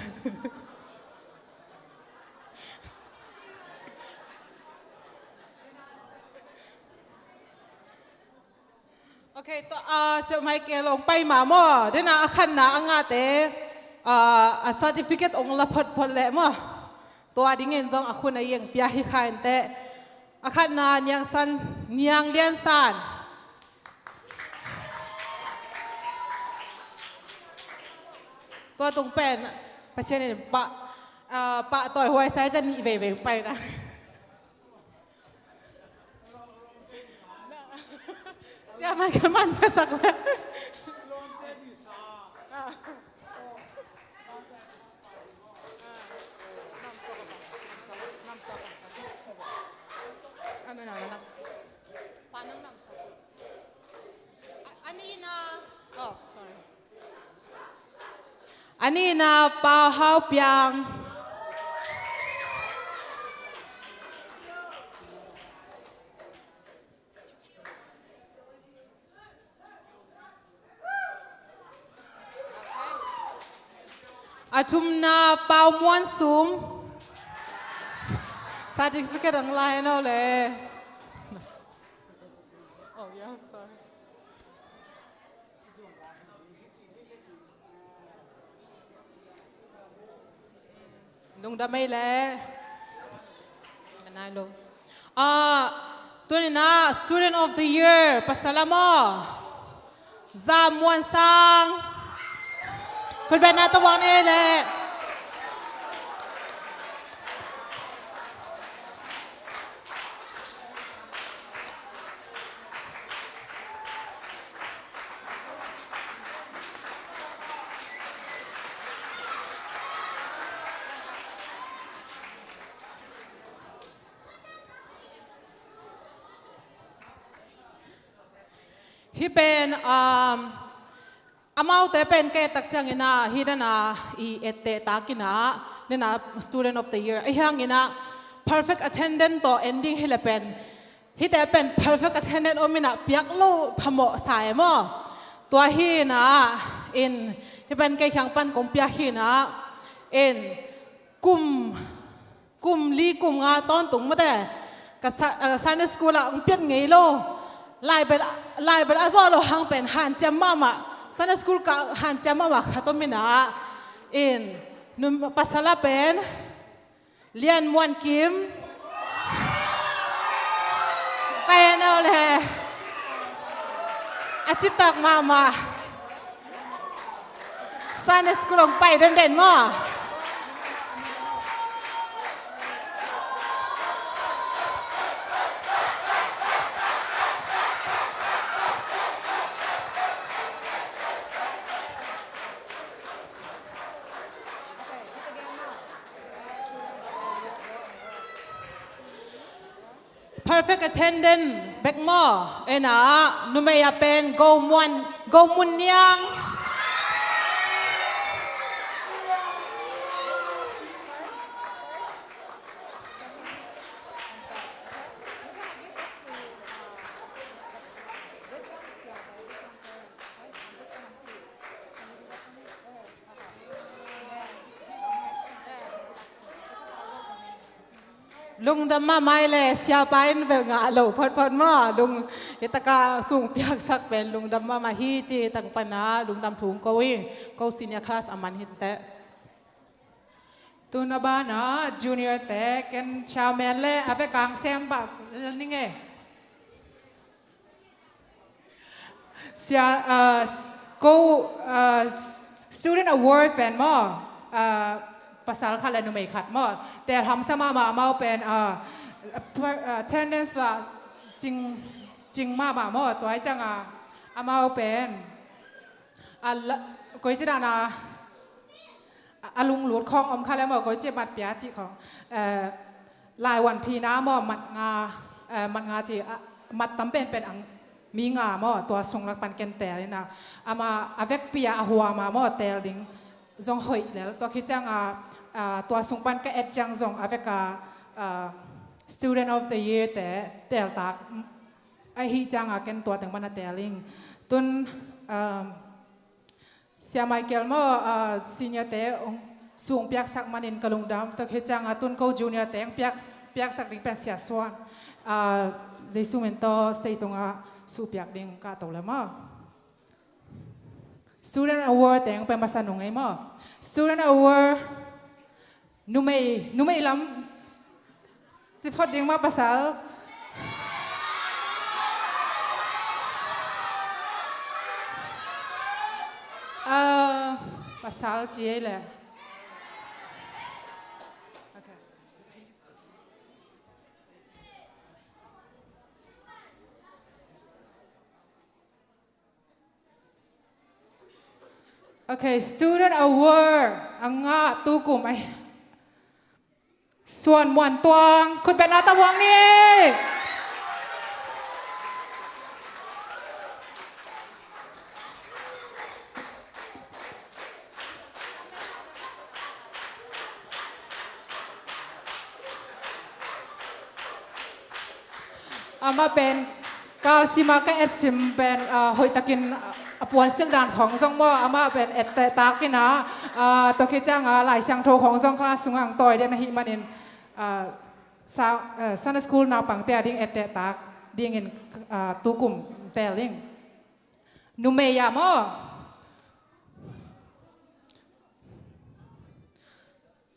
โอเคตัวเสียไมเคิลลงไปมาหม้อเดี๋ยวนะขันนะอ่างเตะcertificate องค์ละพดเลยหม้อตัวดิ่งเงินต้องคุณไอ้ยังเปียหิขันเตะขันนะยังสันยังเลี้ยนสันตัวตรงเป็นประเทศนี้ปะต่อยหัวไซจะหนีเวงไปนะเสียมันกันมันไปสักแล้วอันนี้นะเปาเฮาเปียงอาทุมนาเปาม้วนสูง certificate ของไลน์นั่นเลย oh yeah sorry ลุงดำไม่แลนายลุงตัวนี้นะ Student of the Year ปัสสลามอจามวนซังคุณเป็นนาตะวันเอเลย ฮิเป็นอามาแต่เป็นแกตักจังอินะฮิดนะอีเอเตตากินะเนี่ยนะ Student of the Year ไอ้ยังอินะ perfect attendance ต่อ ending ฮิเลเป็นฮิแต่เป็น perfect attendance โอมินะเปียกโลพมอสายมั้งตัวฮินะอินฮิเป็นแกขังปันกงเปียกฮินะอินกุมลีกุมงาตอนตุงมาแต่กับSunday School ละเปียกไงโลไล่ไปอาซอเราหังเป็นหันจำมาสันสกุลกับหันจำมาขัดมินาอินนุ่มภาษาละเป็นเรียนมวนคิมไปเอาเลยอาจิตตักมาสันสกุลไปเด่นๆมาperfect attendance เบกมอเอ็นะนุ่มยาเป็นโกมุนยัง ลุงดำมาไม่เลยเสียไปนั่นเป็นงาโหลพอดมาลุงยตะกาสูงเปียกสักเป็นลุงดำมาฮีจีตั้งปัญหาลุงดำถุงก็วิ่งก็ซีเนียร์คลาสอามันหินแต่ตุนบ้านนะจูเนียร์แต่กันชาวแมนเล่อาไปกลางแซมแบบนี่ไงเสียก็ student award เป็นมั้งภาษาขัดและนุ่มขัดมั้งแต่ทำสมามาเป็น attendance ว่าจริงมามั้งตัวไอ้จังมาเป็นก็จะได้นะลุงหลุดของอมคาแล้วมั้งก็จะบัดเปียจีของลายวันทีน้ำมั้งมัดงาจีมัดตั้มเป็นอังมีงามั้งตัวทรงรักปันเกนแต่เลยนะมาเวกเปียหัวมามั้งแต่ลิงจงหอยแล้วตัวคิดจังตัวทรงปันก็เอ็ดจังจงเวกstudent of the year แต่ตากไอฮิจังเกนตัวแต่งมันแต่ลิงตุนเสียไมเคิลมั้งซีเนียร์แต่สูงเปียกสักมันอินกระลุงดำตัวคิดจังตุนเขาจูเนียร์แต่งเปียกสักลิงเป็นเสียส่วนเจสุเมนโตสเตย์ตรงสูเปียกลิงก็ตัวละมั้ง student award แต่งเป็นภาษาหนุ่งไงมั้ง student award นุ่มล้ำจะพอดยังมาภาษาภาษาจีนเลยโอเค student award อังงะตูกลุ่มไอส่วนหมวนตวงคุณเป็นนาตะวงนี่มาเป็นกาลซิมาก็เอ็ดซิมเป็นหอยตะกินปวนเสียงดังของจงบ่อามาเป็นเอ็ดแต่ตากินนะตัวคิดจังหลายเสียงโทของจงคลาสสุงอังต่อยเดนหิมันเองซันสคูลนาปังเตะดิ้งเอ็ดแต่ตาดิ้งเงินตุกุมแต่ลิงนุ่มเมียมอ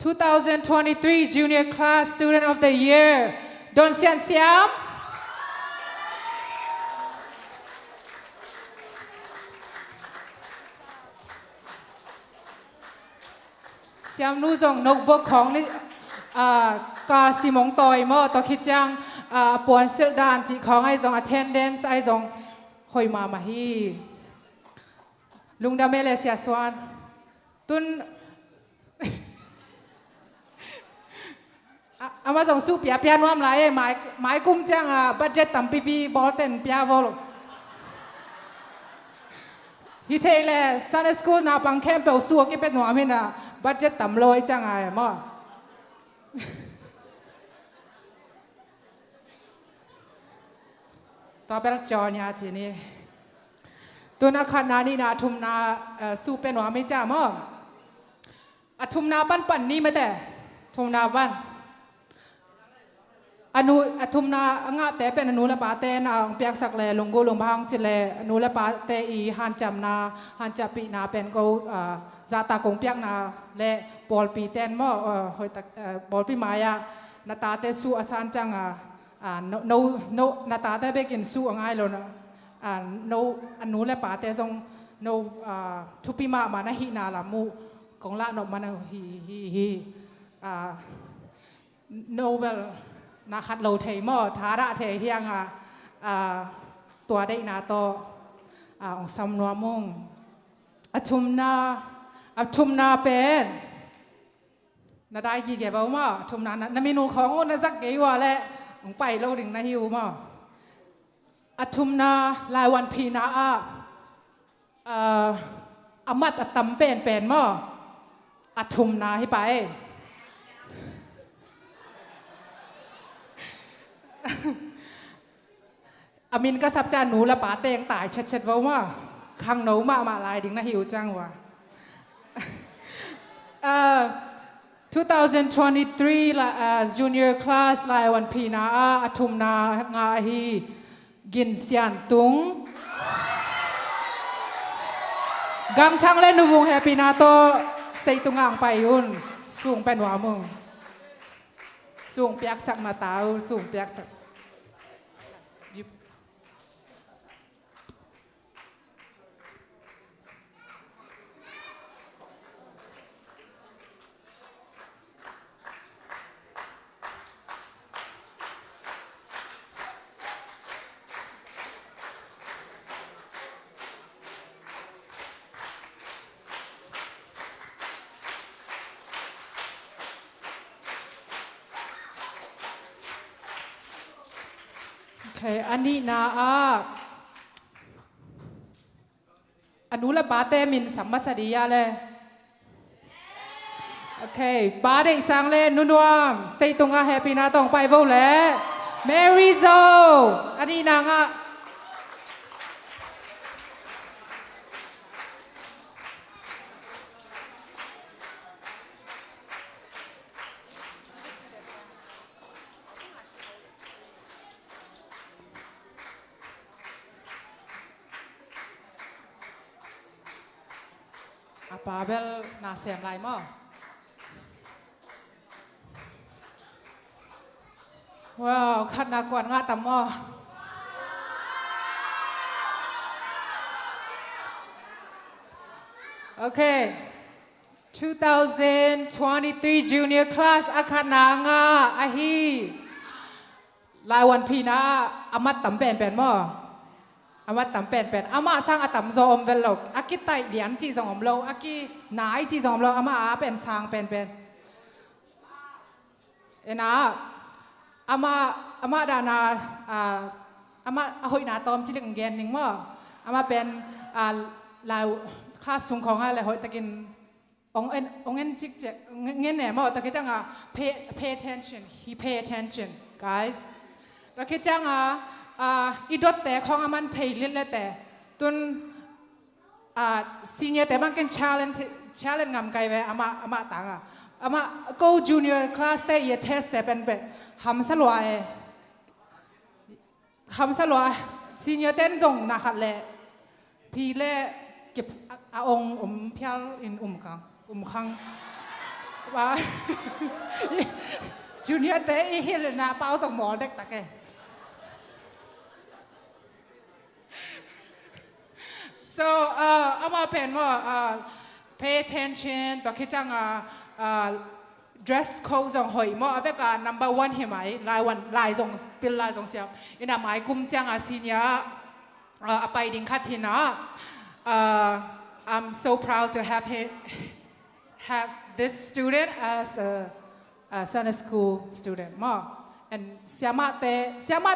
ต 2023 Junior Class Student of the Year ดนเซียนเซียมเซียมนู่จงนกบกของนี่กาซิมงตอยมอตอคิดจังปวนเสดานจีของไอ้จง attendance ไอ้จงหอยมาฮีลุงดาเมเลเซียสวานตุนอามาส่งสู้เปียเปียนวมไรหมายกุ้มจังบัดเจ็ตต่ำปีบอลเต็นเปียวอลฮิเทเลซันสกูลนาปังแคมเปลสู้กี่เป็นหนัวมินะบัดเจ็ตต่ำลอยจังไงมั่วต่อไปจอเนี่ยจีนี่ตัวนักขันนานี่นาทุมนาสู้เป็นหนัวไม่จ้ามั่วทุมนาปั่นนี่ไม่แต่ทุมนาปั่นอนุทุมนางะแต่เป็นอนุละปาเตนเปียกสักแลลงโกลงบางจิเลอนุละปาเตอีหันจำนาหันจับปีนาเป็นก็จาตากงเปียกนาและบอลปีเตนมอหอยตะบอลปีมายานาตาเตสู้อาสานจังโนนาตาเตเบกินสู้ง่ายเลยนะโนอนุละปาเตทรงโนทุปีมานะฮินาลามูของละนอมันฮีโนเบลนาคัดโลเทมอทาระเทเฮียงตัวได้นาโตองสำนัวมงทุมนาเป็นนาได้กี่แกบ่มาทุมนานาเมนูของนาสักกี่ว่าแหละองไปเราดึงนาฮิวมาทุมนาลายวันพีนาอามัดตำเป็นมาทุมนาให้ไปอามินก็สับจานหนูละป๋าเตงตายชัดๆว่าข้างหนูมาลายดิ่งนะหิวจังวะ2023 junior class ลายวันพีนาทุมนางาฮีกินเซียนตุงกังช่างเล่นนูวงแฮปปี้นาโตสเตตุงอ่างไปยุนสูงเป็นหัวมึงสูงเปียกสักมาตาสูงเปียกสักอันนี้นาอนุละปาเตมินสัมมาสดียาเลยโอเคปาเด็กสังเลยนุ่นวมสเตย์ตรงอาแฮปปี้นาต้องไปโว้แล้วเมริโซอันนี้นางปาเบลนาเสียงไรมั้งว้าวขัดนักกวนงาต่ำมั้งโอเค 2023 junior class อาคานางาอาฮีลายวันพีนะอามัดต่ำเป็นมั้งอามาตั้มเป็นอามาสร้างอาตั้มโจมเวลล์อากิไตเดียนจีสองอมโลอากินายจีสองอมโลอามาเป็นสร้างเป็นเอ็นะอามาดานาอามาหอยนาตอมจีดึงเกนหนึ่งมั้งอามาเป็นลายค่าสูงของอะไรหอยตะกินองเอ็นจิกเจเงี้ยเนี่ยมั้งตะกี้จังpay attention he pay attention guys ตะกี้จังอีดอทแต่ของมันเทลิดเลยแต่ตุนซีเนียร์แต่มันกัน challenge งำไกลไปอามาต่างอามา go junior class แต่ยีเทสแต่เป็นแบบทำสลวยซีเนียร์เต้นจงนะครับแหละพี่เล่เก็บองค์เพียลอินคัง ว่า junior เตอีเฮลนะเป้าจากหมอเด็กตะแก so เอามาเป็นว่า pay attention ตัวคิดจังdress code จงหอยมั่วเวกา number one เห็นไหมลายวันลายจงเป็นลายจงเสียบอินาหมายกุมจังซีเนียไปดิ้งคัดทีนะ I'm so proud to have this student as a Sunday school student มั่ว and เสียมาแ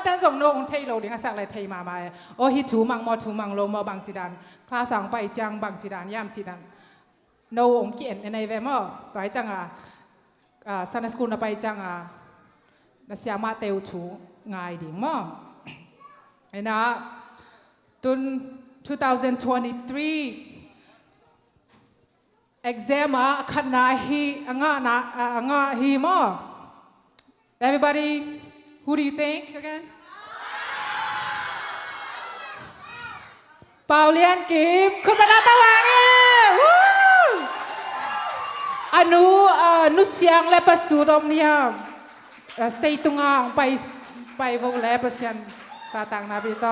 ต่จงโน้องเที่ยวดิ้งสักเลยเที่ยวมาโอ้ฮิถูมังมอถูมังโลมบางจีดันคลาสังไปจังบางจีดันย่ำจีดันโน้องเกียนในเวมั่วตัวจังSunday school นะไปจังนะเสียมาเตียวถูง่ายดีมั้งไอ้นะตุน2023 exam ขันนาฮีงาฮีมั้ง everybody who do you think again เปล่าเรียนกิมคุณเป็นนักตะวันเนี่ยอนุเสียงและประสูรมเนี่ยสเตย์ตุงอ่างไปวงและประชันสาตังนาบิโต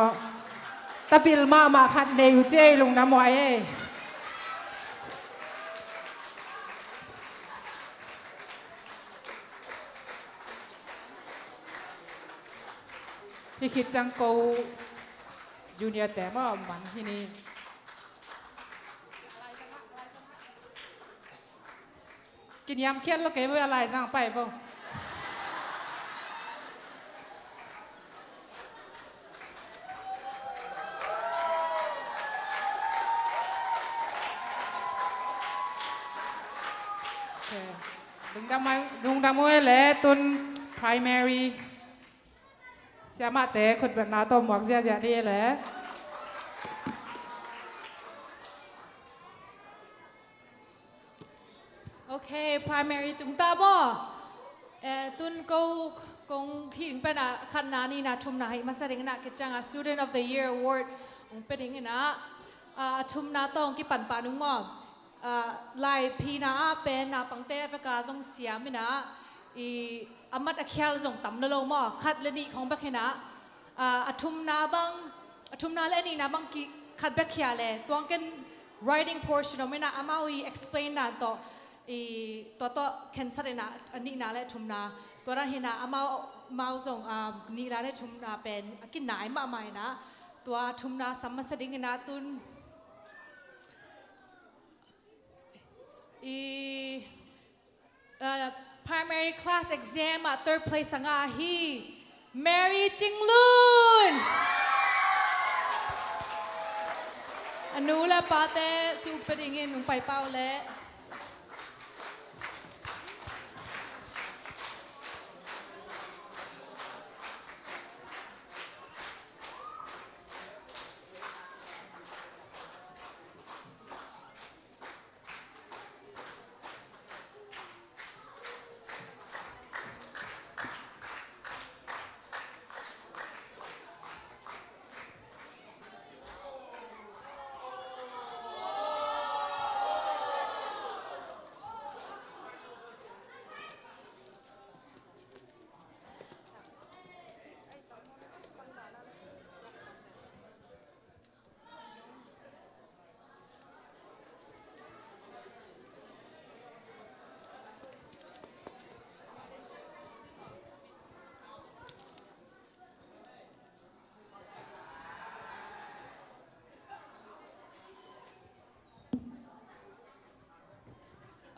ตะปิลมาขัดเนวเจลุงน้ำมวยพี่คิดจังโกจูเนียร์แต่เมื่อวันที่นี่กินยำเคี่ยนแล้วเก็บไว้อะไรจังไปบ่ลุงดำมวยแหละตุน primary เสียมาแต่คนแบบนาต้มหมอกเสียดีแหละ Okay, primary ตุงตาบ่ตุนก็คงคิดเป็นคันนานี่นะทุมนาให้มาแสดงนะกิจจัง Student of the Year Award องเป็นยังไงนะทุมนาต้องกี่ปันปานุงมั่งลายพีนาเป็นนาปังเต้ประกาศงเสียมินะอามัดอเคียลจงต่ำนลงมั่งคัดเลนีของบักเฮนะทุมนาบังทุมนาเลนีนะบังกี่คัดบักเคียเลยตัวกัน writing portion ไม่นะอามาวี explain นะต่อตัวเคนสัตนะอันนี้นาและทุมนาตัวนั้นเห็นนะอามาส่งนี่นาและทุมนาเป็นกินไหนมาใหม่นะตัวทุมนาสัมมาสดิงนะตุนprimary class exam third place สังอาฮี Mary จิงลุนอนุและปาเต้สูปดิ่งนุ่งไปเป้าและ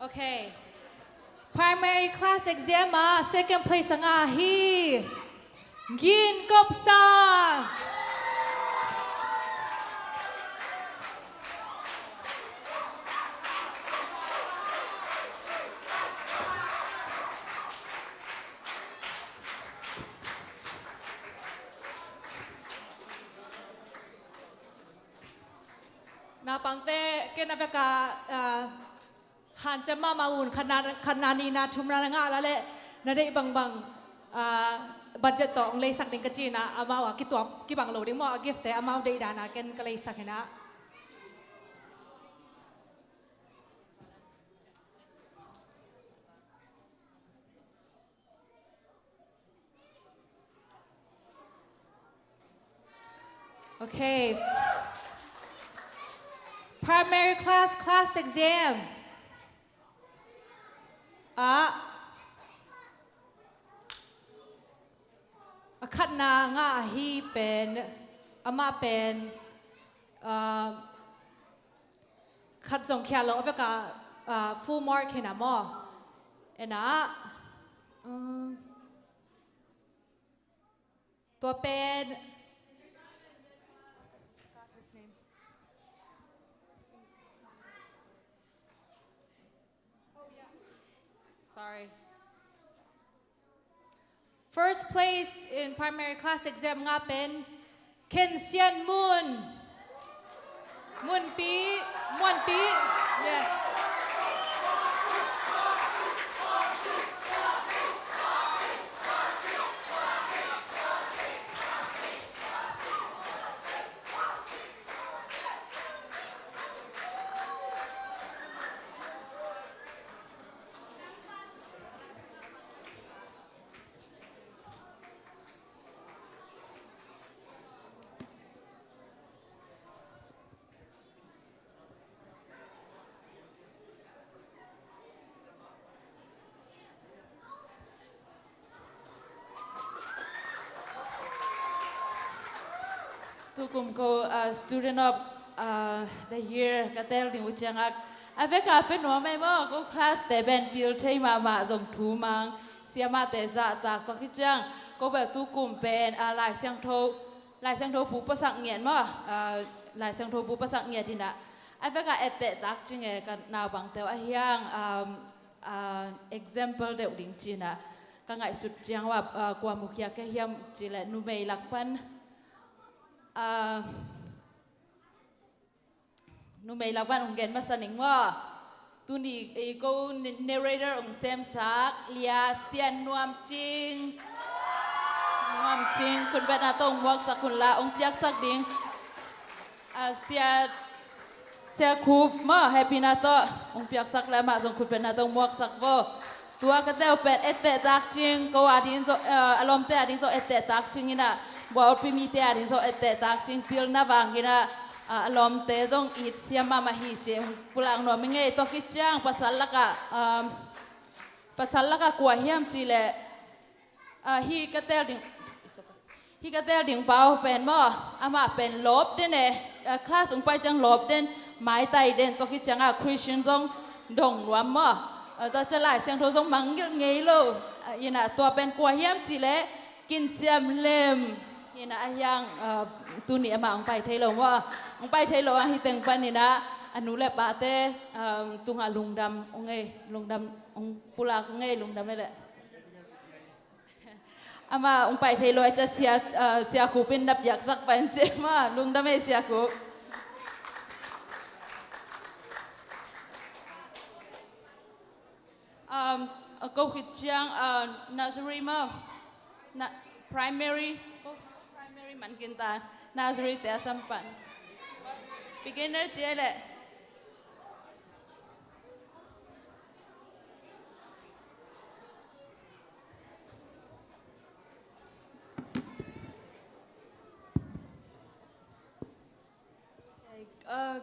Okay. Primary class exam second place สังอาฮีกินกบซานาปังเต้เกณฑ์นักกาหันจะมาอุ่นขนาดนี้นะทุมรางาแล้วแหละนาได้บางบัดเจ็ตต่อเลยสักหนึ่งกจีนะอามาว่ากี่ตัวกี่บางโหลดิ้งมั่วกิฟต์แต่อามาได้ดานะเกณฑ์ก็เลยสักนะ Okay. Primary class exam. คัดนางาฮีเป็นอามาเป็นคัดส่งแค่เราเอาไปกับfull mark เห็นนะมั้งเอ็นะตัวเป็น Sorry. First place in primary class exam nga pen Ken Sian Moon. Moon Pi, Moon Pi. Yes. Tukum ko student of the year katel ni uchangak aveka pe no me mo ko class te ben pil thei ma jong thu mang siama te za tak to khichang ko ba tukum pen lai siang tho pu pasak ngien mo lai siang tho pu pasak ngien dina aveka ette tak chinge kan na bang te a hiang example de ding china ka ngai sut chiang wa kwa mukhia ke hiam chile nu mei lakpan nu mei lawan ong gen masaning wa tu ni ko narrator ong sem sak lia sian nuam ching kun bet na tong wak sak kun la ong piak sak ding sia kup ma happy na to ong piak sak la ma jong kun bet na tong wak sak bo tua ka tel pet ette tak ching ko adin so alom te adin so ette tak ching ina bo pi mi te adin so ette tak ching pil na wang ina alom te jong it siama ma hi che pulang no mi nge to ki chang pasal laka kwa hiam chile hi ka tel ding pau pen mo ama pen lop den e class ung pai chang lop den mai tai den to ki chang a Christian jong dong nuam mo to cha lai siang tho jong mang ngei lo ina to pen kwa hiam chile kin siam lem ina ayang tu ni ama ong pai thei lo wa ong pai thei lo a hi teng pan ni na anu le pa te tunga lungdam ong ei lungdam ong pula ngei lungdam le ama ong pai thei lo cha sia khu pin nap yak sak pan che ma lungdam e sia khu câu khit chiang nursery ma primary man kinta nursery te sampan beginner chele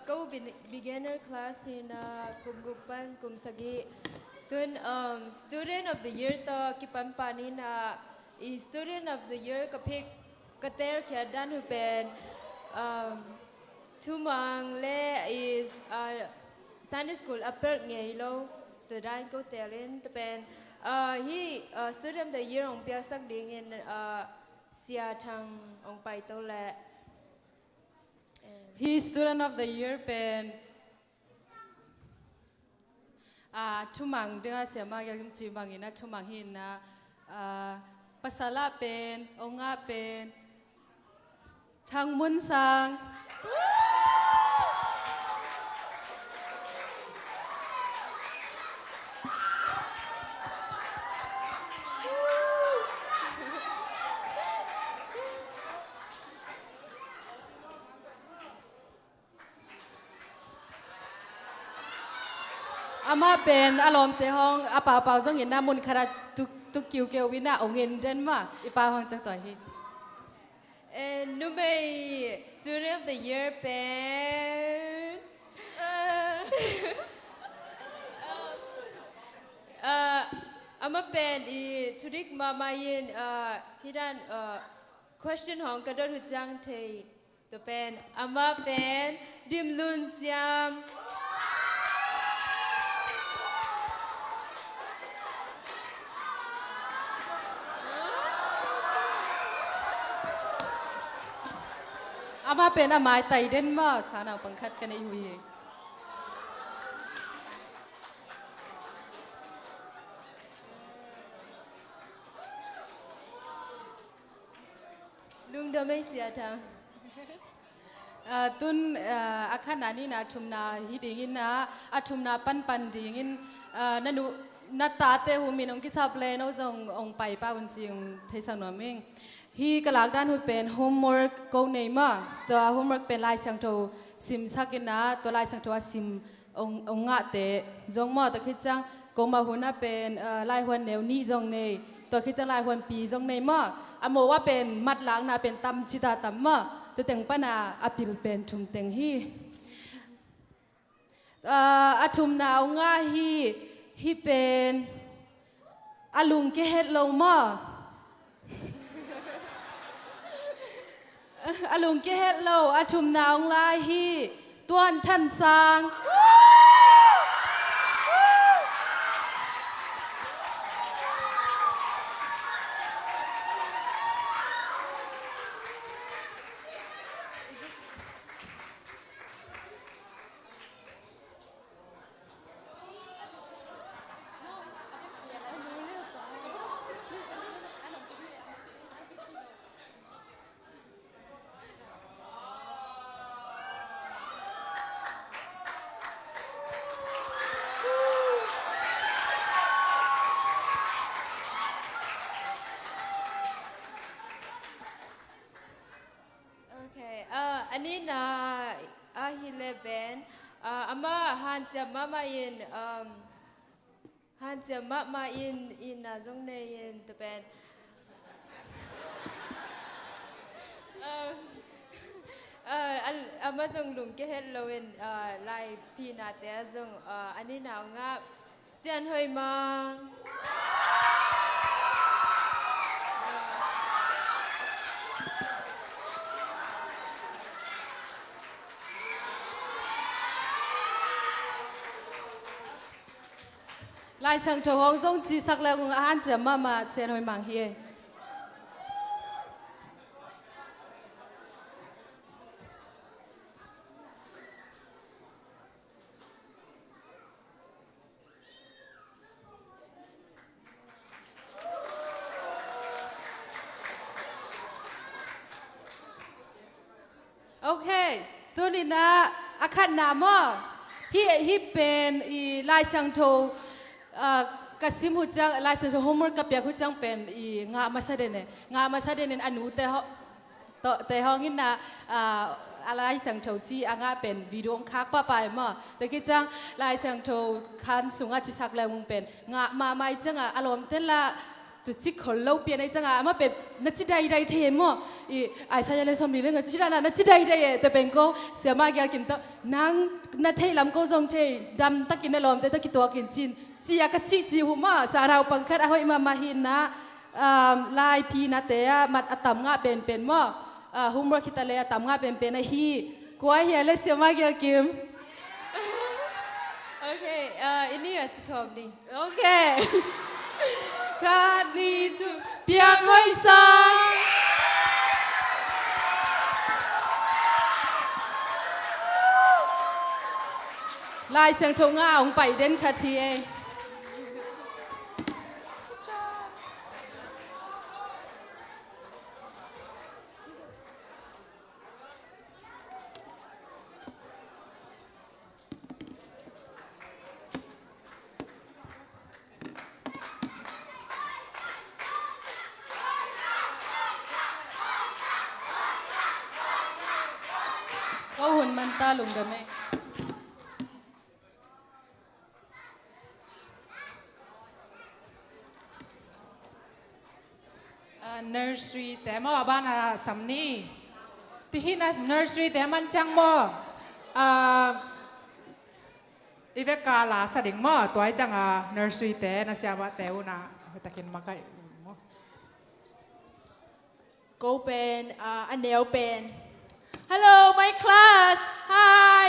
go beginner class in kumgupan kumsagi tun student of the year to kipampanin na student of the year kapik kater kyadan hu pen tumang le is Sunday school upper ngei lo to dan ko telin to pen he student of the year ong pia sak ding in sia thang ong pai to le he student of the year pen tumang denga siama yam chi mangina tumang hin na pasala pen onga pen Thang Mun Sang ama pen alom te hong apa jong ina mun khara tu kiu keu wina ongin den ma ipa hong chak toi hi นูไม่student of the year เป็นอามาเป็นทุริกมายินฮิดันquestion ของกระโดดหุ่นจังเทตัวเป็นอามาเป็นดิมลุนเซียมอามาเป็นอาไม้ไตเด่นมาสานาปังคัดกันในหุยลุงเดไม่เสียทางตุนอาคารนานี่นะทุมนาฮิดิงินนะอาทุมนาปันดิงินนันุนัตตาเตหูมินองกิซาเปลนจงองไปป้าวันจิงเทสังนวมิงฮีกลากด้านหุเป็นโฮมเวิร์กโกเนมาตัวโฮมเวิร์กเป็นลายสังโทซิมสักินนะตัวลายสังโทซิมองงะเตจงมาตะคิดจังกงมาหุนะเป็นลายหวนแนวนี้จงเนตัวคิดจังลายหวนปีจงเนมาอโมว่าเป็นมัดล้างนาเป็นตำจิตาตำมาตัวเต็งปนาอปิลเป็นทุมเต็งฮีอาทุมนาวงาฮีเป็นอาลุงเกเฮดลงมาอาลุงเกเฮดโลอาทุมนาวลาฮีตัวนทันซางอันนี้นะฮิเลเบนอามาฮันจะมาอินฮันจะมาอินนะจงเนยินตัวเป็นอามาจงลุงเกเฮลโลวินไลพีนาเตะจงอันนี้นะงาเซียนเฮยมาลายสังโทฮองจงจีสักแล้วอาหารจะมาเสียหน่อยมังเฮียโอเคตัวนี้นะอาคารนามอฮีเป็นลายสังโทกสิมหุจังลายเซ็นโฮมเวิร์กกับเปียกหุจังเป็นงามาซาเดนงามาซาเดนอนุแต่ห้องนี้นะอะไรสังโทจีอ่างเป็นวิดีโอคักป้าไปมาแต่คิดจังลายสังโทคันสุงอาจิสักแล้วมึงเป็นงามาไม่จังอารมณ์เต้นละจุดจิกคนเล่าเปลี่ยนในจังมาเป็นนัดจิได้ได้เทมไอ้สายเลนสมดีเรื่องจิได้นัดจิได้ได้แต่เป็นก็เสียมากอยากกินต่อนั่งนัดเทลำก็จงเทดำตะกินในลมแต่ตะกิตัวกินจินจียากจีจีหัวมาสาเราปังคัดเอาให้มาหินนะลายพีนะเตะมัดตำงาเป็นมั่วหุมรักคิดเลยตำงาเป็นไอ้ฮีกลัวเฮียเลยเสียมากอยากกินโอเคอันนี้อ่ะจะขอบดีโอเคคาดีจุเปียกห้อยซางลายเสียงโชงาองไปเด่นคาทีเอก็หุ่นมันตาลุงเดม nursery แต่มอบ้านสำนีที่หินะ nursery แต่มันจังมออีเวกาลาสดิ่งมอตัวไอ้จังnursery แต่นะเสียว่าแต่อุนะตะกินมาไกgo เป็นอันเดียวเป็น hello my class hi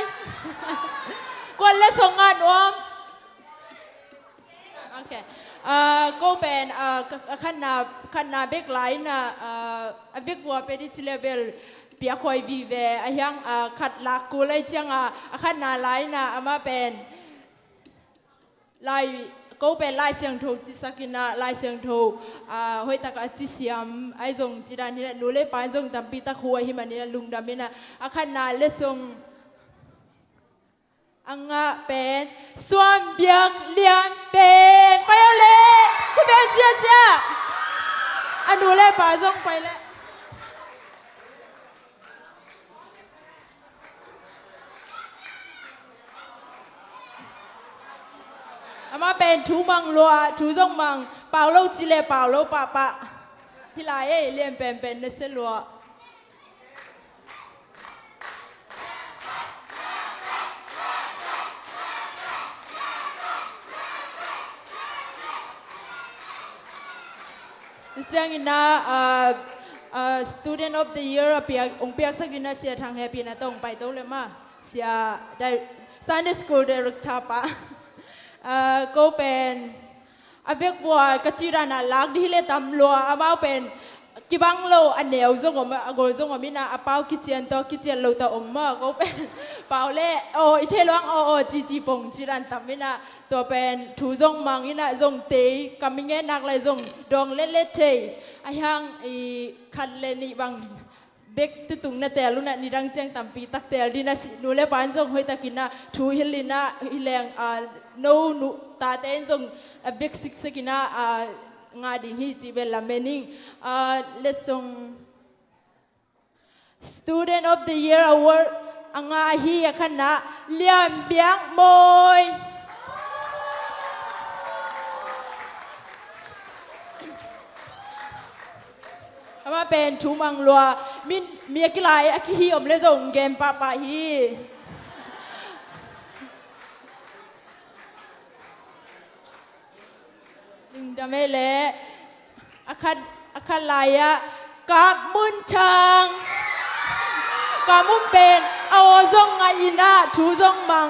กวนเล่นส่งงานวมโอเคgo เป็นขันนาเบกไลน์นะเบกวัวเป็นที่เลเวลเปียคอยวิเวอยังขัดหลักกูเลยจังขันนาไลน์นะมาเป็นไลก็เป็นลายเสียงโทจิสกินะลายเสียงโทห้อยตะกจิเสียมไอ้จงจีดานี่หนูเล่ไปจงตำปีตะคัวหิมันนี่ลุงดำนี่นะขันนาเล่จงอังะเป็นสวมเบียกเลียนเป็นไปเลยคุณเป็นเจ้าอันหนูเล่ไปจงไปเลยอามาเป็นทูมังลัวทูจงมังเป่าโลจิเลเป่าโลปะปะฮิลายเลียนเป็นเนสลัวจังอินะstudent of the year เปียองเปียกสักดินะเสียทางแฮปปี้นะต้องไปโตเลยมาเสียได้ Sunday school director ปะก็เป็นอาเบกบัวกจิรานาลักที่เลตำลัวอามาเป็นกิบังโลอันเดียวจงผมอโกจงผมมินาอาเปากิเจียนโตกิเจียนโลตอมมาก็เป็นเปาเล่โออิเทลวงโอจีปงจิรันตำมินาตัวเป็นถูจงมังอินาจงเตยกำมิเงนักเลยจงดองเล่เทยอายังอีคันเลนีบังเบกตุตุงนาแต่ลุนะนิรังเจงตำปีตักแต่ดินะนูเลปานจงหอยตะกินะทูฮิลินะฮิแรงno nu ta ten jong a big six sekina nga ding hi chi bel la mening lesson student of the year award anga hi akhana liam biang moi ama pen thu mang lua min mi kilai akhi om le jong game pa hiดำเมเลอาคันลายะกับมุนชังกับมุนเป็นเอาจงไงนะทูจงมัง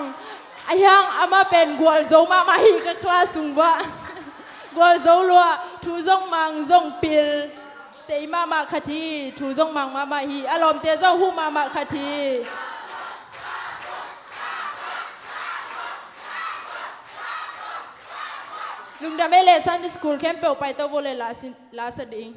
อายังอามาเป็นกัวโจมาฮีกับคลาสุงวะกัวโจลัวทูจงมังจงปิลเตยมาคดีทูจงมังมาฮีอารมณ์เตยจงหูมาคดีลุงดำไม่เลสันดิสคูลแคมเปลไปตัวโบเลลาสดิง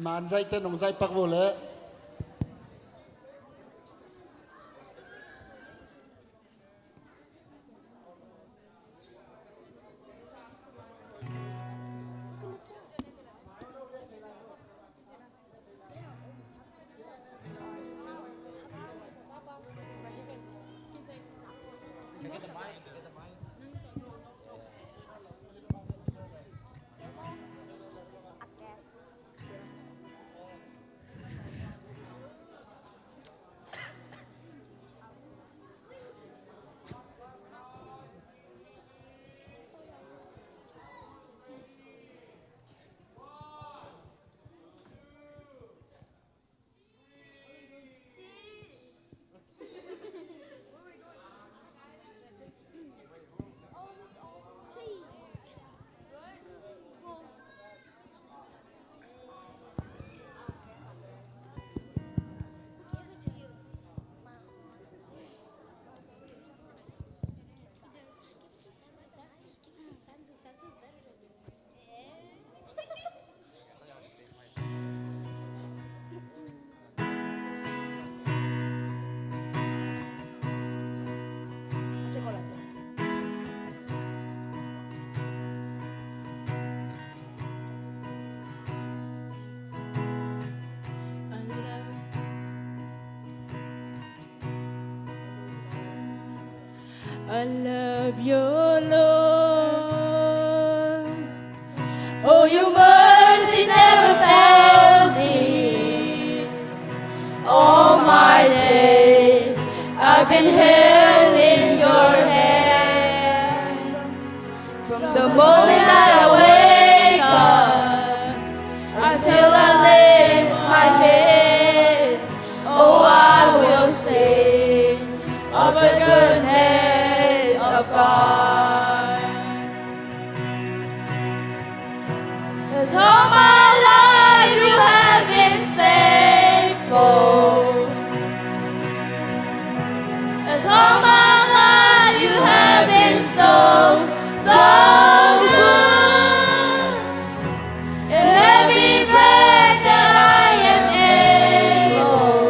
มันใจเต้นของใจปักโบเลย I love your Lord. Oh, your mercy never fails me. All my days I've been held in your hands. From the moment that I wake up until I lay my head, oh, I will sing of the goodness of God. 'Cause all my life you have been faithful. 'Cause all my life you have been so, so good. And every breath that I am able,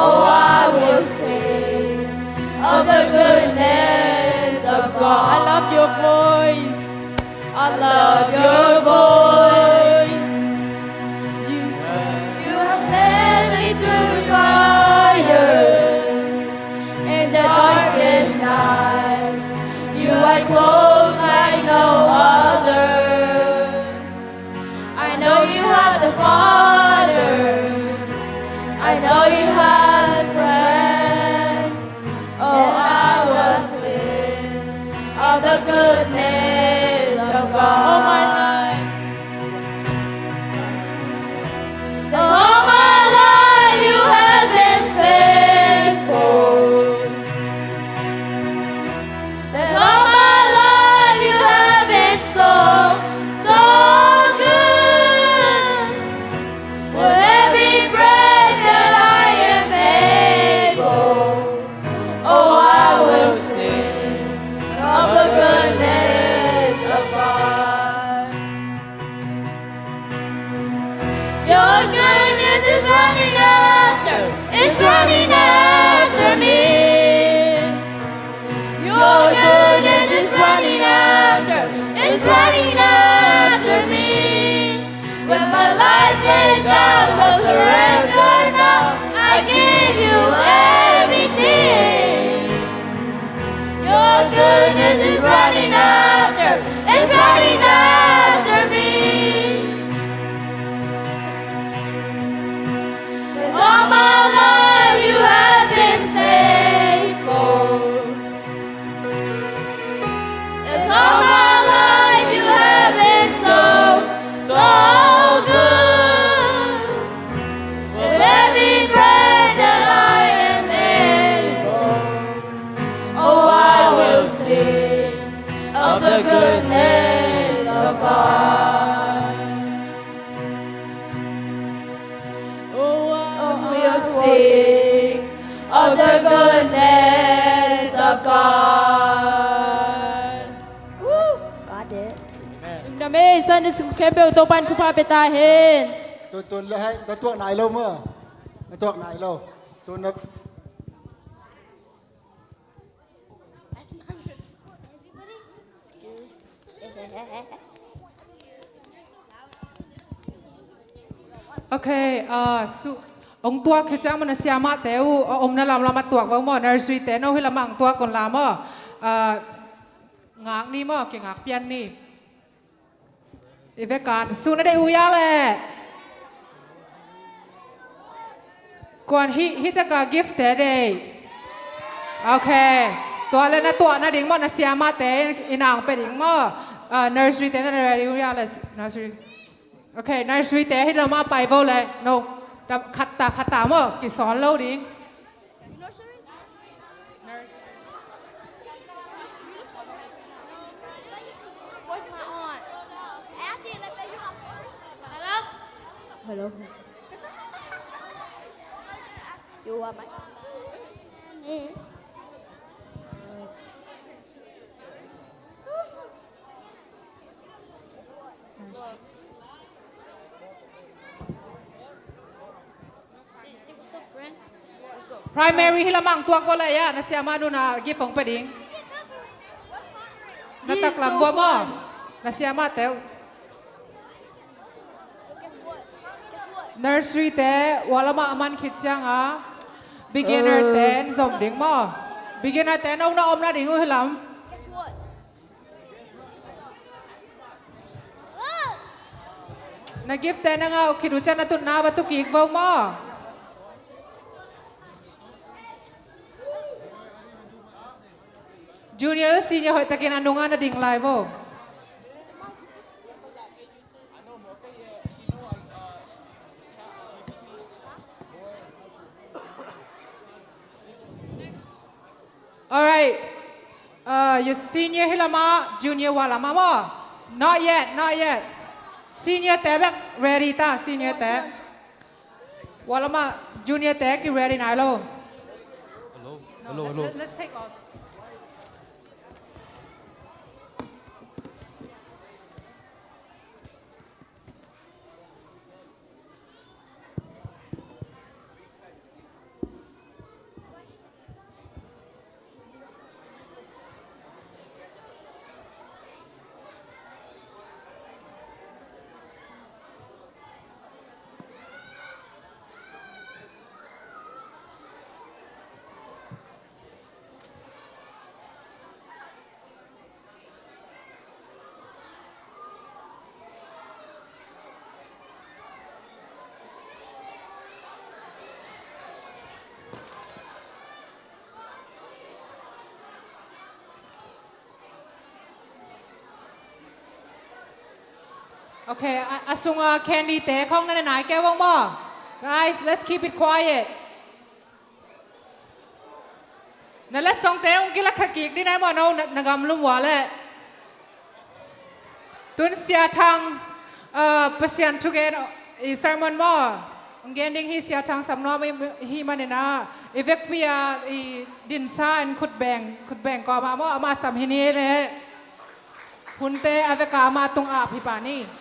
oh, I will sing of the goodness of God. I love your voice. I love your voice. You have led me through fire in the darkest nights. You are close like no other. I know you as a father. I know you as a friend. Oh, I was filled of the goodness of God. All my life. All my life you have been faithful. And all my life you have been so, so good. With every breath that I am able, oh, I will sing of the goodness of God. Your goodness is running after, it's running after me. Your goodness is running after, it's running after me. When my life laid down, go surrender now. I give you everything. Your goodness is running after, it's running after me. 'Cause all my life you have been faithful. 'Cause all my life you have been so, so good. With every breath that I am able, oh, I will sing of the goodness of God. Oh, I will sing of the goodness of God. Woo! Got it. Name Sunday School Campbell Topan Kupa Petahin. Tuần là hay cái tuần này lâu mưa, cái tuần này lâu, tuần nó Ok, su ông tua khi cha mình xem mà téo ông nó làm mà tuộc vào mà nursery té nó huy làm bằng tua còn làm mà ngạc ni mà cái ngạc pian ni, vềการsu nóได้uyaเลยก่อนฮิตกา gift แต่เดย์โอเคตัวเลยนะตัวนะดิ่งมันนะเสียมาแต่อินางเป็นดิ่งมาnursery แต่นั่นอะไรอุยาเลย nursery โอเค nursery แต่ให้เรามาไปบ่เลย no ดับขัดตามากี่สอนเราดิ่ง Where's my aunt? Ask you, let you up first. Hello? Hello. You are my. See what's up, friend? What's up? primary ให้เรามั่งตัวก็เลยอะนะเสียมาดูนะ gift ของไปดิ่งนักตักหลังบัวบ่นะเสียมาแต่ Guess what? Guess what? nursery แต่ว่าเรามาอามันคิดจังอ่ะ beginner แต่จมดิ่งบ่ beginner แต่น้องน้อมนะดิ่งอุ้ยลำ Guess what? na gift te na nga kinucha na tun na batu kik baw mo junior senior hoy takin anunga na ding live mo all right you senior hilama junior walama mo not yet senior te back ready ta senior te walama junior te ki ready na lo hello let's take off Okay, asunga candy te khong na nai ke wong mo. Guys, let's keep it quiet. Na let's song te ong kila khakik di nai mo no nagam lum wa le. Tun sia thang pasien tugen I sermon mo. Ang gending hi sia thang samno mi hi manena. Evek pia I din sa en khut beng ko ma mo ama sam hi ni le. Hunte aveka ma tung a phi pa ni.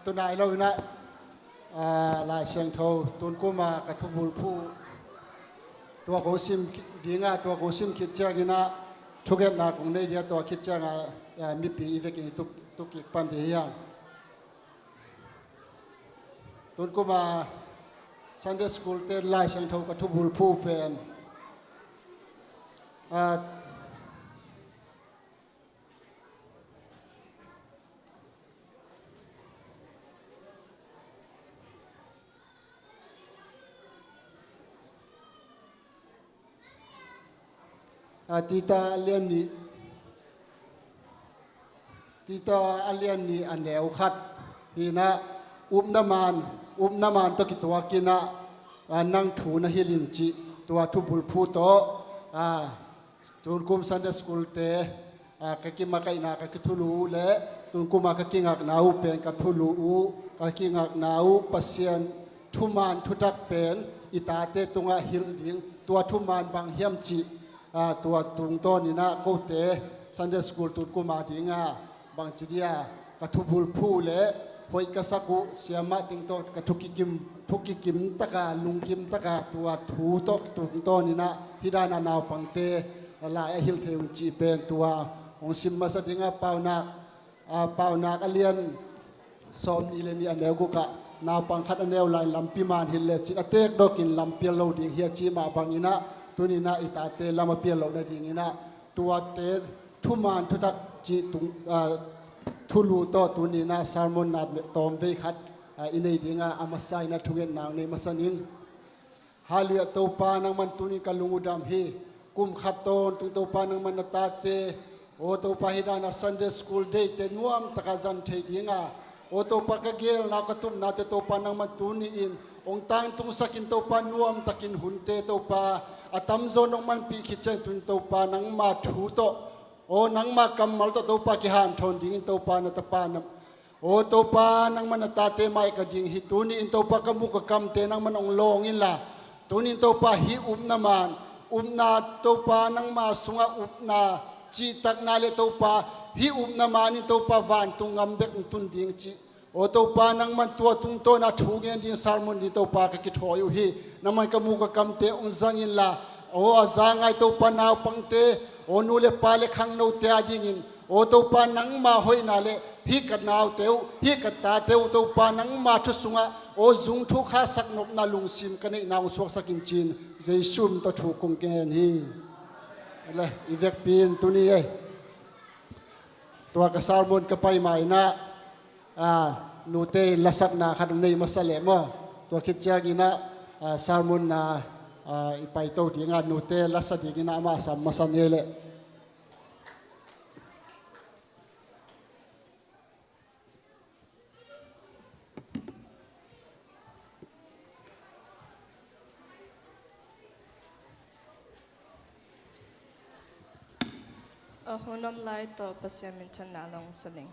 ตุนายเรานะลายเชียงโทตุนกูมากระทุบุลผู้ตัวกูซิมดีงาตัวกูซิมคิดเจ้ากินะทุกอย่างนักคงได้เดียตัวคิดเจ้างามีปีอีเวกินตุกิปันเดียงตุนกูมา Sunday School เต้นลายเชียงโทกระทุบุลผู้เป็นตีตาเลียนนี่อันแนวขัดทีนะน้ำมันตัวกิตัวกินะนั่งถูนะฮิลินจิตัวทุบุลพูโตตุนกุมซันเดย์สคูลเตกะกิมาไกนะกะกิทุลูเละตุนกุมากะกิงักนาวเป็นกะทุลูกะกิงักนาวปัสเซียนทุมันทุตักเป็นอิตาเตตุงะฮิลดิงตัวทุมันบางเฮียมจิตัวตุงต้นนี่นะกูเตะซันเดย์สคูลตุนกูมาดิงบางจีเดียกระทุบุลผู้เละหอยกระสักุเสียมาติงโตกระทุกิกิมตะกาลุงกิมตะกาตัวถูโตตุงต้นนี่นะพิดานานาวปังเตลายฮิลเทวจีเป็นตัวองซิมมาสดิงเปานักเลียนสอมนี่เลยนี่อันเดียวกูกะนาวปังคัดอันเดียวลายลำพิมานฮิลเลจิตเตกดอกินลำเปียโลดิงเฮียจีมาบังนี่นะตัวนี้นะอิตาเตลามาเปียโลได้ดีงี้นะตัวเตทุมานทุตักจีตุงทุลูโตตัวนี้นะซาร์มอนนัดตอมเวคัดอินเดียงอามาไซนะทุเรียนนางในมาสนิงฮาเลียตัวปานังมันตัวนี้กัลุงอุดามฮีกุมขัดตอนตัวปานังมันตาเตโอตัวปาฮิดานะซันเดย์สคูลเดย์เตนัวมตะกาจันเทดีงาโอตัวปากเกลนักตุมนาเตตัวปานังมันตัวนี้อินองตังตุงสักินตัวปานัวมตะกินหุ่นเตตัวปาอาตัมโซนองมันปีขิดเจตุนตัวปานังมาถูโตโอนังมากำมัลตัวปากิฮันทนดิ้งตัวปานะตะปานโอตัวปานังมันตาเตไม่กระดิ่งฮิตุนี้อินตัวปากมุกกำเตนังมันองลงอินละตัวนี้ตัวปาฮิน้ำมันนาตัวปานังมาสุงะนาจีตักนาเลตัวปาฮิน้ำมันนี่ตัวปาวันตุงำเบกตุนดิ้งจีโอตัวปานังมันตัวตุงโตนะถูกเงินดิ้งซาร์มอนนี่ตัวปากกิดหอยอยู่ฮีนังมันกำมุกกำเตองจังอินละโอ้อาจารย์ไงตัวปานาวปังเต โอนูเลปาเลขังโนเตียจิงินโอตัวปานังมาหอยนาเลฮิกัดนาวเตียวฮิกัดตาเตียวตัวปานังมาทุสุงะโอจุงทุกขาสักนบนาลุงซิมกันในนาวสวกสักินจีนเจสุมตัวถูกคงเกนฮีเลยอีเวกปีนตัวนี้ตัวกษัตริย์มนก็ไปใหม่นะนูเตลักนาขันในมาสเลมตัวคิดจากินะสารมุนนะไปโตที่งานนูเตลักษณะกินะมาสัมมาสันเยเลหุ่นน้ำลายต่อปัสยามินชันนาลงสลิง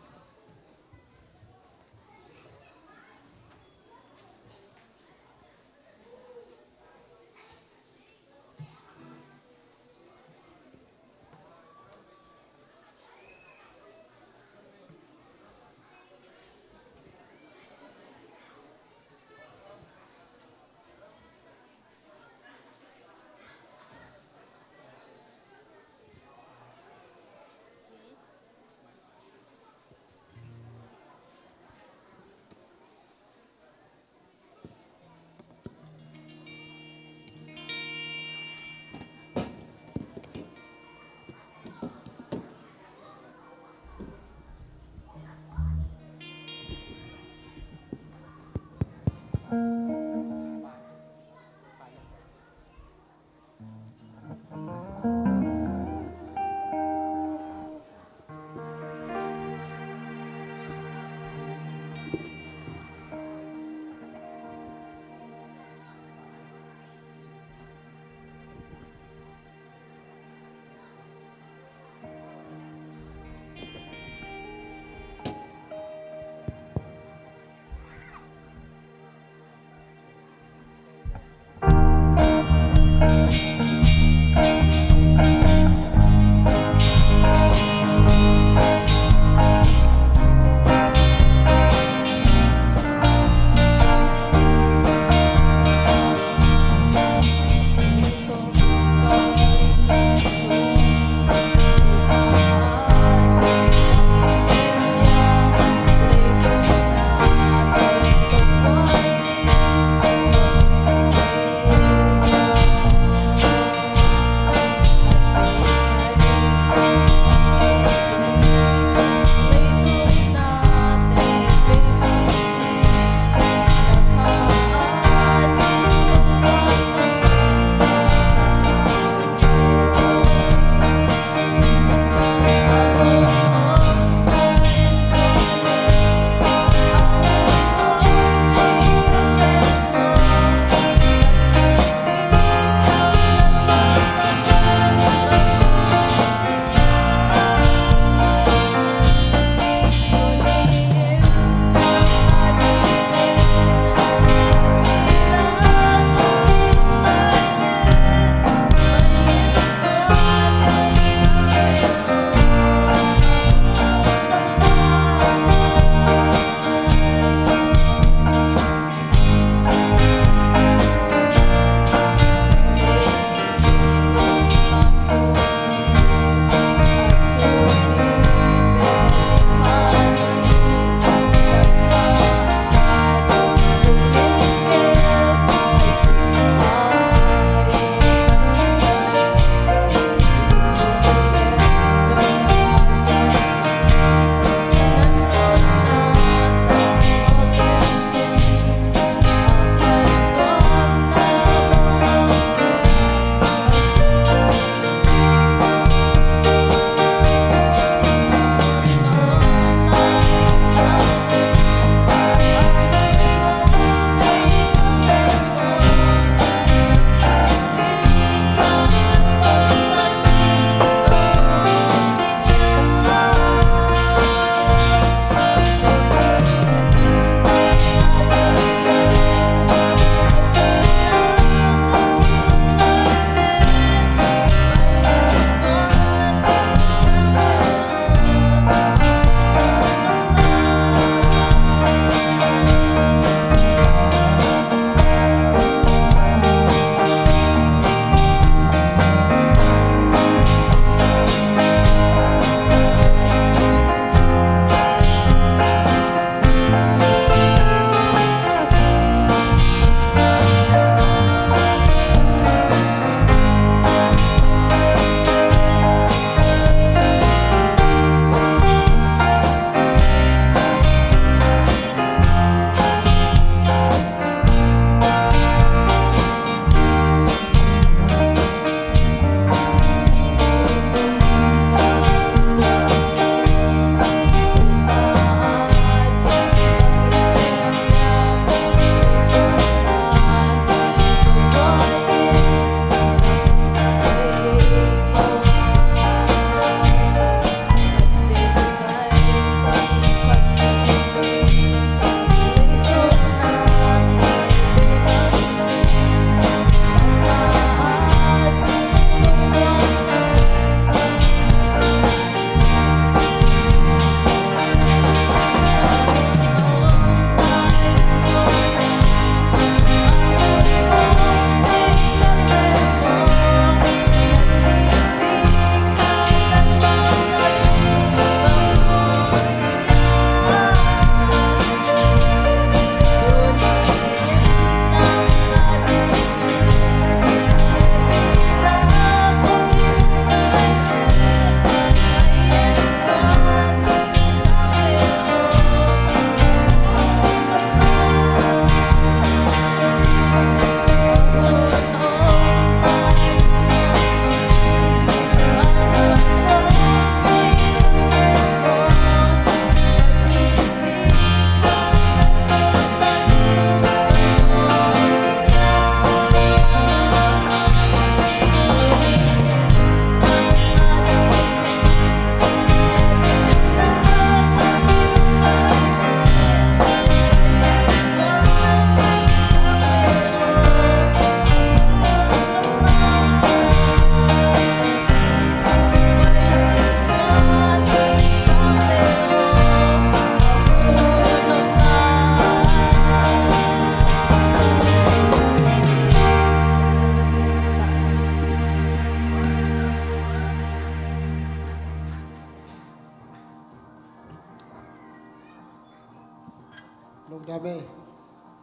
ลงดาเม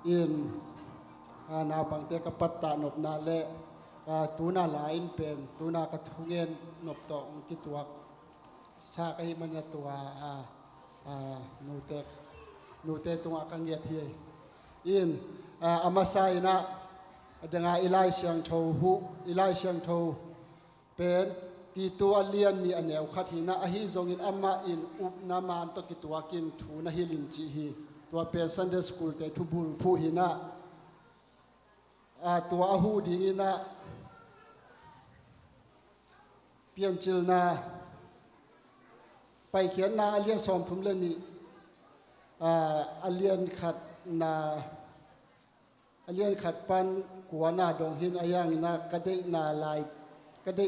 อินนาปังเตกปัตตานบนาเลตูนาลายเป็นตูนากระทุเงินนบต่อองกิตวกสากให้มันตัวนูเตตรงกังเกียทีอินอามาไซนะดังอิไลเชียงโทหูอิไลเชียงโทเป็นตีตัวเลียนนี่อันเนวขัดหินะอหิจงอินอามาอินอุปนามานตกิตัวกินทูนะฮิลินจีฮีตัวเป็น Sunday School แต่ทุบุลผู้หินะตัวอาหูดีนะเปลี่ยนจิลนาไปเขียนนาเลียนสอมพุ่มเล่นนี่เลียนขัดนาเลียนขัดปันกัวนาดงหินอายังนาก็ได้นาลายก็ได้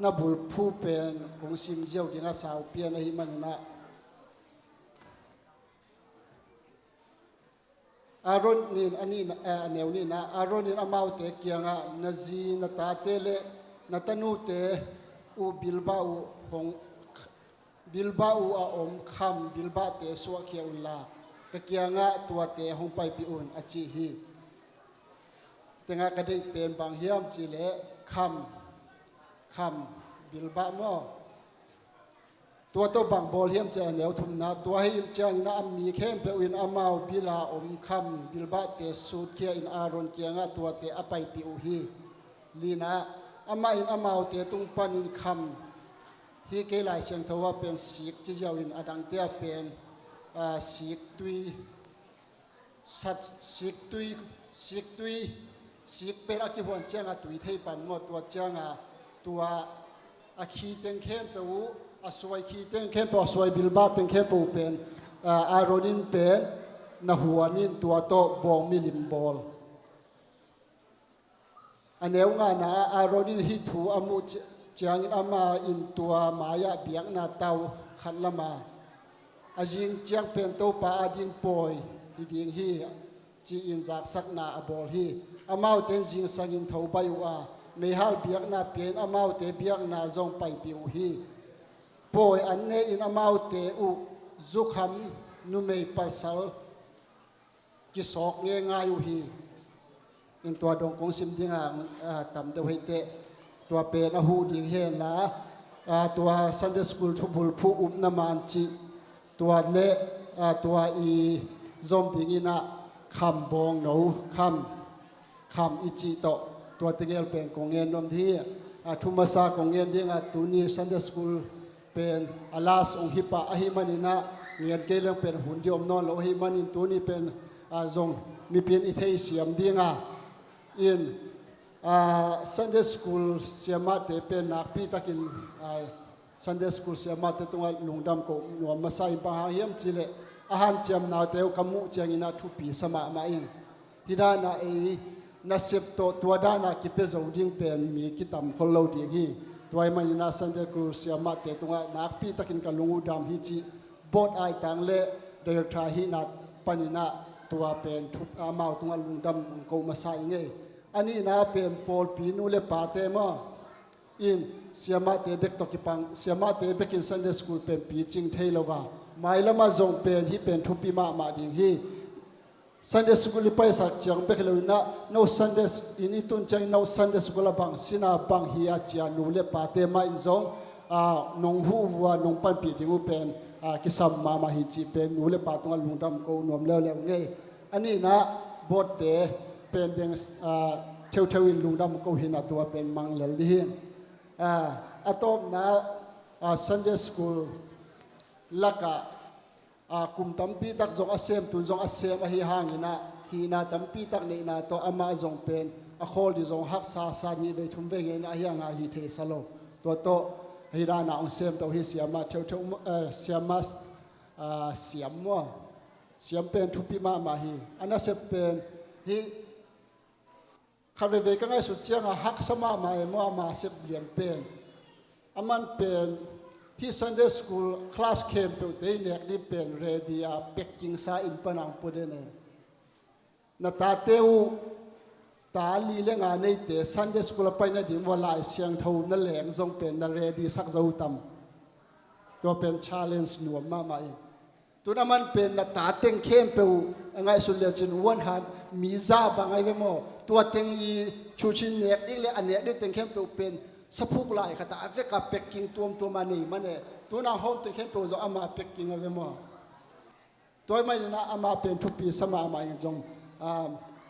นาบุลผู้เป็นของซิมเจียวที่นาสาวเปลี่ยนอะไรมันนะอารอนนี่อันนี้แนวนี้นะอารอนนี่อามาเตเกียงนาจีนาตาเตเลนาตนูเตอูบิลบาอูของบิลบาอูอาอมคำบิลบาเตสวะเขียวลาตะเกียงตัวเตหงไปปิอุนอจิฮีแต่งก็ได้เป็นบางเฮียมจิเลคำบิลบามอตัวบางบอลเฮียมเจาเหนียวทุมนาตัวให้เจ้าอินอามีเข้มเปอินอามาบิลาอมคำบิลบาเตสูดเคียอินอารอนเกียงตัวเตอไปปิอุฮีลีนะอามาอินอามาเตตุงปันอินคำที่เกลายเสียงทว่าเป็นสีกที่เจ้าอินอดังเตียเป็นสีกตุยสัตสีกตุยสีกเป็นอากิหวนเจ้าตุยเทปันหมดตัวเจ้าตัวอาคีเต็งเข้มเปอูสวยคีเต็งเข้มเปสวยบิลบาเต็งเข้มเปอูเป็นอารอนินเป็นนาหัวนินตัวโตบองมิลิมบอลอันเดียวกันนะอารอนินฮิตูอามุเจียงอามาอินตัวมายาเบียงนาเตาขันละมาอาจิงเจียงเป็นตัวปาอาจิงปอยฮิดิงฮีจีอินจากสักนาอบอลฮีอามาเต็นจิงสังอินเท่าไปว่าไม่ฮัลเบียงนาเป็นอามาเตเบียงนาจงไปปิวฮีปอยอันเนอินอามาเตอุจุคำนุเมย์ปัสสาวกิสอกเงยง่ายอยู่ฮีอินตัวดงกงซิมดิงต่ำเดียวให้เตตัวเป็นอาหูดิงเฮนะตัว Sunday School ทุบุลผู้อุปนามานจิตัวเละตัวอีซอมดิงินะคำบองหนูคำอิจิโตตัวติเงลเป็นกงเงินนมที่ทุมาซากงเงินดิ่งตุนี Sunday School เป็นอาลาสองฮิปะอหิมันินะเงินเกลเป็นหุ่นยมนอนโลหิมันินตุนีเป็นจงมีเป็นอิเทเสียมดิ่งอินSunday School เสียมาเตเป็นนักพิทักษ์Sunday School เสียมาเตตรงลุงดำก็หน่วมมาใส่ปะหาเยี่ยมจิเลอาหารเจียมนาวเตวกมุเจียงอินาทุปีสมามาเองฮิดานานาเสพตัวด้านากิเปจาวดิ้งเป็นมีกิตามคนเราดีฮีตัวไอ้มันอินา Sunday School เสียมาเตตรงนักพิทักษ์กับลุงดำฮิจิบอดไอต่างเละเดือดทาฮินาปนินาตัวเป็นทุบอามาตรงลุงดำก็มาใส่เงยอันนี้นะเป็นโพลปีนูเลปาเตมอินเสียมาเตเบกตกิปังเสียมาเตเบกิน Sunday School เป็นปีจิงเทลว่าไม่ละมาจงเป็นที่เป็นทุปีมาดิ่งฮี Sunday School ไปสักจังเบกเลวินะ no Sunday อินิตุนจัง no Sunday School บังสินาบังฮีอาจานูเลปาเตมาอินจงนงหูวัวนงปันปีดิ่งเป็นกิสัมมาฮิจิเป็นนูเลปาตรงลุงดำกูนวมเล่ๆไงอันนี้นะบทเตเป็นเรื่องเทวินลุงดำก็เห็นตัวเป็นมังเลลีอะตอมนะ Sunday School ลักะกุมตัมปีตักจงอาเซมตุนจงอาเซมอาฮิฮังอินะฮีนาตัมปีตักเนนะตัวอามาจงเป็นอาโคลดิจงฮักซาซามีเบทุมเวงเงินอาฮิฮังอาฮิเทสโลตัวโตฮิรานาองเซมตัวฮิเสียมาเทเสียมาเสียมว่าเสียมเป็นทุปิมาฮีอันนั้นเป็นฮีคาร์เวก็ง่ายสุดเจียงหักสมามาเอมัวมาเสพเลี้ยงเป็นอามันเป็นที่ Sunday School Class Camp ตัวเด็กเนี่ยที่เป็นเรดีอาเป็กจิงซาอินปนังพูดเนี่ยนาตาเตวตาลีเลงานในเต Sunday School ไปนั่นดิ่งว่าลายเสียงทูนั่นแหลงทรงเป็นนาเรดีสักเจ้าตำตัวเป็น challenge หน่วมมาเอง ตัวนั้นมันเป็นนักตาเต็งเข้มเปล่าไงสุดเลยจินวันหันมีจ้าบางไงเวมอตัวเต็งยีชูชินเนกนี่เลยอันเนี้ยด้วยเต็งเข้มเปล่าเป็นสะพุกไหลขตาเฟกับเป็กกิ้งตัวมานี่มันเนี่ยตัวนั้นห้องเต็งเข้มเปล่าจะเอามาเป็กกิ้งเวมอตัวไม่เนี่ยนะเอามาเป็นทุกปีสมามาอย่างจง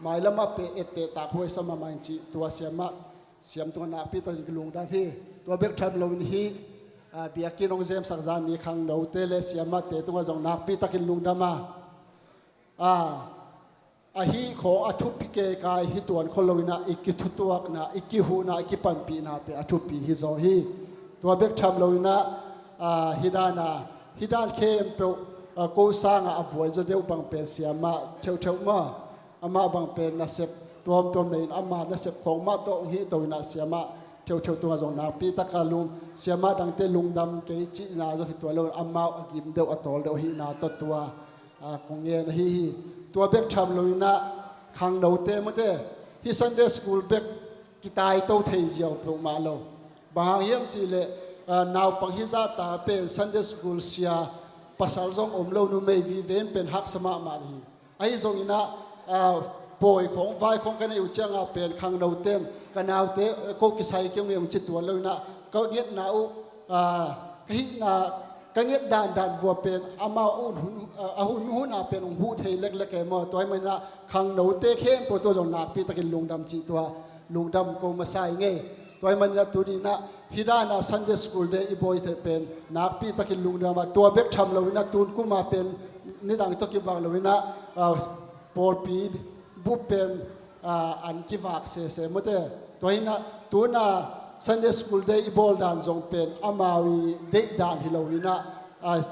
หมายละมาเป็นเอเตตาพวยสมามาอย่างจีตัวเสียมตัวนาพี่ตัวยิงลุงได้พี่ตัวเบกทันลงนี่เบียกินองเจมสักจานนี่ขังเราเตเลเสียมาเตตัวจงนักพี่ตะกินลุงดามาฮีของอทุปิเกกายฮิตัวคนเรานะอีกทุตัวนะอีกหูนะอีกปันปีนะเป็นอทุปิฮิโซฮีตัวเบกทันเรานะฮิดานเข้มเปกูสร้างอาบวยจะเดียวบังเป็นเสียมาเท่ามาอามาบังเป็นนักเสพตัวในอามานักเสพของมาตัวองค์ฮิตัวนะเสียมาเท่าตัวจงนักปีตะกาลุงเสียมาดังเตลุงดำเกจินาจงฮิตัวเราอามาอากิมเดียวอัตโตเดียวฮินาตัวคงเงินฮีตัวเบกทำเลยนะขังเราเตมันเตฮิซันเดย์สคูลเบกกิตายโตเทียบปรุมาเราบางอย่างจีเลนาวปังฮิซาตาเป็นซันเดย์สคูลเสียภาษาจงเราหนุ่มวิเวนเป็นฮักสมามารีไอ้จงอินะป่วยของไฟของกันอยู่เจ้าเป็นขังเราเต็มกันเอาเตก็กิสัยเกี่ยวกับจิตตัวเรานะก็เงียบหนาวฮินาก็เงียบด่านวัวเป็นอามาหุ่นเป็นองค์ผู้เทเล็กๆแกมอตัวมันนะขังเราเตเข้มปวดตัวจงหนักพี่ตะกินลุงดำจีตัวลุงดำก็มาใส่เงี้ยตัวมันนะตัวนี้นะฮิดานาซันเดย์สคูลเดย์อีบอยเธอเป็นนักพี่ตะกินลุงดำมาตัวเบ็กทำเราวินะตูนกูมาเป็นนี่ดังตะกี้บางเราวินะปอลปีบุเป็นอันกิวากเสมแต่ตัวนี้นะตัวน่ะซันเดย์สคูลเดย์อีบอลดันจงเป็นอามาวีเดย์ดันฮิโลวินะ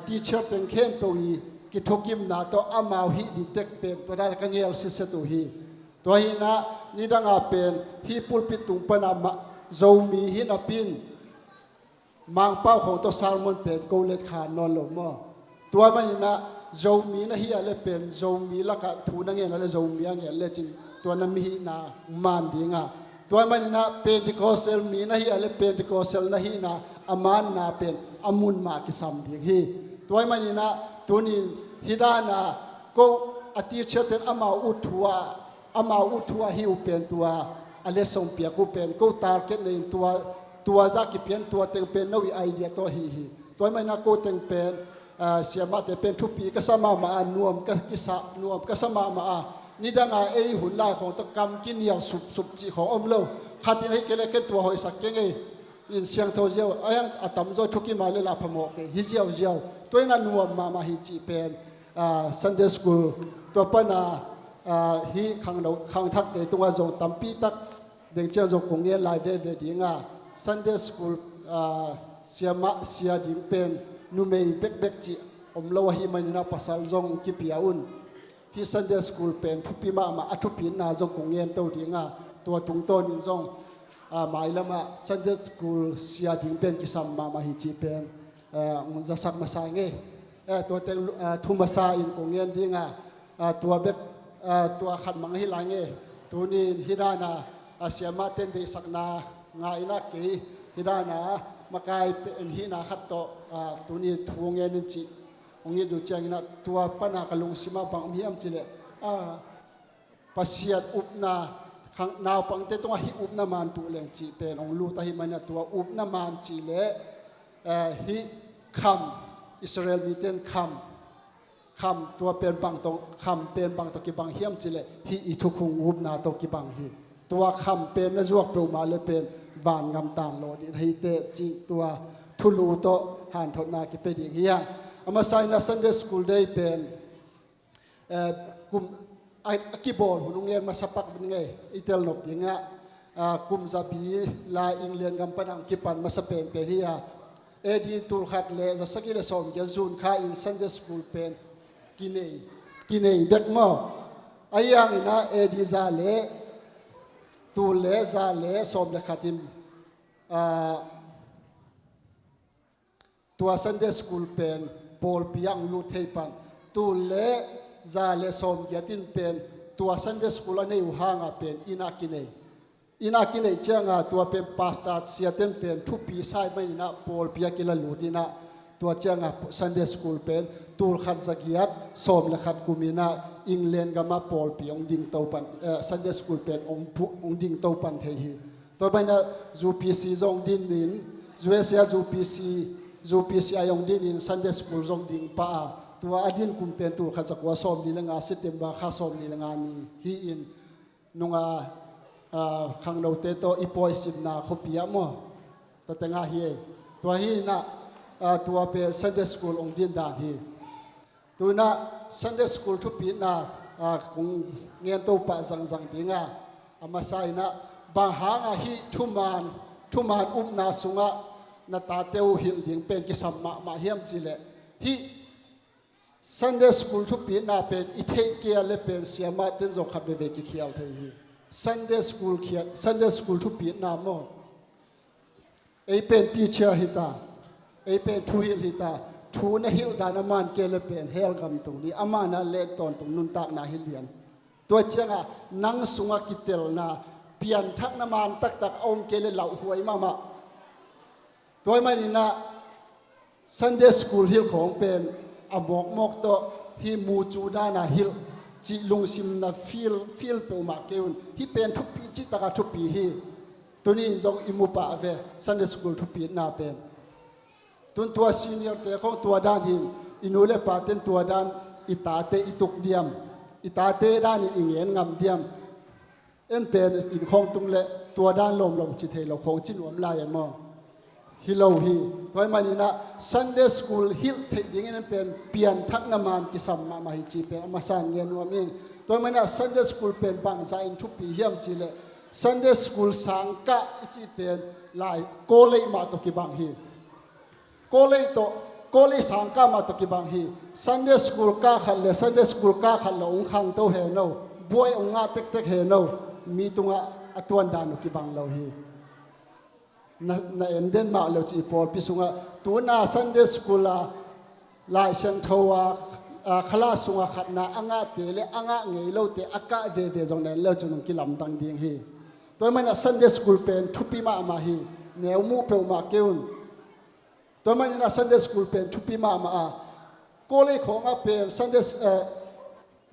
ทีเชอร์เป็นเข้มตัววีกิทุกิมนะตัวอามาวีดีเทคเป็นตัวนั้นก็เงี้ยสิเสตุฮีตัวนี้นะนี่ดังเป็นฮีปุลปิตุงปนามาโจมีหินอปินมังเป้าของตัวซาลมอนเป็นโกเลตขานอนหลงมอตัวมันนะโจมีนะเฮียเลเป็นโจมีละกะทูนังเงี้ยนะโจมีอังเงี้ยเลจินตัวนั้นมีนะมันดีงาตัวมันนะเป็นดิโกเซลมีนะเฮียเลเป็นดิโกเซลนะฮีนะอามันนะเป็นอามุนมากิสัมดีฮีตัวมันนะตัวนี้ฮิดานะก็อติเชตนอามาอุทัวฮิวเป็นตัวอเลสงเปียกูเป็นกูตาร์เก็ตในตัวจากกิเปียนตัวเต็งเป็นนวิไอเดียตัวฮีตัวไม่น่ากูเต็งเป็นเสียมาแต่เป็นทุปีก็สมามาอนวมก็กิสะนวมก็สมามานี่ดังไอหุ่นลายของตะกำกินเหนียวสุบจีของอมโลขัดที่ให้เกล็ดตัวหอยสักเก่งยินเสียงเท่าเจียวไอ้ยังอัตมโจทุกิมาเลยลาพมกฮิเจียวตัวนั้นนวมมาฮิจีเป็นซันเดย์สคูลตัวปนาฮีขังทักเดตัวจงตั้มปีตักเด็กเจ้าจงคงเงี้ยลายเวดีงาซันเดย์สคูลเสียดิมเป็นนุ่มเบกจีอมโลหิมันนะภาษาจงกิปิยาอุนฮีซันเดย์สคูลเป็นทุปีมาอัทุปีนาจงคงเงี้ยตัวดีงาตัวตุงต้นจงหมายละมาซันเดย์สคูลเสียดิมเป็นกิสัมมาฮิจีเป็นมุนจะสักมาใส่เงี้ยตัวเต็งทุมาใส่คงเงี้ยดีงาตัวเบกตัวขัดมังฮิลังเงตัวนี้ฮิดานาเสียมาเต้นดีสักนาไงนักกีฮิดานามาไกเป็นฮินาขัดโตตัวนี้ทวงเงินจีองค์ดูเจงนะตัวปนากลุงสิมาบังมีอัมจิเลปัสยาอุบนาขังนาวปังเตตัวฮิอุบนามันตัวเลี้ยงจีเป็นองลูตาฮิมันตัวอุบนามันจีเลฮิคัมอิสราเอลมีเต้นคัมคำตัวเป็นบางตรงคำเป็นบางตกิบังเฮียมจิเลฮีอิทุคุงอุบนาตกิบังฮีตัวคำเป็นนจวกปรูมาเลยเป็นบานงำตานโลดิฮีเตจิตัวทุลูโตหันทนากิเปดีเฮียอามาไซนัสซันเดย์สคูลเดย์เป็นกลุ่มไอ้กิบอลหุ่นเงี้ยมาสปักเป็นไงอิตาลีนกยังไงกลุ่มจับบีลายอังกฤษกำปั้นอังกิปันมาสเปนเป็นเฮียเอดีตูขัดเลจะสกิเลสอมยาจูนข้าอินซันเดย์สคูลเป็นกินเองเด็กมั่งไอ้ยังนะเอดีซาเลตูเลซาเลสอมเลขัดิมตัวซันเดย์สคูลเป็นปอลพิยังลูเทปันตูเลซาเลสอมยาตินเป็นตัวซันเดย์สคูลอันนี้อยู่ห่างเป็นอินากินเองเจ้าตัวเป็นพาสต้าเสียเต็มเป็นทุกปีใส่ไม่นะปอลพิยังกินละลูตินะตัวเจ้าซันเดย์สคูลเป็น ตูลขัดสักยัดสอมละขัดกุมินาอิงเลนกามาปอลปีองดิงเตาปันซันเดย์สกูลเป็นองดิงเตาปันเทียตัวไปนะจูพีซีจงดินนินจูเอเซียจูพีซีayongดินนินซันเดย์สกูลจงดิงป้าตัวอดีนกุมเป็นตูลขัดสักว่าสอมดีละงาเซตเต็มบาข้าสอมดีละงานีฮีอินนุงขังเราเตโตอีปอยสิบนาขบียมั้งตัวแต่งาฮีตัวฮีนะตัวเป็นซันเดย์สกูลองดินด่านฮีตัวน่ะ Sunday school ทุกปีน่ะคงเงียนตัวป่าสังดิ่งอามาใส่น่ะบางหางฮีทุมานนาสุงะนาตาเตวหินดิ่งเป็นกิสัมมาเฮียมจิเลฮี Sunday school ทุกปีน่ะเป็นอิเทเกียเลเป็นเสียมาเต็นจงขับเวกิเขียวเทีย Sunday school ทุกปีน่ะมั้งไอเป็น teacher ฮิตาไอเป็นทุยฮิตาทูนฮิลดานามานเกลเป็นเฮลกำตรงนี้อามานาเลตอนตรงนุนตากนาฮิลเลียนตัวเจ้านังสุงกิเตลนาเปลี่ยนทักนามานตักองเกลเหล่าหวยมาตัวมันนี่นะ Sunday School ฮิลของเป็นอมอกโตฮิมูจูดานาฮิลจิลุงซิมนาฟิลเปมาเกวนฮิเป็นทุกปีจิตากาทุกปีฮิตัวนี้จงอิมุปะเว Sunday School ทุกปีนาเป็นตัวซีเนียร์เตะของตัวด้านหินอินูเลปาเต็นตัวด้านอิตาเตอิตุกเดียมอิตาเตด้านอิงเงินงำเดียมเอ็นเป็นอินของตุงเลตัวด้านลมจิตเทเราของจินวมลายันมอฮิโลฮีตัวมันนี่นะ Sunday School ฮิลเทดิ้งนั่นเป็นเปลี่ยนทักนามานกิสัมมาฮิจีเป็นอามาสานเงินวมเองตัวมันนะ Sunday School เป็นบางใจทุกปีเฮียมจิเล Sunday School สังกะอิจิเป็นลายโกเลมาตุกิบังฮีโกเลยสังกามาตุกิบังฮี Sunday School ก้าขันเลย Sunday School ก้าขันเลยองขังโตเฮโนบวยองงาเต็กเฮโนมีตุงอัตวันดานุกิบังเราฮีน่าเอ็นเดนมาเราจีปอลพิสุงตัวน่า Sunday School ลายเชียงทว่าขลาสุงขัดน่าอ่างเตเลอ่างเงยเราเตอากาเวจงนั้นเราจะนุ่งกิลำตังดิ่งฮีตัวมันน่ะ Sunday Schoolเป็นทุปีมาฮีแนวมูเปลมาเกวนตัวมันน่ะ Sunday School เป็นทุปีมาก็เลยของเป็น Sunday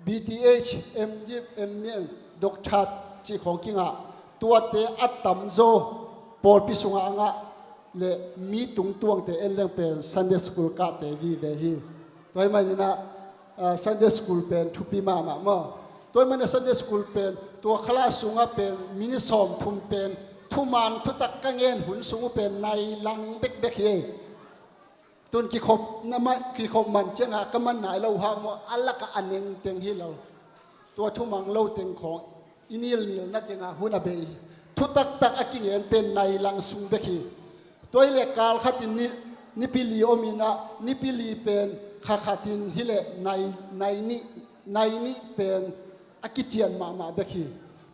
BTH M ดอกชัดจีของกิงตัวเตะอัตตัมโซปอลพิสุงเลมีตุงตวงเตะเอ็นเรื่องเป็น Sunday School กาเตวีเวฮีตัวมันน่ะSunday School เป็นทุปีมาตัวมันน่ะ Sunday School เป็นตัวคลาสุงเป็นมินิสอมทุมเป็นทุมันทุตักกังเงินหุ่นสูงเป็นในลังเบกเฮตุนกิขบน้ำมันกิขบมันเจ้าก็มันไหนเราหางว่าอัลละก็อันหนึ่งเตียงที่เราตัวทุมังเราเตียงของอินิลนั่นเตียงหุ่นอเบยทุตักอากิเงินเป็นในลังสูงเบกเฮตัวเล็กกาลขัดินนิพิลีโอมินะนิพิลีเป็นขัดินฮิเลในนี้เป็นอากิเจียนมาเบกเฮ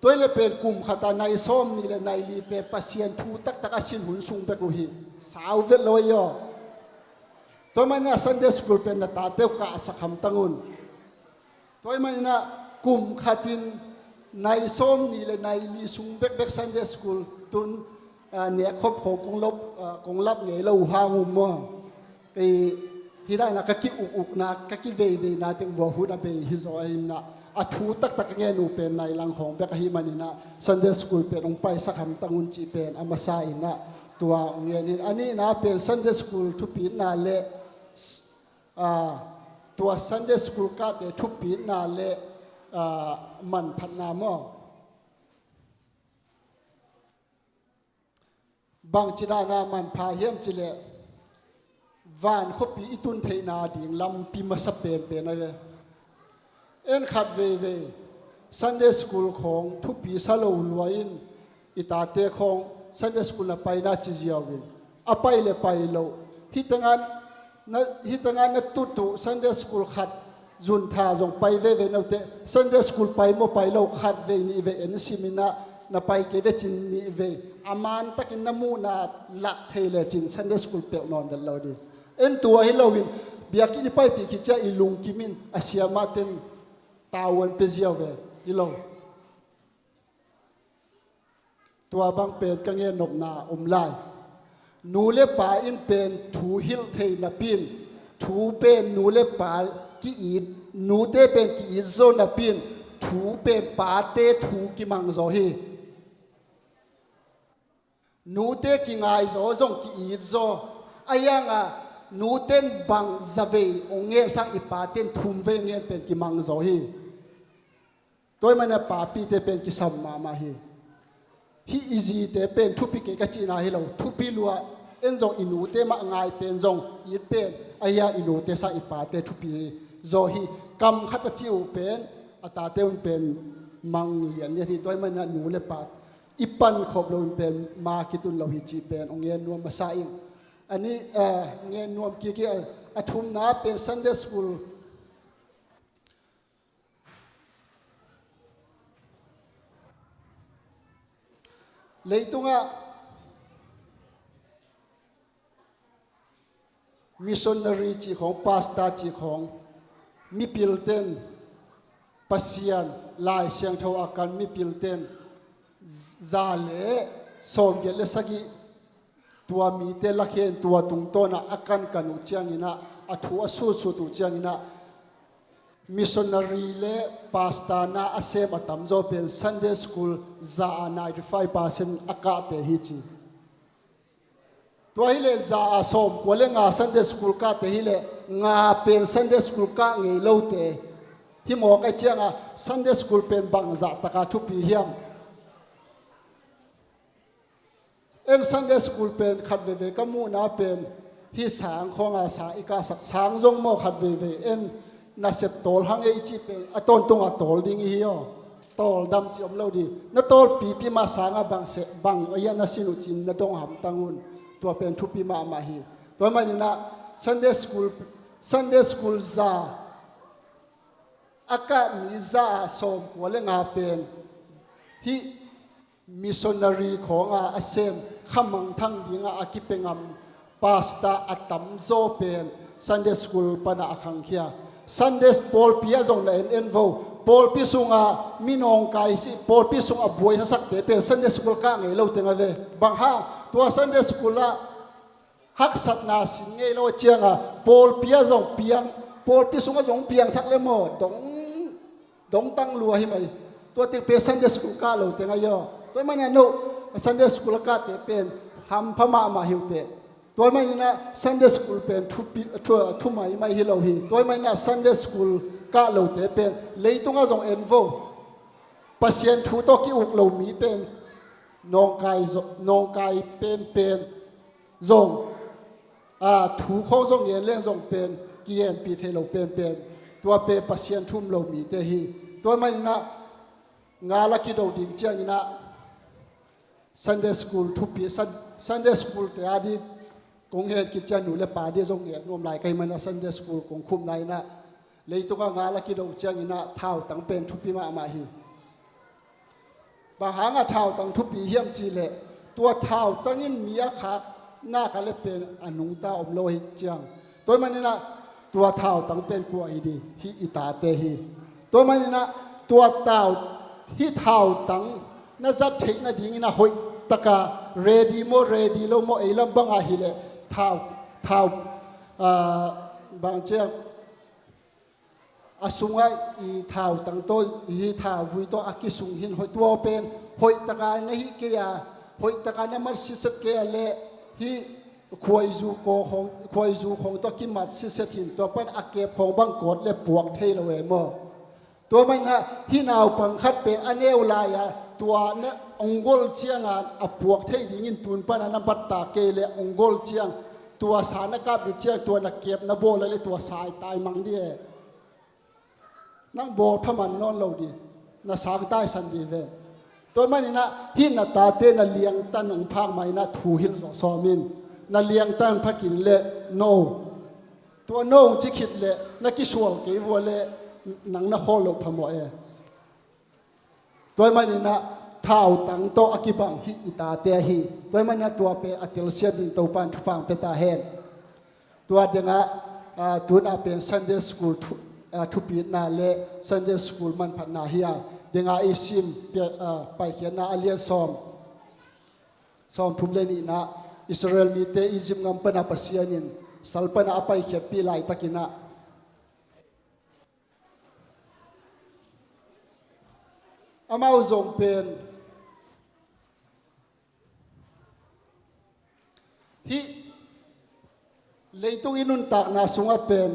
ตัวเล็กเป็นกลุ่มขัดในส้มนี่เลยในลีเป็นปัสเซียนทุตักอาชินหุ่นสูงเบกเฮสาวเวลอยตัวมันน่ะ Sunday School เป็นนาตาเต้ากาสักคำตั้งอุ่นตัวมันน่ะกลุ่มขัดินในส้มนี่เลยในลีสูงเบก Sunday School ตุนเนี่ยครบของกงลับเนี่ยเราหาหุมมั่งไอ้ที่ได้นะกักิอุกนะกักิเวนะเต็งวัวหุ่นอเบยฮิโซเอ็มนะอัฐูตักเงี้ยนูเป็นในหลังของเบกฮิมันนี่นะ Sunday School เป็นองไปสักคำตั้งอุ่นจีเป็นอามาซาอินะตัวเงี้ยนี่อันนี้นะเป็น Sunday School ทุกปีน่าเละตัว Sunday School ก็แต่ทุกปีน่าเละมันพันนามบางจีนามันพาเฮียมจิเลวานขบีอิตุนเทนาดิ่งลำปีมาสเปนเป็นอะไรเอ็นขัดเว Sunday School ของทุกปีสโลว์ลอยน์อิตาเตของ Sunday School ไปน่าจิเจียวินอไปเลยไปโลฮิตงานนัตุตุ Sunday School ขัดจุนทาจงไปเวเอาเต Sunday School ไปโมไปโลขัดเวนี่เวเอ็นซิมินะนับไปเกเวจินนี่เวอามันตักินน้ำมูนาหลักเทเลจิน Sunday School เปนอนเดลเราดิเอ็นตัวให้เราวินเบียกินไปปีกิจอิลุงกิมินอาเซียมาเต็นตาวันเปเซียเวอิโลตัวบางเป็นกังเงินนบนาไลนูเลป่าอินเป็นถูฮิลเทนปินท ถูเป็นหนูเลปากีอีดหนูเตเป็นกีอีดโซนปินถูเป็นปาเตถูกิมังโซฮีหนูเตกิงไงโซจงกีอีดโซอายังอ่ะหนูเต้นบังซาเวองเงี้ยสังอีปาเต้นทุ่มเวเงี้ยเป็นกิมังโซฮีตัวมันเนี่ยปาปีเตเป็นกิสัมมาฮีฮีอีจีเตเป็นทุพิเกกจีนาฮิโลทุพิลัวเอ็นจงอินูเตมาไงเป็นจงอีเป็นอายาอินูเตสังอีปาเตทุพิโซฮีกำขัดจิวเป็นอัตาเตอุนเป็นมังเลียนเนี่ยที่ตัวมันเนี่ยหนูเลปาอีปันขบลงเป็นมาคิตุนเราฮิจีเป็นองเงี้ยนวมมาซาอิงอันนี้เงี้ยนวมกี่อทุมนาเป็น Sunday School เลยตรงมิชชันนารีจีของพาสตาจีของมีพิลเตนปัสยานลายเสียงทว่ากันมีพิลเตนซาเลสมเกลสกิตัวมีเตลักเห็นตัวตุงโตนะอากันกันอุจยังอินะอัฐัวสู้สุดอุจยังอินะมิชชันนารีเลพาสตานาอาเซมาตัมโจเป็น Sunday School ซา95% อากาศเตฮิจีตัวฮิเลซาอาสมกว่าเลงา Sunday School กาเตฮิเลงาเป็น Sunday School กาเงยโลเตฮิมอกไอเจียงอ่ะ Sunday School เป็นบังซาตะกาทุปีเฮียมเอ็น Sunday School เป็นขัดเวกมูนาเป็นฮิสางของอาสาอิกาสักสางจงโมขัดเวเอ็นน่าเสพโตลหังเอจิเป็นอตอนตรงอตอลดิ้งเฮียโตลดำจิอมเล่าดีน่าโตลปีมาสางบังเสบังอายานาสินุจินน่าดงหำตังุนตัวเป็นทุปีมามาฮีตัวมันนี่นะ Sunday School ซาอากามีซาสมกว่าเลงาเป็นฮิมิชชันนารีของอาเซมขมังทั้งดิ้งอากิเป็งมพาสตาอัตัมโซเป็น Sunday School ปนาอังเคียSunday Paul Pia zong na envo Paul pi sunga minong kai si Paul pi sunga buai sa sakte pe Sunday School ka ngai lo tenga ve bang ha tua Sunday School la hak sat na sin ngai lo chianga Paul Pia zong piang Paul pi sunga zong piang thak le mo dong tang lua hi mai tua til pe Sunday School ka lo tenga yo toi mania no Sunday School ka te pen ham phama ma hiuteตัวไม่นี่นะ Sunday School เป็นทุไม่ไม่ฮิโลฮีตัวไม่นะ Sunday School ก็เราแต่เป็นเลยต้องเอาส่งเอ็นโวปัสยานทุตกิอุกเรามีเป็นน้องกายเป็นส่งถูเขาส่งเงินเลี้ยงส่งเป็นเกียนปีเทเราเป็นตัวเป็นปัสยานทุ่มเรามีแต่ฮีตัวไม่นี่นะงานละกิโดดิ่งเจียงนี่นะ Sunday School ทุปี Sunday School แต่อดีตคงเห็นกิจหนูและป่าเดียจงเงียนรวมหลายใครมันนะ Sunday School คงคุมในนะเลยตัวงานละกิโดเจียงอินะเท้าตั้งเป็นทุปีมาฮีบางหางเท้าตั้งทุปีเฮียมจีเละตัวเท้าตั้งอินมีอาขาหน้ากันเลยเป็นอนุงตาอมโลหิตเจียงตัวมันนี่นะตัวเท้าตั้งเป็นกัวอีดีฮีอิตาเตฮีตัวมันนี่นะตัวเท้าที่เท้าตั้งน่าจะเทคนาดิ้งอินะหอยตะกาเรดีโมโลโมเอลัมบังอาฮิเลเท้าบางเจ้าอาสุงไอเท้าตั้งโตอีเท้าวิโตอากิสุงหินหอยตัวเป็นหอยตะการในฮิเกียหอยตะการในมัดสิสเกเลฮิควยจูของตัวกิมัดสิสถินตัวเป็นอาเก็บของบังกอดและปวกเทลเวมอตัวมันนะฮินาวปังคัดเป็นอเนวลายตัวนั้นองกลเชียงอ่ะปวกเทดิ่งินตุนปนันบัตตาเกเลองกลเชียงตัวสารกัดดิเชียงตัวนักเก็บนับโบเลยตัวสายตายมังเดียนั่งโบพมันนอนเราดีน่ะสางใต้สันดีเวตัวมันนี่นะหินน่ะตาเตน่ะเลี้ยงตันองพางไม่น่ะถูหินซอมินน่ะเลี้ยงตันพักินเละโนตัวโนจิคิดเละนักกิสวลเกวัวเละนังน่ะโคลกพมอเอตัวมันนี่นะเท้าตั้งโตอากิบังฮิอิตาเตฮีตัวมันนี่ตัวเป็นอัติลเซียดินตัวปันทุฟังเป็นตาเห็นตัวเด็กตัวน่ะเป็น Sunday School ทุปีนาเละ Sunday School มันพันนาเฮียเด็กอิซิมไปเขียนนาเลียนซอมทุ่มเลนี่นะอิสราเอลมีเตอิจิปต์งำปนาปัสยานิน salpana apai khepi lai takina amau zong pen hi leitung inun tak na sunga pen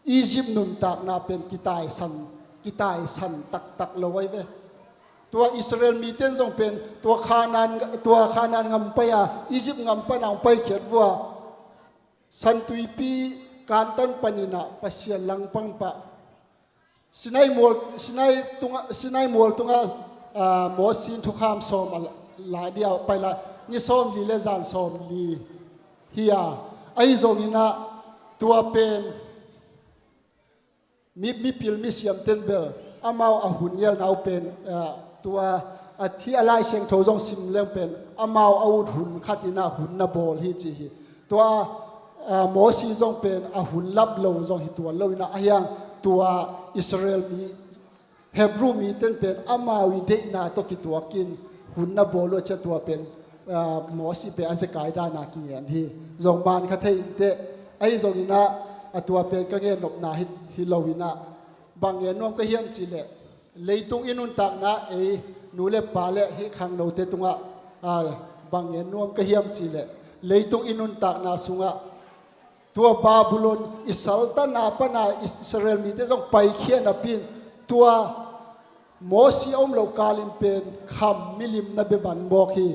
Egypt nun tak na pen kitai san tak tak lowai ve tua Israel mi ten zong pen tua khanan ngam pa ya Egypt ngam pa nang pai khet wa san tui pi kan tan panina pasian lang pang pa sinai mol tunga mo sin thu kham som la dia pai la ni som li le zan som li hiya ai zong ina tua pen mi pil mi siam ten bel amau ahun yel nau pen tua thi alai seng tho jong sim leng pen amau out hun khatina hun na bol hi chi hi tua mo si jong pen ahun lap lo jong hi tua lo ina ayang tua Israel mi Hebrew mi ten pen amawi de na to ki tua kin hun na bolo cha tua pen mo si pe an se kai da na ki an hi jong ban kha thei te ai jong ina atua pen ka nge nop na hi lowina bang ye nom ka hiam chi le leitung inun tak na e nu le pa le hi khang no te tunga bang ye nom ka hiam chi le leitung inun tak na sunga tua Babylon isalta na pa na Israel mi te jong pai khia na pin tua mosi om lo kalin pen kham milim na be ban bo khi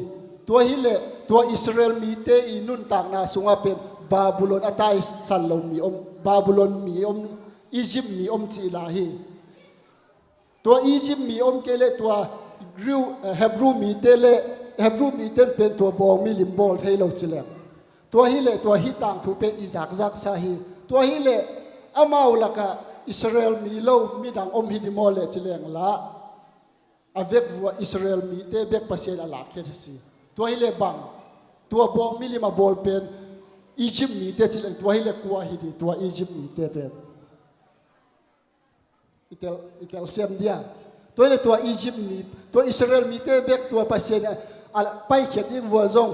tua hi le tua Israel mi te inun tak na sunga pen Babylon atai san lo mi om Babylon mi om Egypt mi om chi la hi tua Egypt mi om ke le tua Hebrew mi te le Hebrew mi ten pen tua bong mi lim bol thei lo chi le tua hi le tua hi tang thu pen izak zak sa hi tua hi le amau laka Israel mi lo mi dang om hi di mo le chi leng la avec vous Israel mi te bek pasien ala khe si tua hi le bang tua bong mi lim bol pen Egypt mi te chi leng tua hi le kwa hi di tua Egypt mi te pen itel siam dia tua le tua Egypt mi tua Israel mi te bek tua pasien ala pai khet ni wo zong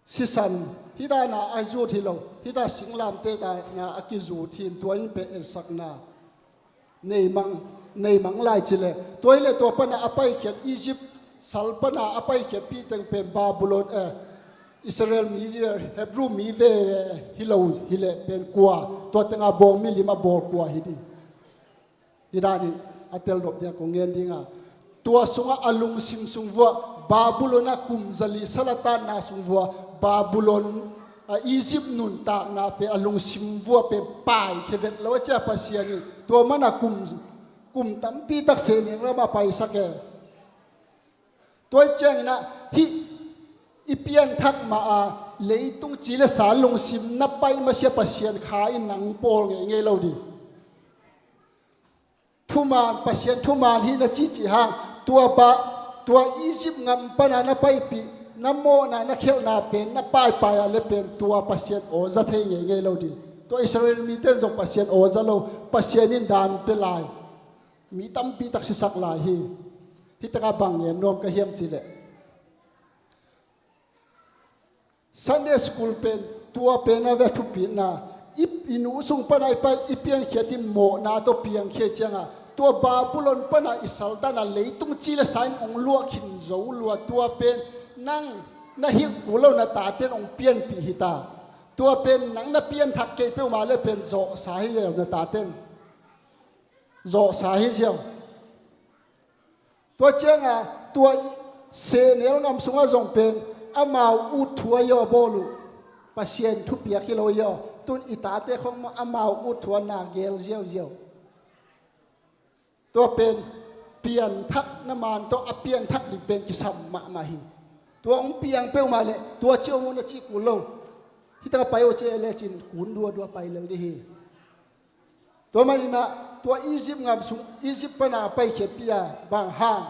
sisan hida na ajut hilo hida singlam te da na akizu thin tuan pe el sakna nei mang lai chile toile to pana apai khet Egypt salpana apai khet pi teng pe Babylon Israel mi ve Hebrew mi ve hilo hile pen kwa to tenga bong mi lima bol kwa hidi hida ni atel dok dia ko ngen dinga tua sunga alung sim sungwa Babylona kumzali salatan na sungwa Babylon Egypt nun ta na pe alung simvua pe pai kevet lo cha pasiani to mana kum tampi tak se ni ma pai sake to chang na hi ipian thak ma leitung chile salung sim na pai ma sia pasian kha in nang pol nge lo di thuman pasian thuman hi na chi hang tua Egypt ngam pana na pai pi namo na khel na pen na pai ale pen tua pasien o za thei nge lo di to Israel mi ten zo pasien o za lo pasien in dan pe lai mi tam pi tak si sak lai hi taka bang ye nom ka hiam chi le Sunday school pen tua pen na ve thu pi na ip inu sung panai pai ipian khiatin mo na to piang khe changa tua Babylon pana isalta na leitung chile sain ong lua khin zo lua tua pen nang na hi kulo na ta ten ong pian pi hita tua pen nang na pian thak ke pe ma le pen zo sa hi ye na ta ten zo sa hi jeo tua chenga tua se nel ngam sunga zong pen amau u thua yo bolu pasien thu pia kilo yo tun itate khong ma amau u thua na gel jeo tua pen pian thak na man to apian thak di pen ki sam ma hi tua ong piang pe ma le tua chiu mo na chi ku lo hi ta pai o che le chin kun dua pai le di hi to ma ni na tua Egypt ngam sung Egypt pa na pai khe pia bang hang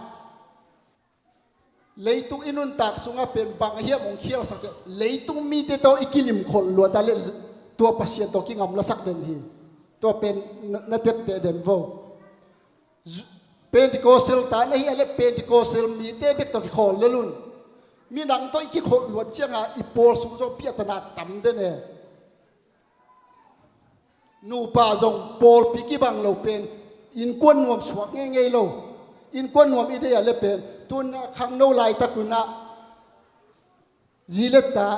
leitung inun tak sunga pen bang hiam ong khial sak che leitung mi te to ikilim khol lo ta le tua pasien to ki ngam la sak den hi to pen na tet te den vo Pentecostal ta na hi ale Pentecostal mi te bek to ki khol le lun mi nang to ki khol lo chianga ipol su zo pia ta na tam de ne นูป่าจงปอลปีกีบังเราเป็นอินกวนนวมสวกง่ายๆเราอินกวนนวมอีเดียเลยเป็นตุนขังโนไลตะกุนะจีเลตตา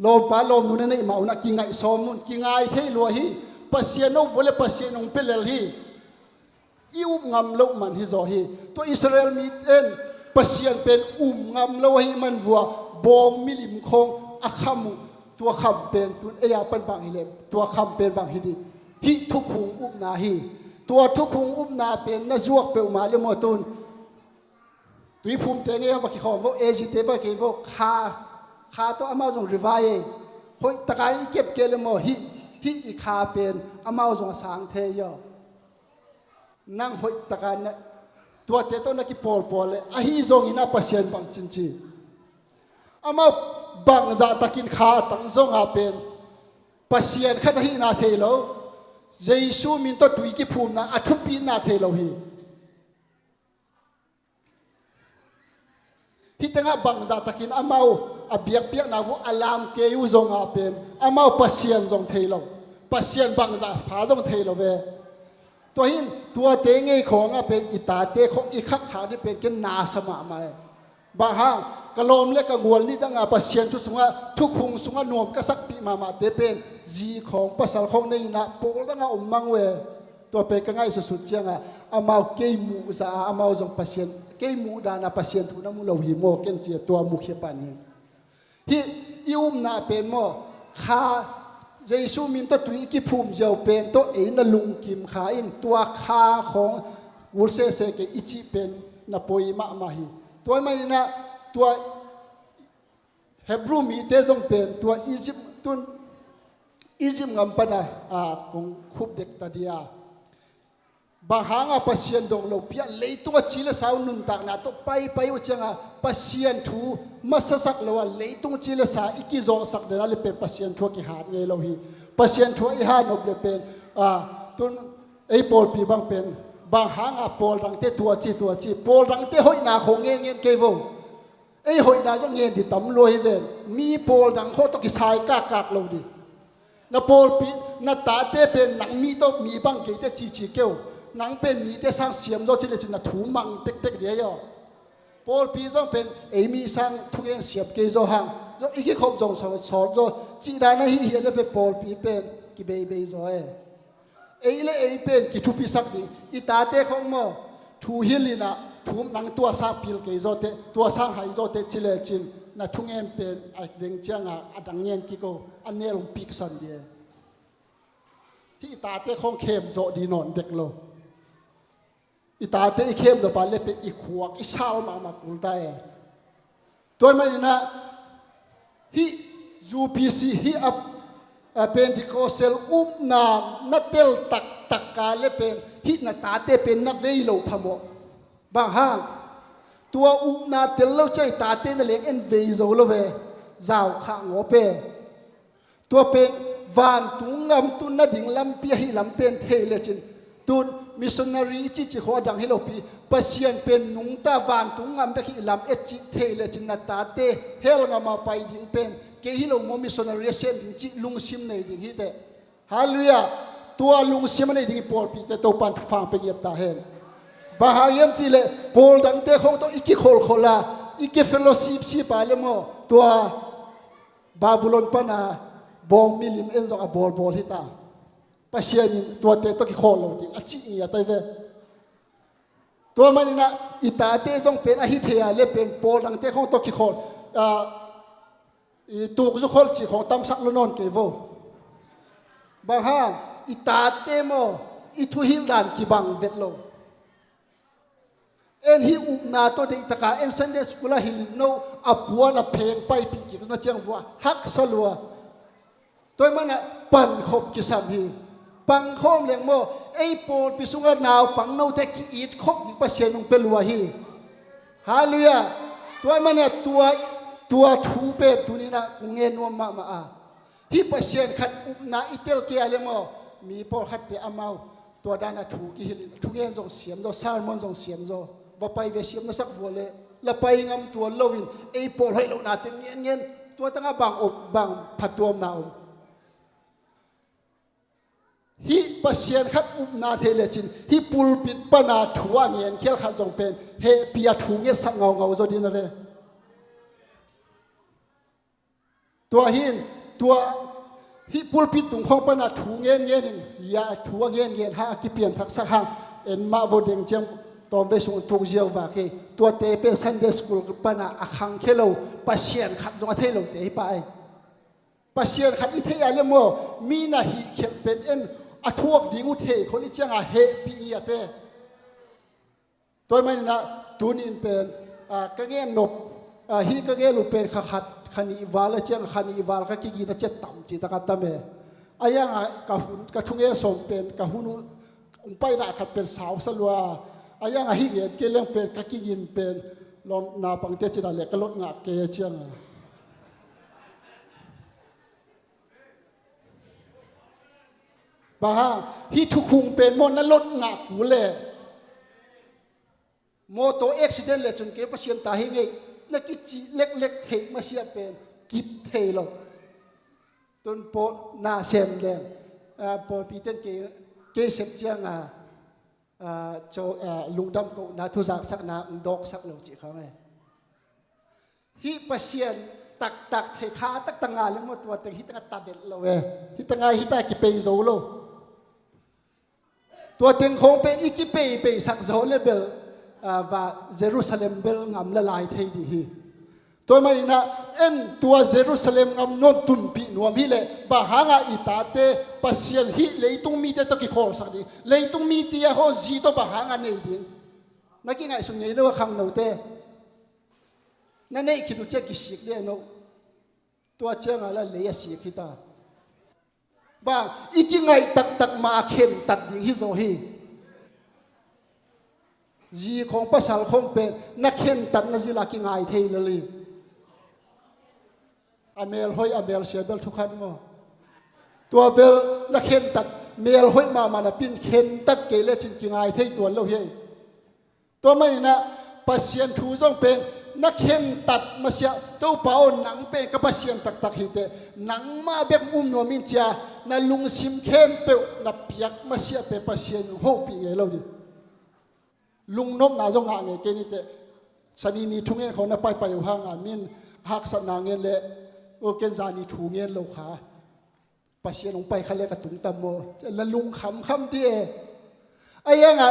ลมป่าลมนู่นนี่มาอุนักกิงไงสอมนู่นกิงไงเทลัวฮีปัสยานงบเลปัสยานงเปลลฮีอิวงำโลมันฮิโซฮีตัวอิสราเอลมีเอ็นปัสยานเป็นงำโลฮีมันวัวบองมิลิมคงอาคามุตัวคำเป็นตุนเอียเป็นบางฮิเลมตัวคำเป็นบางฮิดีฮิทุกหุงนาฮีตัวทุกหุงนาเป็นน่าจวกเปลมาเลมอตุนตุยภูมิเตเนียมาคิดของพวกเอจิเตบกิพวกขาตัวอามาจงรีไวน์หอยตะไคร้เก็บเกลมอฮิอีขาเป็นอามาจงสางเทียนั่งหอยตะไคร้เนี่ยตัวเตต้นนักกิปอลเลยอาฮิจงอินาปัสยันบางจินจีอามาบางจากตะกินขาตั้งจงอาเป็นปัสยันขันฮินาเทโลเยซูมินตัวตุยกิภูมินะอัทุปีนาเทโลฮีฮิตงะบังจากตะกินอามาอเบียกเปียกนาวุอลามเกยุจงอาเป็นอามาปัสยันจงเทโลปัสยันบังจากผาจงเทโลเวตัวหินตัวเตงไงของอาเป็นอิตาเตของอีขักขาที่เป็นกันนาสมามาบางห้างกะลมเล็กกะงวลนี่ตั้งอาปัสยันทุกสุงะทุกพุงสุงะนวมกะสักปีมาเตเป็นจีของปัสสาวของในนะโปลตั้งอามังเวตัวเป็นกันง่ายสุดๆเจียงอามาเกยมูซาอามาจงปัสยันเกยมูดานาปัสยันทุนามุลหิโมเกนเจียตัวมุขปานิฮิอิอุมนาเป็นโมคาเยซูมินตัวตุยกิภูมิเจ้าเป็นตัวเอ็นลุงกิมขาอินตัวคาของวุลเซเซเกอิจิเป็นนาโปยมามาฮิตัวไม่นะตัวเฮบรูมีเตจงเป็นตัวอียิปต์ตุนอียิปต์งำปนะของคุบเด็กตาเดียบางหางปัสยันดงโลเปียเลยตัวจีเลสาวนุนตากนาตัวไปว่าจังปัสยันทูมาสักเลวเลยตัวจีเลสาอีกิจงสักเดนัลเป็นปัสยันทัวกิหาดไงเราฮีปัสยันทัวอีหาดนบเลเป็นตุนไอโปลปีบางเป็นบางหางโปลดังเตตัวจีโปลดังเตหอยนาของเงี้ยเกวไอหอยนาจงเงี้ยดิตำรวยเวนมีโปลดังโคตกิสายกากเราดินาโปลปีนาตาเตเป็นหนังมีต้องมีบางเกตจีเกวนังเป็นมีแต่สร้างเสียมโดยที่เราจะนัดถูมังเต็กเดียวพอปีต้องเป็นมีสร้างทุกอย่างเสียบเกยโจหังอีกขบจงสอนโจจีดานะฮีเห็นเป็นพอปีเป็นกิเบย์โจเลยเป็นกิทุพิสักดีอีตาเตของโมทูฮิลินะถูนังตัวสร้างพิลเกยโจเตตัวสร้างหายโจเตจิเลจินนัดทุกอย่างเป็นอัดเด้งเจียงอัดดังเงี้ยกิโกอันเนลงปีกสันเดียที่ตาเตของเข้มโจดีนอนเด็กโลอิตาเตอีเข้มเดบาเลเป็นอีขวกอีสาวมากุลได้ตัวมันนะฮิยูพีซีฮิอัพเป็นที่โคเซลนานัดเตลตักกาเลเป็นฮินาตาเตเป็นนักเวโลพโมบางห้างตัวนาเตลเราใจตาเตนเลี้ยงเอ็นเวโซโลเวจาวข้างหัวเปตัวเป็นวานตุงงำตุนนาดิ่งลำเปียฮิลำเป็นเทเลจินตุนมิชชันนารีจิขอดังให้เราปีปัสยันเป็นนุงตาวันตุงงามตะกี้ลำจิเทเลจินตาเตเฮลงามาไปดิ่งเป็นเกฮิโลมมิชชันนารีเซมดิ่งจิลุงซิมในดิ่งฮิเตฮาลูยาตัวลุงซิมในดิ่งปอลปีเตตัวปันฟังไปเยียบตาเห็นบาฮายมจิเลปอลดังเตของตัวอีกโคลาอีกเฟลโลชิปซีปาเลโมตัวบาบูลอนปนาบองมิลิมเอ็นจงบอลฮิตาปัสยันตัวเตตัวกิโคลดิอาชีอีอะไตเวตัวมันนี่นะอิตาเตจงเป็นอาฮิเทียเลเป็นโปลังเตของตัวกิโคตัวกุศลจีของตำสักลนนเกวบางห้างอิตาเตโมอิทุฮิลันกิบังเวทโลเอ็นฮิอุนาตัวเดอิตากาเอ็นเซนเดสกุลาฮิลิโนอับวัวละเพงไปปีกิกนะเจียงวัวฮักสลัวตัวมันน่ะปั่นขบกิสัมฮีปังข้อมเลี้ยงโมไอโปลปิสุงนาวปังโนเทกิอีดคบดิปัสเชนงเป็นลัวฮีฮาลูยาตัวมันเนี่ยตัวทูเป็ดตัวนี้นะกุงเงินวมาฮิปัสเชนขัดอุปนาอิเตลเกียเลี้ยงโมมีโปลขัดเตอมาตัวด้านน่ะถูกิฮิลิทุกเงินส่งเสียมโดซาร์มอนส่งเสียมโดว่าไปเวเสียมนะสักบัวเลยแล้วไปงำตัวโลวินไอโปลให้เราหนาเต็มเงินตัวตั้งบางอบบางผัดตัวหนาว hi pasien khat na thele chin hi pulpit pana thuwa ngen khel khat jong pen he pia thu nge sak ngau ngau zo din ve tua hin tua hi pulpit tung khong pana thu ngen ngen ya thuwa ngen ngen ha ki pian thak sak hang en ma vo deng chem tom ve sung tuk jiao va ke tua te pe Sunday school pana akhang khelo pasien khat jong thelo te hi pai pasien khat i the ya le mo mi na hi khel pen en a thuak dingu the kholi changa he pi ya te toy mai na tun in pen ka nge nop hi ka nge lu pen kha khat khani wala chang khani wal ka ki gi na chet tam chi ta ka ta me aya ka hun ka thunge som pen ka hunu pai ra khat pen saw salwa aya hi ge ke leng pen ka ki gin pen lom na pang te chi da le ka lot nga ke chang bà hi thu khung pen mon na lot nga ku le moto accident le chun ke pasien ta hi ngai na ki chi lek lek thei ma sia pen kip thei lo ton po na sem le po pi ten ke sem chiang cho lungdam ko na thu zak sak na dok sak lo chi khang hi pasien tak tak thei kha tak tanga le mo to te hi ta ta bel lo we hi tanga hi ta ki pe zo loตัวเต็งคงเป็นอีกิเปย์สักโซเลเบลว่าเยรูซาเล็มเบลงำละลายเทดีฮีตัวมันนะเอ็นตัวเยรูซาเล็มงำนนตุนปีนวมฮีเลยบาหางอิตาเตปัสยันฮีเลยตุงมีเตตกิโคสักดีเลยตุงมีเตียโฮจีโตบาหางอันนี้ดินักกินไงสุนัยนึกว่าคำโนเตนั่นเองคิดดูเจ๊กิสิกเดียโนตัวเจ้าอะไรเลยสิกิตาบางอีกไงตักมาเข็นตัดดิ่งฮิโซฮีจีของภาษาของเป็นนักเข็นตัดนั่นจีลักไงเทยเลยอเมลหอยอเมลเสียเบลทุกขันมั้งตัวเบลนักเข็นตัดเมลหอยมามันปินเข็นตัดเกลือจริงไงเทยตัวเราเฮตัวไม่นะปัสยันทูจงเป็นนักเข็นตัดมาเสียตัวเป่าหนังเป็นกับปัสยันตักฮิเตหนังมาแบบโนมินเจียนั่นลุงซิมเข้มเปวนับเปียกมาเสียเป็นปัสยันโฮปีเอเราดิลุงนบนาจงหางเงเกนิเตสนีนีทุ่งเงินเขาน่ะไปอยู่ห้างมินหักสนางเงินเละโอเกนจานีทุ่งเงินเราขาปัสยันลงไปเขาเรียกกระตุ้งตะโมแล้วลุงคำที่ไอ้ยังไง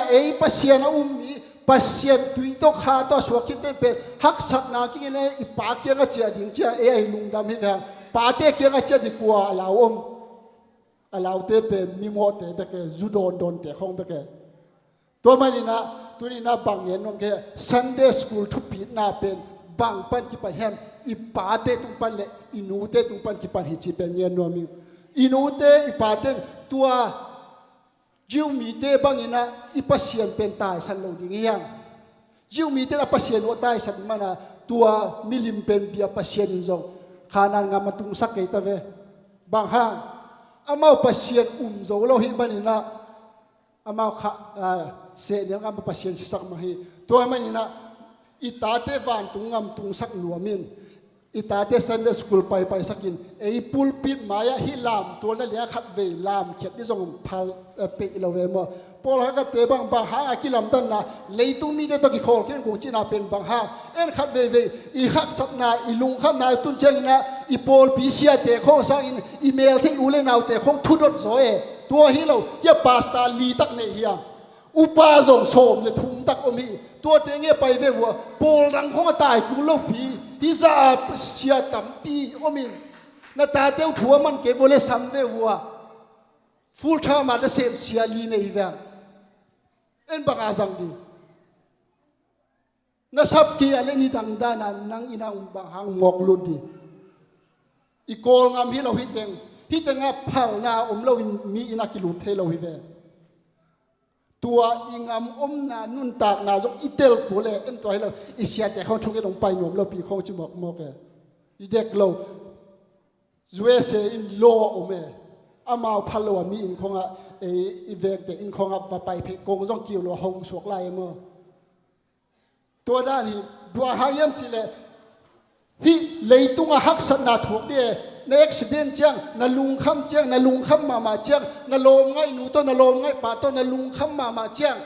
ปัสยันมีปัสยันตุยตกขาตัวสวกินเต้นเป็นหักสักนากินเลยอีปากเกี่ยงเจียดิ่งเจียไอ้ลุงดำให้แพงปาเตเกี่ยงเจียดีกว่าลาวลาวเตเป็นมีโมเตเบกจูโดนเตะของเบกตัวมันนี่นะตัวนี้นะบางเงินน้องแก Sunday School ทุกปีน่าเป็นบางปันกิปันแฮมอีปาเตตุงปันเลอินูเตตุงปันกิปันหิจิเป็นเงินนัวมีอินูเตอีปาเตตัวจิวมีเตบางเงินนะอีปัสยันเป็นตายสันโลดิ่งยังจิวมีเตละปัสยันว่าตายสันมันนะตัวมิลิมเป็นเบียปัสยันจงขานันงามาตุงสักเกตเวบางห้างอามาปัสยันโจเราหิบันนะอามาเสียเนี่ยอามาปัสยันสักมาหิตัวมันนะอิตาเตวันตุงงามตุงสักหนัวมินอิตาเตซันเดย์สคูลไปสักินไอ้ปูลปิดมายาฮิลามตัวนั่นเลี้ยขัดเวลามเขียดที่ส่งพัลเปเราเวมพอแล้วก็เตบังบางหางอากิลามตันนะเลยตุงมีเดตกิโคเกินกูจีน่าเป็นบางหางเอ็นขัดเวอีขัดสักนาอีลุงข้ามนาตุนเจงนะอีโพลปีเซียเตะโคสักอินอีเมลที่อูเลนเอาเตะโคทุดโซเอตัวฮิโลยาปาสตาลีตักเนียอุปาจงโสมเนี่ยทุ่มตักอมีตัวเตงเงี้ยไปเวหัวโพลรังของตายกูเล่าผีที่จะเสียตั้มปีอมินนาตาเตียวถั่วมันเก็บไว้เลยซ้ำเวหัวฟูลชามาจะเสียเสียลีในอีเวนเอ็นบังอาจังดีนาสับเกียร์เล่นนี่ดังด้านังอินังบังหางหมอกลุดดีอีโกลงามที่เราฮิตเองอ่ะพัลนาเรามีอินักกิลุดเทเราฮิเวตัวอิงามนานุ่นตากนาจงอิเตลกูเลยเอ็นตัวให้เราอิเสียแต่เขาทุกข์ลงไปหนุ่มเราปีเขาจะบอกแกอีเด็กเราจวยเสียอินโลอเมอามาพัลโลมีอินคงอ่ะอีเวกแต่อินคงอ่ะไปเพกงจงเกี่ยวเราหงสวกไล่มาตัวด้านนี้บัวหายัมสิเลยที่เลยตุงหักสนาถูกเดีย na accident chiang na lung kham chiang na lung kham mama chiang na lom ngai nu to na lom ngai pa to na lung kham mama chiang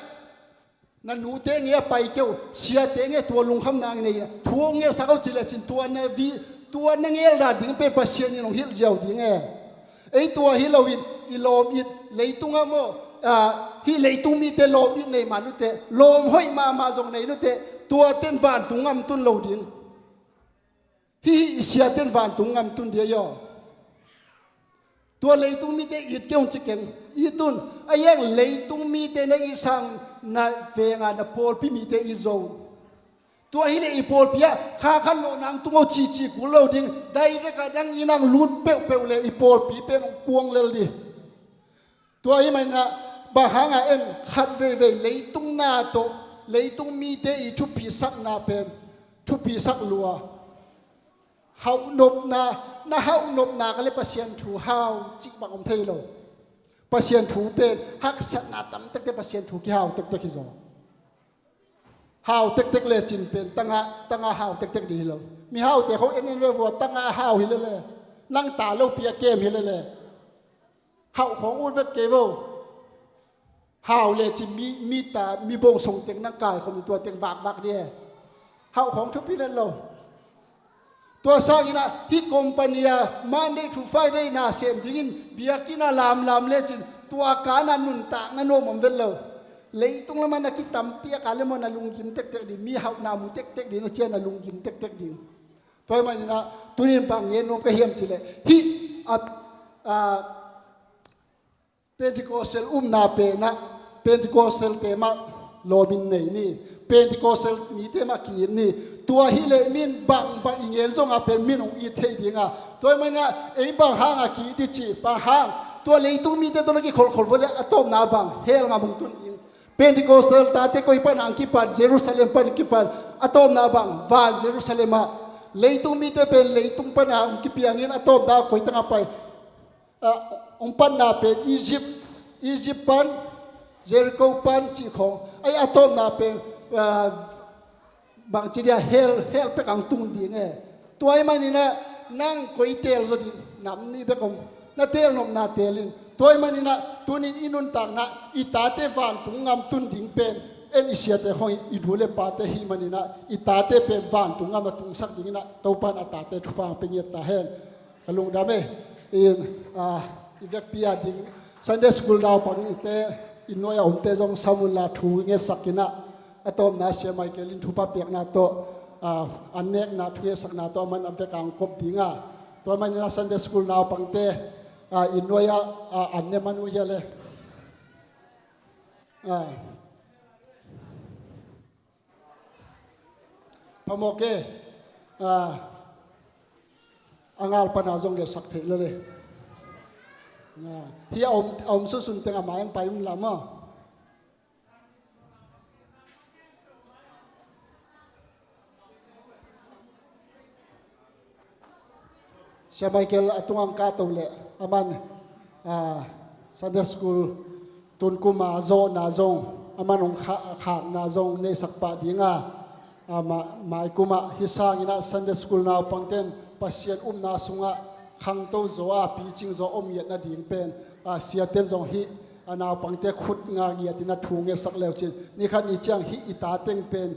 na nu te nge pai keu sia te nge tua lung kham nang nei thuong nge sakau chile chin tua na vi tua na nge ra ding pe pasien ni nong hil jau ding e ei tua hilowin ilom it leitunga mo hi leitung mi te lom it nei manu te lom hoi ma jong nei nu te tua ten van tungam tun lo ding hi sia ten van tungam tun dia yo tua leitung mi te it keung chiken itun ayang leitung mi te na isang na venga na pol pi mi te i zo tua hi le i pol pia kha khan lo nang tungo chi chi ku lo ding dai re ka dang inang lut pe pe le i pol pi pe nong kuang le di tua hi mai na ba hanga en khat ve ve leitung na to leitung mi te i thu pi sak na pen thu pi sak lua hau nop na hau nop na ka le pasien thu hau chi bang om thei lo pasien thu pen hak sat na tam tek te pasien thu ki hau tek tek hi zo hau tek tek le chin pen tanga hau tek tek di lo mi hau te ko en le wo tanga hau hi le nang ta lo pia kem hi le hau khong u vet ke wo hau le chin mi ta mi bong song tek nang kai ko mi tua tek bak dia hau khong thu pi ven lo tua sang ina hi compania Monday to Friday na sem dingin biakina lam le chin tua kana nun ta na no mom vel lo leitung la man ki tampia ka le mo na lungkim tek tek di mi hau na mu tek tek di no chen na lungkim tek tek di toy man na tunin pang yen no ka hiam chile hi Pentecostal na pe na Pentecostal tema lomin nei ni Pentecostal mi tema ki ni tua hi le min bang ba ingen song a pen min ong i thei dinga toy man na ei bang hang a ki di chi bang hang tua leitung mi te to ki khol bo le atom na bang hel nga mung tun ing Pentecostal ta te koi pan ang ki pan Jerusalem pan ki pan atom na bang van Jerusalem leitung mi te pen leitung pan ang ki piangin atom da koi tanga pai ong pan na pen Egypt pan Jericho pan chi khong ai atom na pen bang chi dia hel pe kang tung ding e tuai manina nang koi tel zo di nam ni be kom na tel nom na telin toy manina tunin inun tang na itate van tungam tun ding pen en isiate hoi idule pate hi manina itate pe van tungam tung sak ding na topan atate thupang penget ta hen kalung dame in ivek pia ding Sunday school daw pang te inoya umte jong samula thu nge sakina atom na sia Michaelin thupa pek na to anek na thuye sak na to man avek ang kop dinga to man na Sunday school daw pang te inoya anne manu yale pamoke angal panazong ge sak thei le hi om su sun tenga mayan payung lama Sia Michael atungang kato le aman Sunday school tun kuma zo na zong aman ong khak na zong ne sakpa dinga mai kuma hisang ina Sunday school na pangten pasien na sunga khang to zo a pi ching zo yet na ding pen sia ten zong hi ana pangte khut nga gi atina thunge sak lew chin ni khan ni chang hi ita teng pen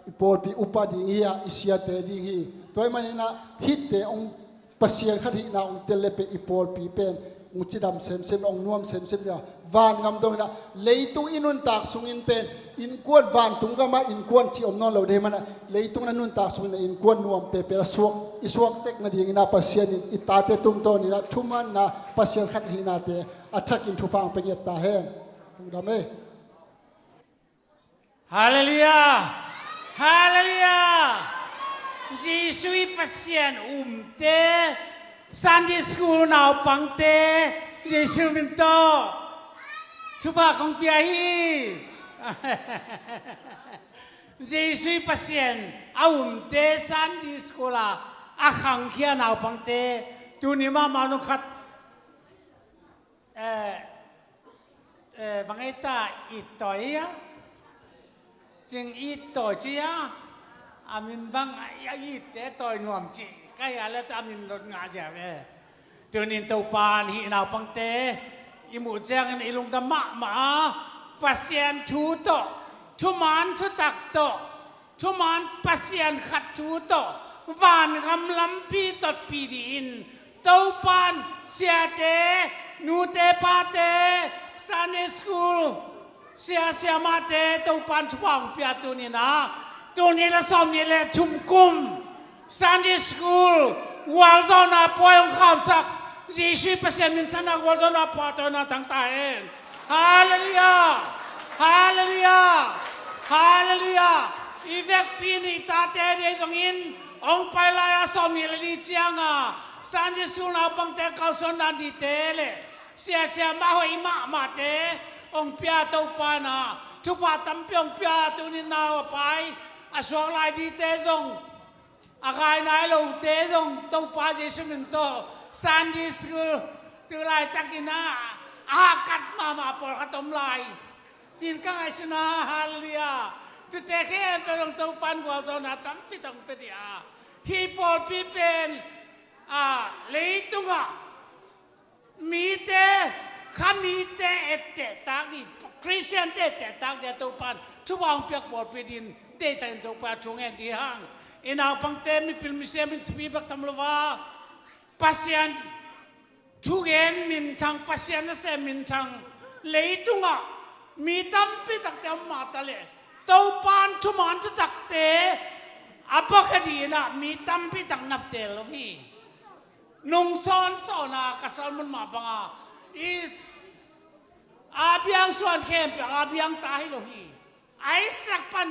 ipol pi upa ding hi isia te ding hi toy manina hit te ong pasien khat hi na ong tele pe ipol pi pen muchidam sem ong nuam sem ya van ngam dong na leitung inun tak sungin pen in kuat van tungama in kuan chi om non lo de mana leitung na nun tak sungin in kuan nuam pe pe suak isuak tek na ding ina pasien in itate tung to ni na thuman na pasien khat hi na te athak in thupang pe ta hen dame Hallelujah Hallelujah Jisui pasien te Sunday school nào bằng te Giêsu mình to chú bà con kia hi Giêsu pasien te Sunday school à khang kia nào bằng te tu ni ma nó khát bằng ấy ta ít tuổi á chừng ít tuổi chứ á mình bằng ít te tuổi nuông chị ใกล้อะไรตามนินรถงาเจ้าแม่ตัวนินเต้าปานหินาวปังเตอิมูเจ้างอิลุงดำมะมาปัสยันทูโตชุมันชุตักโตชุมันปัสยันขัดทูโตวานกำลำปีตดปีดินเต้าปานเสียเตนูเตปาเตซันเดสคูลเสียมาเตเต้าปานช่วงเปียตัวนี้นะตัวนี้ละซ้อมนี่แหละชุมกุมซันเดสคูลวอลซอนาปอยองคำสักจีชีเปอร์เซ็นต์มินทันากวอลซอนาปอตัวนาทั้งตาเองฮาเลลูยาฮาเลลูยาฮาเลลูยาอีเวกปีนี่ตาเตเดซงอินองไปลายซ้อมนี่ละดีเจียงอ่ะซันเดสคูลนาปังเตเขาสอนนันดีเตเลเสียมาหัวอิมาเตองเปียตัวปานาทุบตัมเปียงเปียตัวนี้นาวไปอาสวงลายดีเตซงอากายนายเราเตซงตัวปาเจสุมินโตซันเดสคูลตัวลายตักินาอากัดมาปอลขัดมลายดินกังไอสุนาฮาเลลูยาตัวเตะเข้มตัวตัวฟันกว่าจนาตัมปิตังเปดีอาฮีปอลปีเป็นเลยตุงะมีเตขามีเตเอเตตักดิคริสเตียนเตตักเดตัวปันทุกวันเปียกปอดไปดินเตตังตัวปันชงเงินดีหังอินาปังเตมีพิลมิเซมินทวีบักตำลวาปัสยันทุกเงินมินทังปัสยันนั่นเสมินทังเลยตุงะมีตั้มปิตักเตมาตะเลตัวปันทุมันทุตักเตอัปคดีนะมีตั้มปิตักนับเตลวีนุ่งซ้อนสอนากษัตริย์มันมาบังอีอาเบียงส่วนเข้มเปียอาเบียงตายโลหีไอ้สักปัน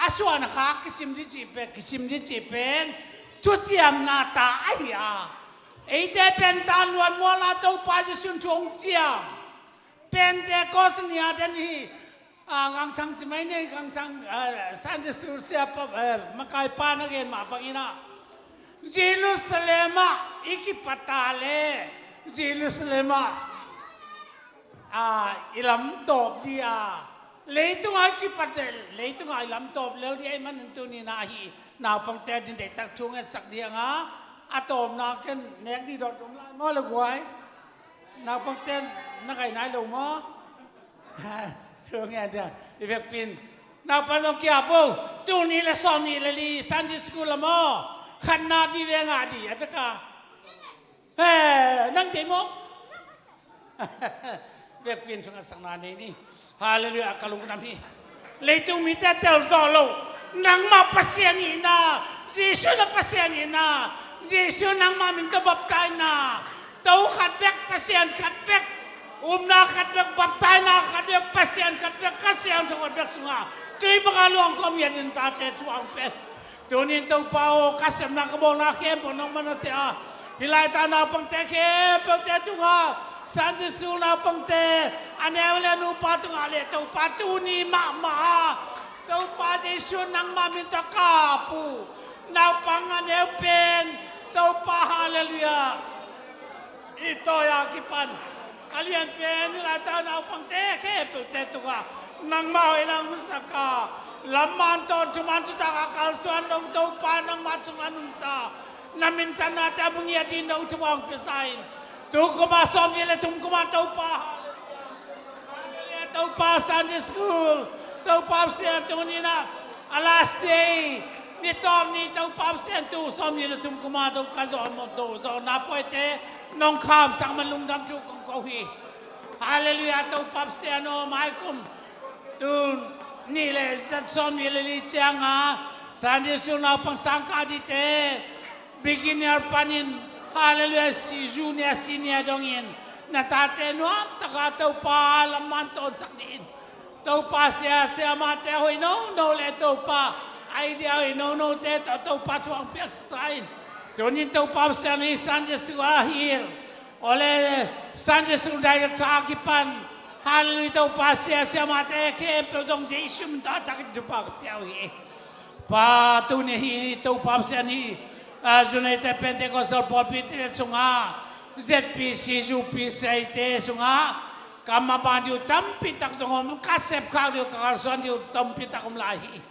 อาส่วนข้ากิจิมดิจิเป็นทุเจียมนาตาไอ้ยาไอ้เดเป็นตาลวนมัวลาตัวปาจิสุนทงเจียมเป็นเดกอสเนียเดนี่กังชังจะไม่เนี่ยกังชังสันจะสูญเสียมาไกลปานักเรียนมาปังอินะเยรูซาเล็มอีกปัตตาเลเยรูซาเล็มอิลัมตบดีเลยตุงไอ้กี่ปัตตาเลยตุงไอ้ลัมตบแล้วที่ไอ้มันตัวนี้นาฮีนาปังเตดินเด็กตักชงเงินสักเดียงอะตบนาเกันเนกดีดอดมลายมั่วเลยกวยนาปังเตนักไอ้นายลงมั้ชงเงินเดียอีเวกปินนาปังตงเกียบตัวนี้ละซ้อมนี่ละลีซันดิสกูลละมั้ขันนาวิเวงาดีไอ้เป๊กานั่งเจมงเบียกเปลี่ยนช่วงสังนานี่ฮาเลลูยากาลุงน้ำพี่เลยตุมีแต่เตลซอโลนังมาปัสยานีนาเยซูนังปัสยานีนาเยซูนังมามินตบับตายนาเต้าขัดเบกปัสยานขัดเบกนาขัดเบกบับตายนาขัดเบกปัสยานขัดเบกขัดเสียงจังหวัดเบกสุงาตุยบังอาลวงคอมยันตาเตชวงเป็ดตัวนี้เต้าเปล่าคัสมนักบอลนักเข้มปนองมันเตะฮิไลตานาปังเตะเข้มปังเตะจุงาสันติสุนาปังเตะอันนี้เวลานูปาตุงาเลเต้าปาตูนีมาเต้าปาเจสุนังมามินตะกาปูนาวปังอันนี้เป็นเต้าปาฮาเลลูยาอิโตยากิปันอาเลียนเป็นฮิไลตานาวปังเตะเข้มปังเตะจุงานังมาเวนังมุสกาลำมันตอนทุมันทุตากาลส่วนดงเต้าปานังมาจุงานุนตานามินจันนาแต่บุญญาดินเอาทุกวันพิสไตน์ทุกคนมาซ้อมนี่แหละทุกคนมาเต้าป่าเต้าป่าซันเดสคูลเต้าป่าเสียนตัวนี้นะlast day นี่ตอนนี้เต้าป่าเสียนตัวซ้อมนี่แหละทุกคนมาเต้าข้าซ้อมหมดตัวซ้อมนับไปเตะน้องข้ามสังมันลุงดำจุกของเขาฮีฮาเลลูยาเต้าป่าเสียนโอ้ไม่คุ้มดูนี่แหละสัตว์ซ้อมนี่แหละลิเจียงซันเดสคูลนาปังสังกัดดิเตbeginner panin hallelujah si junior senior dongin natate nuam taka tau pa laman ton sakdin tau pa sia mate hoi no le tau pa idea hoi no te tau pa tuang pek style tonin tau pa sia ni sanjes tu ahir ole sanjes tu director akipan hallelujah tau pa sia mate ke pedong jesum ta tak dupa piau hi pa tu ni tau pa sia ni United Pentecostal Pulpit sunga ZPC UPC te sunga kama bandiu tampi tak sungom kasep kau kalson diu tampi tak umlahi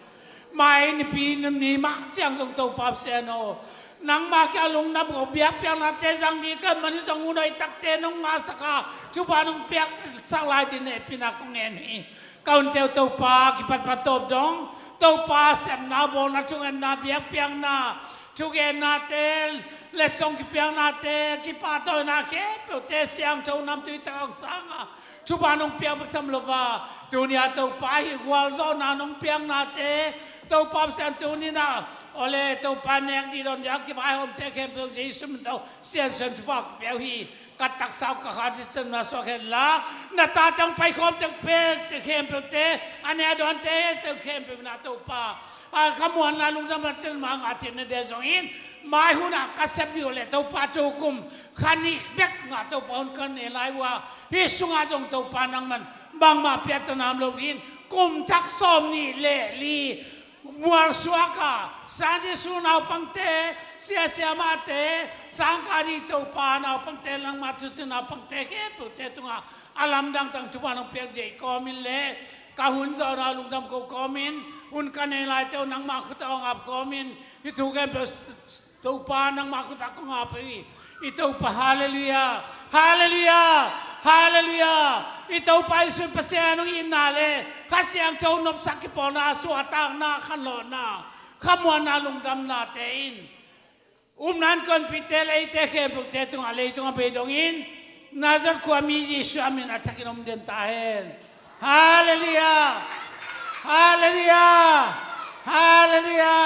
mai ni pinum ni mak jang sung tau pap seno nang makia lung nam ko biak piang na te sang di kan mani sang unai tak te nong nga saka chupa nong piak salai di ne pinakong eni kaun teu tau pa ki pat patop dong tau pa sem na bol na chungen na biak piang na chugen na tel le song ki piang na te ki pa to na ke pe te siang chau nam tu ta sanga chupa nong piang bersam lova dunia tau pa hi wal zo na nong piang na te tau pa sem tu ni na ole tau pa nek di don yak ki bai hom te kem pe Jesus tau sian sen chupa pe hi katak sao ka khadi chen na so khen la na ta tang pai khom tang pe te kem pe te ane don te te kem pe na tau pa a kamuan la lung dam chen ma nga tin de zong in mai hu na ka sep bi ole tau pa tu kum khani bek nga tau pa on kan ne lai wa hi sunga jong tau pa nang man bang ma pe ta nam lo din kum tak som ni le li mual suaka sanji sunau pangte sia sia mate sangkari tau pa nau pangte lang matu sunau pangte ke pute tunga alam dang tang chupa nang pek je komin le kahun sa na lung dam ko komin un kane lai teu nang ma khuta ngap komin itu ke tau pa nang ma khuta ko ngap itu pa haleluya haleluya haleluya itau pai sun pasianong inale kasi ang chau nop sakipona suatang na kanlona kamuan na lungdam natin umnan kon pitel ay teke pagte tung alay tung apedongin nazar ko amiji suamin atakinom den tahen haleluya haleluya haleluya